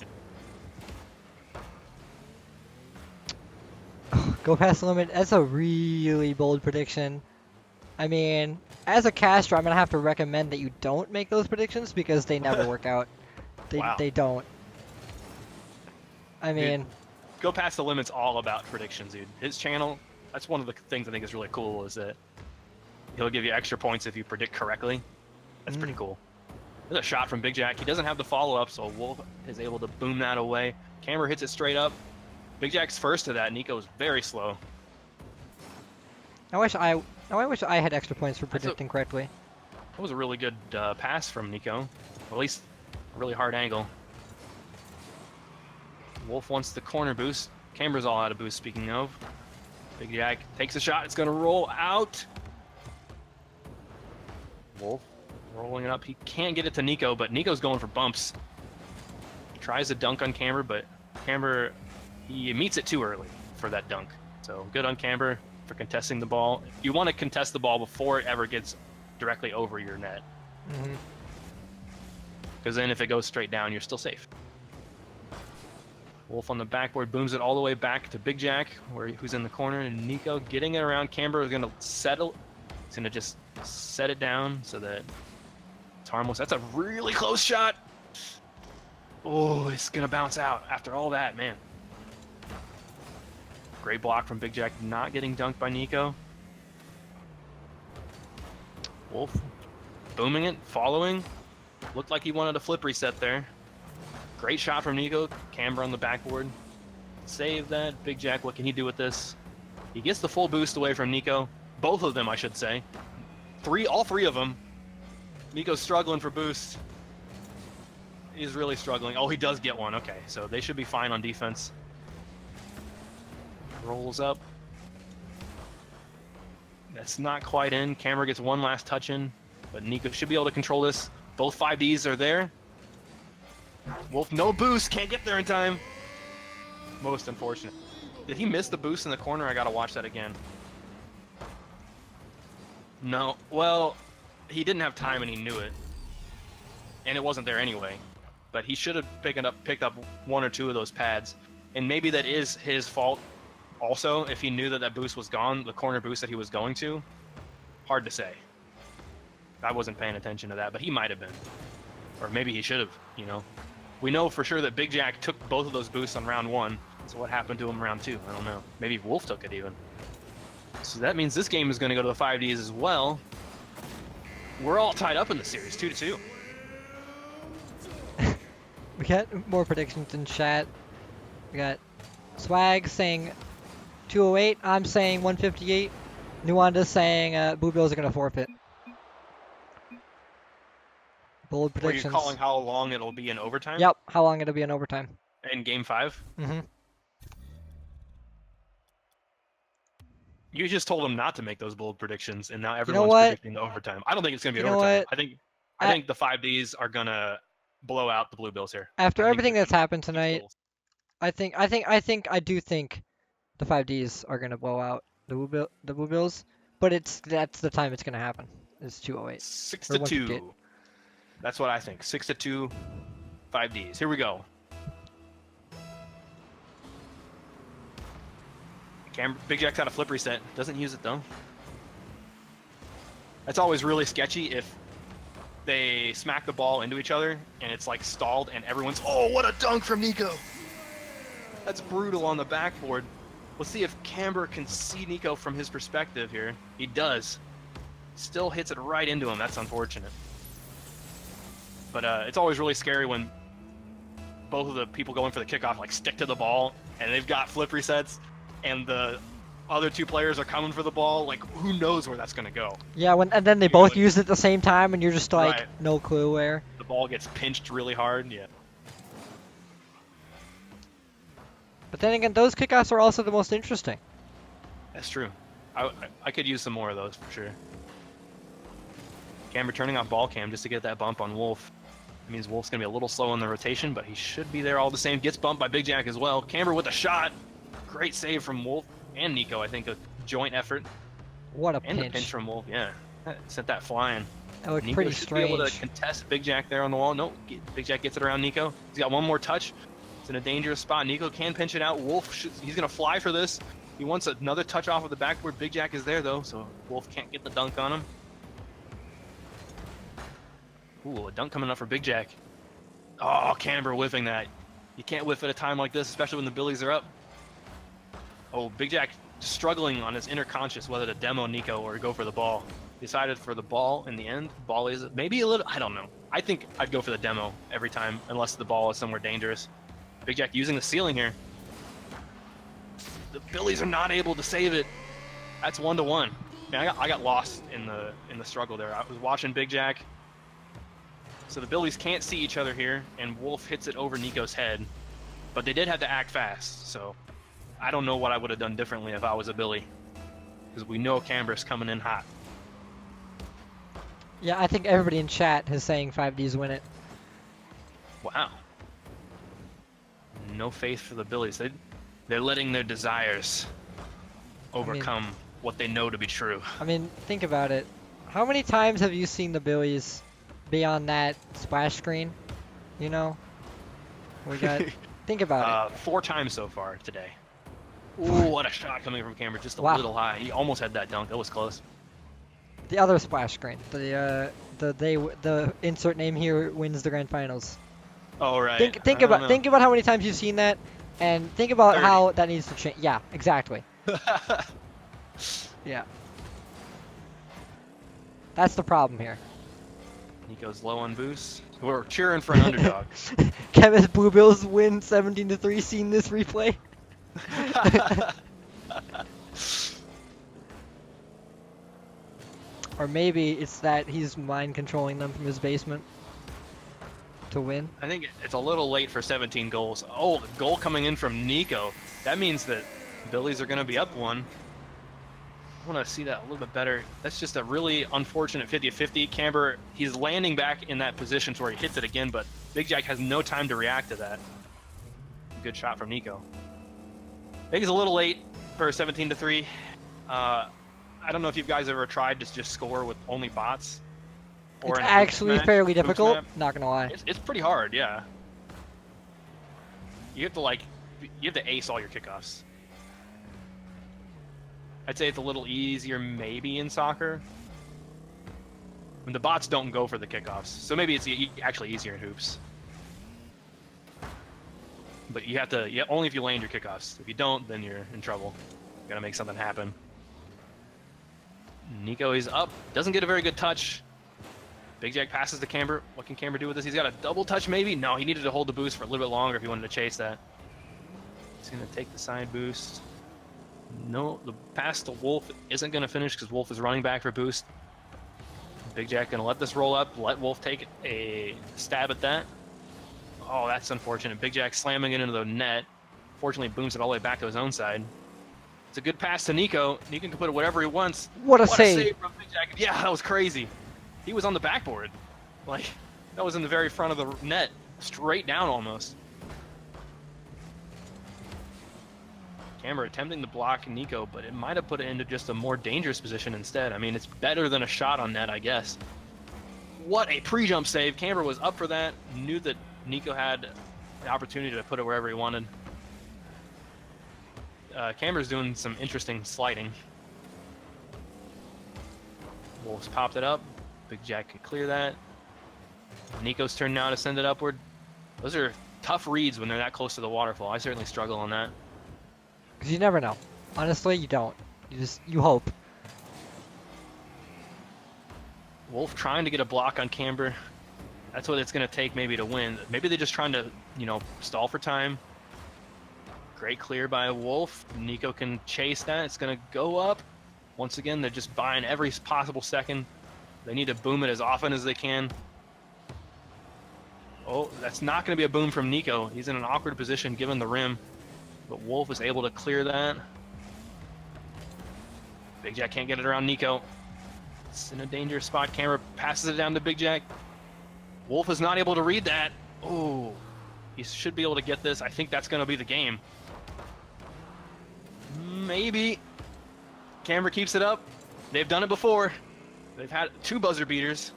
Go past the limit. That's a really bold prediction. I mean, as a caster, I'm gonna have to recommend that you don't make those predictions because they never work out. Wow. They don't. I mean, Go past the limit's all about predictions, dude. His channel, that's one of the things I think is really cool, is that he'll give you extra points if you predict correctly. That's pretty cool. There's a shot from Big Jack. He doesn't have the follow-up, so Wolf is able to boom that away. Camber hits it straight up. Big Jack's first to that. Nico's very slow. I wish I had extra points for predicting correctly. That was a really good pass from Nico. Or at least a really hard angle. Wolf wants the corner boost. Camber's all out of boost, speaking of. Big Jack takes a shot. It's going to roll out. Wolf rolling it up. He can't get it to Nico, but Nico's going for bumps. Tries to dunk on Camber, but Camber, he meets it too early for that dunk. So good on Camber for contesting the ball. You want to contest the ball before it ever gets directly over your net. Because then if it goes straight down, you're still safe. Wolf on the backboard booms it all the way back to Big Jack, who's in the corner, and Nico getting it around. Camber is going to settle. He's going to just set it down so that it's harmless. That's a really close shot. Oh, it's going to bounce out after all that, man. Great block from Big Jack, not getting dunked by Nico. Wolf booming it, following. Looked like he wanted a flip reset there. Great shot from Nico. Camber on the backboard. Save that. Big Jack, what can he do with this? He gets the full boost away from Nico. Both of them, I should say. All three of them. Nico's struggling for boost. He's really struggling. Oh, he does get one. Okay, so they should be fine on defense. Rolls up. That's not quite in. Camber gets one last touch in, but Nico should be able to control this. Both 5Ds are there. Wolf, no boost. Can't get there in time. Most unfortunate. Did he miss the boost in the corner? I gotta watch that again. No. Well, he didn't have time and he knew it. And it wasn't there anyway. But he should have picked up one or two of those pads. And maybe that is his fault also, if he knew that that boost was gone, the corner boost that he was going to. Hard to say. I wasn't paying attention to that, but he might have been. Or maybe he should have, you know. We know for sure that Big Jack took both of those boosts on round one. So what happened to him round two? I don't know. Maybe Wolf took it even. So that means this game is going to go to the 5Ds as well. We're all tied up in the series, 2-2. We got more predictions in chat. We got Swag saying 208. I'm saying 158. Nuanda's saying Blue Bills are going to forfeit. Bold Were you predictions. calling how long it'll be in overtime? Yep. How long it'll be in overtime? In Game 5? Mm-hmm. You just told them not to make those bold predictions, and now know everyone's what? predicting the overtime. I don't think it's gonna be You know overtime. what? I think the 5Ds are gonna blow out the Blue Bills here. After I think everything they're that's gonna happened keep tonight, goals. I do think the 5Ds are gonna blow out the Blue Bills, but that's the time it's gonna happen. It's 2:08. 6 Or to 158. 2. That's what I think. 6 to 2, 5Ds. Here we go. Big Jack's got a flip reset. Doesn't use it though. That's always really sketchy if they smack the ball into each other and it's like stalled and everyone's, oh, what a dunk from Nico. That's brutal on the backboard. Let's see if Camber can see Nico from his perspective here. He does. Still hits it right into him. That's unfortunate. But it's always really scary when both of the people going for the kickoff like stick to the ball and they've got flip resets and the other two players are coming for the ball. Like, who knows where that's going to go? Yeah, and then they You know, both use it at the same time, and you're just like, Right. no clue where. The ball gets pinched really hard. Yeah. But then again, those kickoffs are also the most interesting. That's true. I could use some more of those for sure. Camber turning off ball cam just to get that bump on Wolf. It means Wolf's going to be a little slow in the rotation, but he should be there all the same. Gets bumped by Big Jack as well. Camber with a shot. Great save from Wolf and Nico. I think a joint effort. What a And the pinch. pinch from Wolf. Yeah. Sent that flying. That looked Nico pretty should be able to strange. contest Big Jack there on the wall. No, Big Jack gets it around Nico. He's got one more touch. It's in a dangerous spot. Nico can pinch it out. Wolf, he's going to fly for this. He wants another touch off of the backboard. Big Jack is there, though, so Wolf can't get the dunk on him. Ooh, a dunk coming up for Big Jack. Oh, Camber whiffing that. You can't whiff at a time like this, especially when the Billies are up. Oh, Big Jack struggling on his inner conscious whether to demo Nico or go for the ball. Decided for the ball in the end. Ball is maybe a little, I don't know. I think I'd go for the demo every time unless the ball is somewhere dangerous. Big Jack using the ceiling here. The Billies are not able to save it. That's 1-1. Man, I got lost in the struggle there. I was watching Big Jack. So the Billies can't see each other here, and Wolf hits it over Nico's head. But they did have to act fast, so I don't know what I would have done differently if I was a Billy. Because we know Camber's coming in hot. Yeah, I think everybody in chat is saying 5Ds win it. Wow. No faith for the Billies. They're letting their desires overcome what they know to be true. I mean, think about it. How many times have you seen the Billies be on that splash screen? You know? We got... think about it. 4 times so far today. Ooh, what a shot coming from Camber. Just a little high. He almost had that dunk. That was close. The other splash screen. The insert name here wins the grand finals. Oh, right. Think about how many times you've seen that, and think about 30. how that needs to change. Yeah, exactly. Yeah. That's the problem here. Nico's low on boost. We're cheering for an underdog. Kevin's Blue Bills win 17-3. Seen this replay? Or maybe it's that he's mind controlling them from his basement to win. I think it's a little late for 17 goals. Oh, the goal coming in from Nico. That means that Billies are going to be up 1. I want to see that a little bit better. That's just a really unfortunate 50-50. Camber, he's landing back in that position to where he hits it again, but Big Jack has no time to react to that. Good shot from Nico. I think it's a little late for 17-3. I don't know if you guys ever tried to just score with only bots. It's actually fairly difficult, not gonna lie. It's pretty hard, yeah. You have to ace all your kickoffs. I'd say it's a little easier maybe in soccer. When the bots don't go for the kickoffs. So maybe it's actually easier in hoops. But you have to, only if you land your kickoffs. If you don't, then you're in trouble. You gotta make something happen. Nico is up. Doesn't get a very good touch. Big Jack passes to Camber. What can Camber do with this? He's got a double touch maybe? No, he needed to hold the boost for a little bit longer if he wanted to chase that. He's going to take the side boost. No, the pass to Wolf isn't going to finish because Wolf is running back for boost. Big Jack gonna let this roll up, let Wolf take a stab at that. Oh, that's unfortunate. Big Jack slamming it into the net. Fortunately, booms it all the way back to his own side. It's a good pass to Nico. Nico can put it whatever he wants. What a What a save! save from Big Jack. Yeah, that was crazy. He was on the backboard. Like, that was in the very front of the net. Straight down almost. Camber attempting to block Nico, but it might have put it into just a more dangerous position instead. I mean, it's better than a shot on net, I guess. What a pre-jump save. Camber was up for that. Knew that Nico had the opportunity to put it wherever he wanted. Camber's doing some interesting sliding. Wolves popped it up. Big Jack can clear that. Nico's turn now to send it upward. Those are tough reads when they're that close to the waterfall. I certainly struggle on that. Because you never know. Honestly, you don't. You hope. Wolf trying to get a block on Camber. That's what it's going to take maybe to win. Maybe they're just trying to, stall for time. Great clear by Wolf. Nico can chase that. It's going to go up. Once again, they're just buying every possible second. They need to boom it as often as they can. Oh, that's not going to be a boom from Nico. He's in an awkward position given the rim. But Wolf is able to clear that. Big Jack can't get it around Nico. It's in a dangerous spot. Camera passes it down to Big Jack. Wolf is not able to read that. Oh, he should be able to get this. I think that's going to be the game. Maybe. Camera keeps it up. They've done it before. They've had 2 buzzer beaters,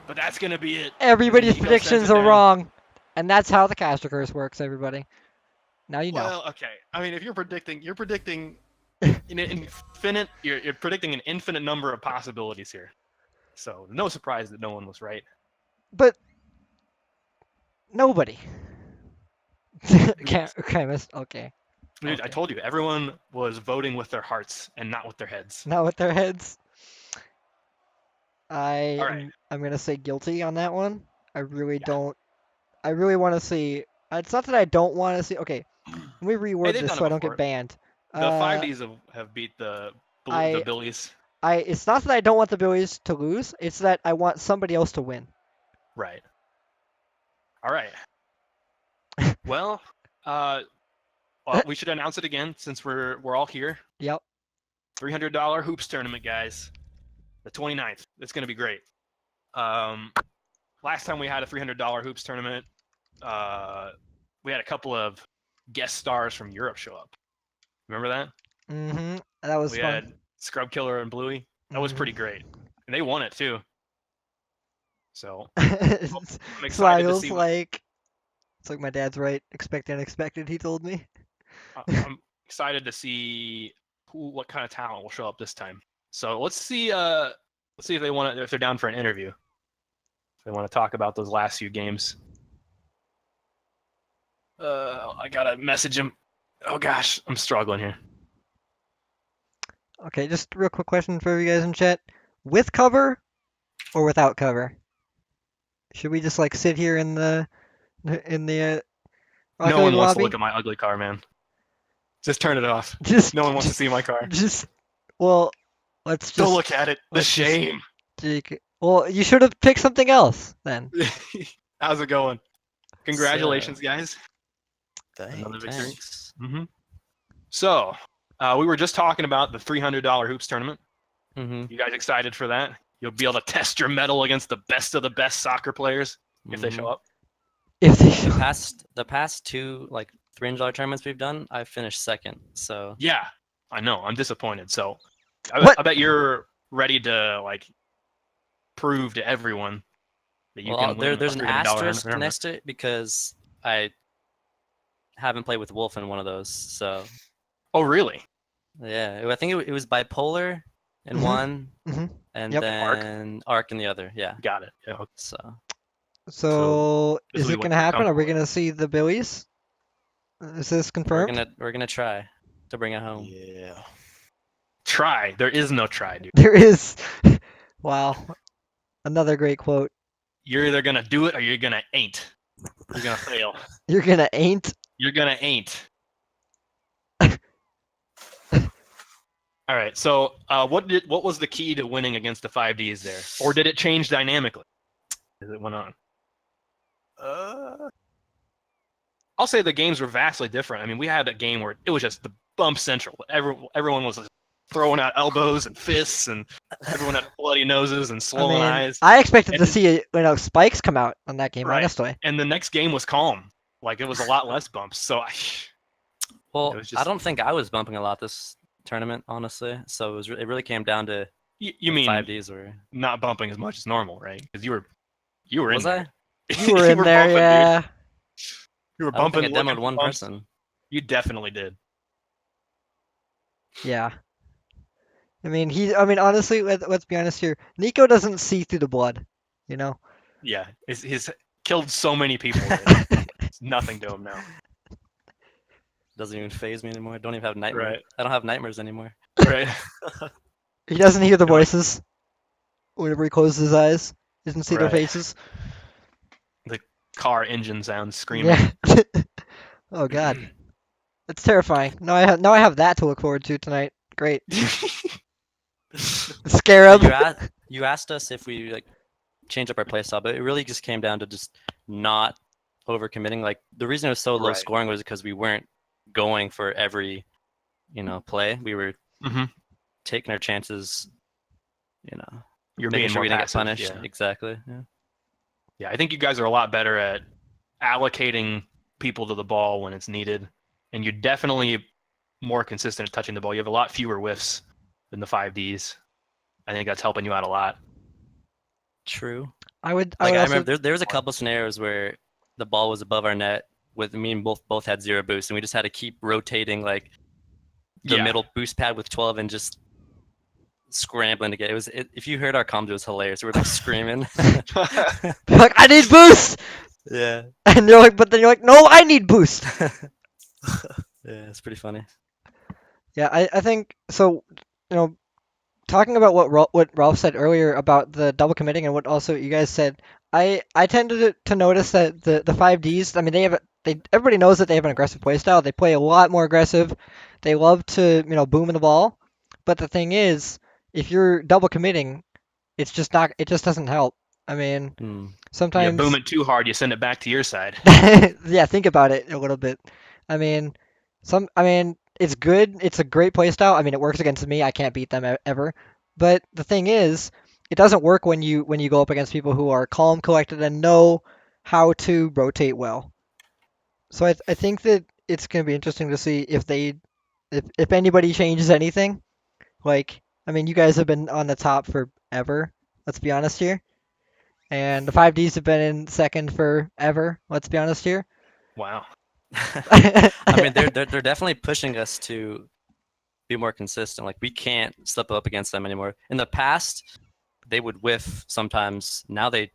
but that's going to be it. Everybody's Nico predictions sends it are down. wrong. And that's how the caster curse works, everybody. Now you know. Well, okay. I mean, if you're predicting an infinite. You're predicting an infinite number of possibilities here. So no surprise that no one was right. But nobody. Chemist, okay. Dude, Okay. I told you, everyone was voting with their hearts and not with their heads. Not with their heads. All right. I'm gonna say guilty on that one. I really don't. I really want to see. It's not that I don't want to see. Okay, let me reword they've this done so it I don't before. get banned. The 5Ds have beat the Billies. It's not that I don't want the Billies to lose. It's that I want somebody else to win. Right. All right. Well, we should announce it again since we're all here. Yep. $300 hoops tournament, guys. The 29th. It's going to be great. Last time we had a $300 hoops tournament, we had a couple of guest stars from Europe show up. Remember that? Mm-hmm. That was We fun. had Scrub Killer and Bluey. That was pretty great. And they won it too. So I'm excited to Smiles see like it's like my dad's right. Expect unexpected. He told me. I'm excited to see what kind of talent will show up this time. So let's see if they want to, if they're down for an interview. If they want to talk about those last few games. I gotta message him. Oh gosh, I'm struggling here. Okay, just a real quick question for you guys in chat: with cover or without cover? Should we just like sit here in the No arcade one wants to lobby? look at my ugly car, man. Just turn it off. Just No one wants to see my car. Well, let's just Don't look at it. The let's just- shame. Well, you should have picked something else then. How's it going? Congratulations, guys. Another victory. Thanks. So, we were just talking about the $300 hoops tournament. Mm-hmm. You guys excited for that? You'll be able to test your mettle against the best of the best soccer players if they show up. If they The past 2 like $300 tournaments we've done, I finished second. So Yeah, I know. I'm disappointed. So, What? I bet you're ready to like prove to everyone that you can win. there's a an $300 asterisk tournament. next to it because I haven't played with Wolf in one of those. So Oh, really? yeah, I think it was bipolar in Mhm. one, Mhm. and Yep. then Arc in the other. Yeah. Got it. Yeah. okay. So this is will it be gonna what you're happen? Are we comfortable gonna see the Billies? Is this We're confirmed? gonna try to bring it home. Yeah. Try. There is no try, dude. There is. Wow. Another great quote. You're either gonna do it or you're gonna ain't. You're gonna fail. You're gonna ain't. You're gonna ain't. All right. So, what was the key to winning against the 5Ds there, or did it change dynamically as it went on? I'll say the games were vastly different. I mean, we had a game where it was just the bump central. Everyone was throwing out elbows and fists, and everyone had bloody noses and I swollen mean, eyes. I expected And to then- see spikes come out on that game. Right. Honestly, And the next game was calm. Like it was a lot less bumps. So Well, was I just- don't think I was bumping a lot this tournament, honestly. So it really came down to you mean 5Ds or not bumping as much as normal, right? Because you were was in I? there. you were in there, bumping, dude. yeah. You were I don't bumping. think I looking demoed for one bumps. person. You definitely did. Yeah. I mean, honestly, let's be honest here. Nico doesn't see through the blood, you know? Yeah, he's killed so many people. That it's nothing to him now. Doesn't even phase me anymore. I don't even have nightmares. Right. I don't have nightmares anymore. Right. He doesn't hear the You're like- voices whenever he closes his eyes. He doesn't see their Right. faces. Car engine sounds screaming. Yeah. Oh God, it's terrifying. Now I have that to look forward to tonight. Great. Scarab. You asked us if we like change up our playstyle, but it really just came down to just not overcommitting. Like the reason it was so low Right. scoring was because we weren't going for every, play. We were Mhm. taking our chances, You're making being sure more we didn't get passive, punished. Yeah. Exactly. Yeah. Yeah, I think you guys are a lot better at allocating people to the ball when it's needed, and you're definitely more consistent at touching the ball. You have a lot fewer whiffs than the 5Ds. I think that's helping you out a lot. True. I would Like I also, remember there was a couple scenarios where the ball was above our net with me and both had 0 boost, and we just had to keep rotating like the Yeah. middle boost pad with 12 and just scrambling to get it. If you heard our comms, it was hilarious. We were like screaming. be like, I need boost, Yeah. and you're like, but then you're like, no, I need boost. Yeah, it's pretty funny. Yeah, I think so. Talking about what Ralph said earlier about the double committing and what also you guys said, I tended to notice that the 5Ds, I mean, everybody knows that they have an aggressive play style. They play a lot more aggressive. They love to boom in the ball. But the thing is, if you're double committing, it just doesn't help. I mean, Hmm. You sometimes boom it too hard, you send it back to your side. yeah, think about it a little bit. I mean, it's good. It's a great play style. I mean, it works against me. I can't beat them ever. But the thing is, it doesn't work when you go up against people who are calm, collected, and know how to rotate well. So I think that it's going to be interesting to see if anybody changes anything. Like, I mean, you guys have been on the top forever. Let's be honest here. And the 5Ds have been in second forever. Let's be honest here. Wow. I mean, they're definitely pushing us to be more consistent. Like we can't slip up against them anymore. In the past, they would whiff sometimes. Now they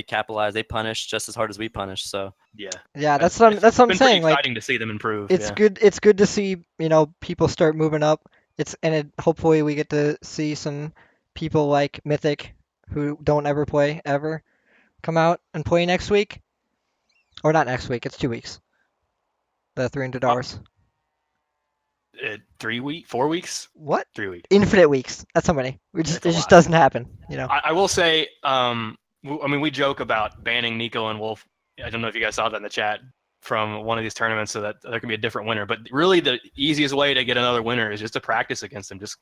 capitalize. They punish just as hard as we punish. So Yeah. Yeah, that's what I'm been saying. pretty Like, exciting to see them improve. it's yeah. good. It's good to see people start moving up. Hopefully we get to see some people like Mythic, who don't ever play ever, come out and play next week, or not next week. It's 2 weeks. The $300. 3 weeks, 4 weeks, What? 3 weeks. Infinite weeks. That's so many. It That's a just lot. doesn't happen. I will say, I mean, we joke about banning Nico and Wolf. I don't know if you guys saw that in the chat from one of these tournaments, so that there can be a different winner. But really, the easiest way to get another winner is just to practice against them. Just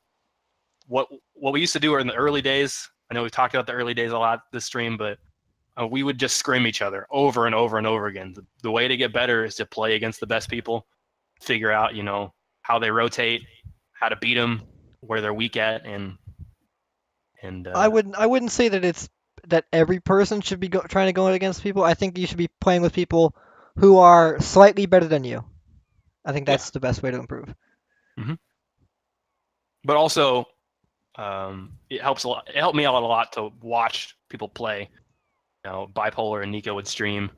what we used to do in the early days. I know we've talked about the early days a lot this stream, but we would just scrim each other over and over and over again. The way to get better is to play against the best people, figure out how they rotate, how to beat them, where they're weak at, and I wouldn't say that every person should be trying to go against people. I think you should be playing with people who are slightly better than you. I think that's the best way to improve. But also, it helps a lot. It helped me out a lot to watch people play. Bipolar and Nico would stream,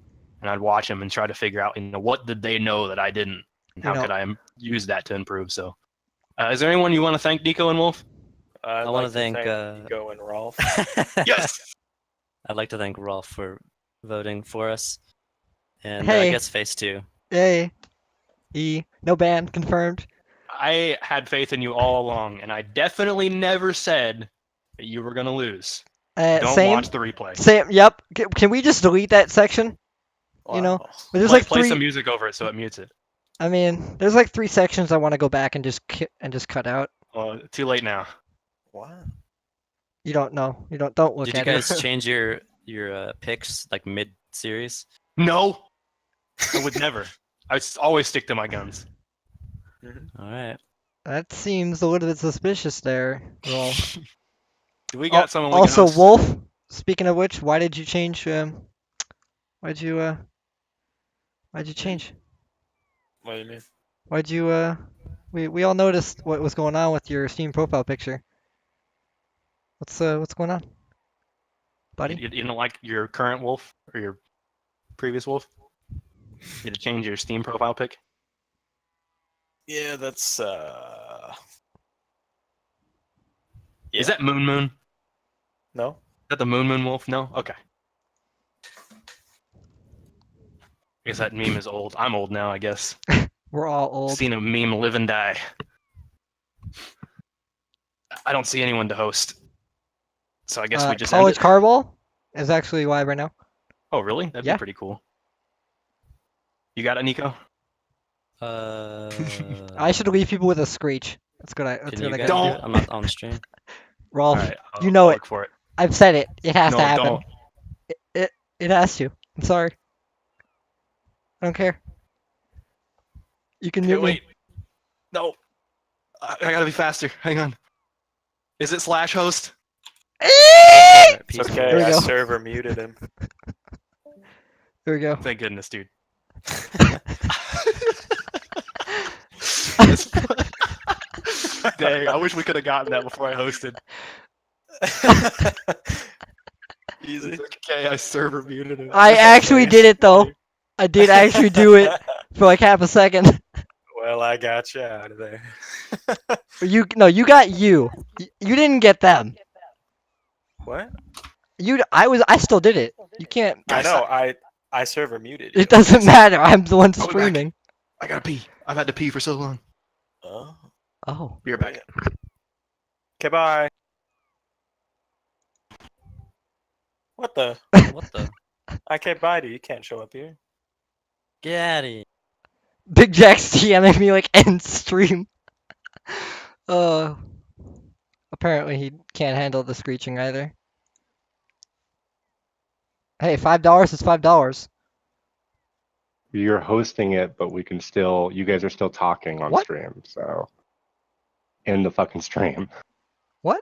and I'd watch them and try to figure out, what did they know that I didn't, and how could I use that to improve. So, is there anyone you want to thank, Nico and Wolf? I want to thank Nico and Rolf. Yes. I'd like to thank Rolf for voting for us, and Hey. I guess Face too. Yay. No ban confirmed. I had faith in you all along, and I definitely never said that you were gonna lose. Don't Same. watch the replay. Same. Yep. Can we just delete that section? You know, Wow. but there's Play, like play three. some music over it so it mutes it. I mean, there's like 3 sections I want to go back and just cut out. Too late now. Wow. You don't know. Don't look Did you at guys it. change your picks like mid series? No, I would never. Always stick to my guns. All right. That seems a little bit suspicious there. Well, We got someone. We also, can host. Wolf. Speaking of which, why did you change? Why'd you change? What do you mean? Why'd you We all noticed what was going on with your Steam profile picture. What's going on, buddy? You don't like your current wolf or your previous wolf? You had to change your Steam profile pic. Yeah, that's Is Yeah. that Moon Moon? Is no. that the Moon Moon wolf? No. Okay. I guess that meme is old. I'm old now. I guess. We're all old. Seen a meme live and die. I don't see anyone to host. So I guess we just end College it. Carball is actually live right now. Oh, really? That'd Yeah. be pretty cool. You got it, Nico? I should leave people with a screech. That's good. That's Can good. you I guys gotta do do. it? I'm not on stream. Rolf, All right, you know I'll it. Look for it. I've said it. It has No, to happen. don't. It has to. I'm sorry. I don't care. You can Okay, mute me. wait. No. I gotta be faster. Hang on. Is it slash host? Alright, It's peace. okay. There we I go. server muted him. Here we go. Thank goodness, dude. Dang, I wish we could have gotten that before I hosted. Easy. It's okay, I server muted him. I actually did it though. I did actually do it for like half a second. Well, I got you out of there. You got you. You didn't get them. What? I still did it. You can't. I know. I server muted you. It doesn't matter. I'm the one I'll be back. streaming. I gotta pee. I've had to pee for so long. Oh. Oh. Be right back. Okay, bye. What the? What the? I can't buy you. You can't show up here. Get out of here. Big Jack's DMing me like end stream. Apparently he can't handle the screeching either. Hey, $5 is $5. You're hosting it, but we can still. You guys are still talking on What? stream, so in the fucking stream. What?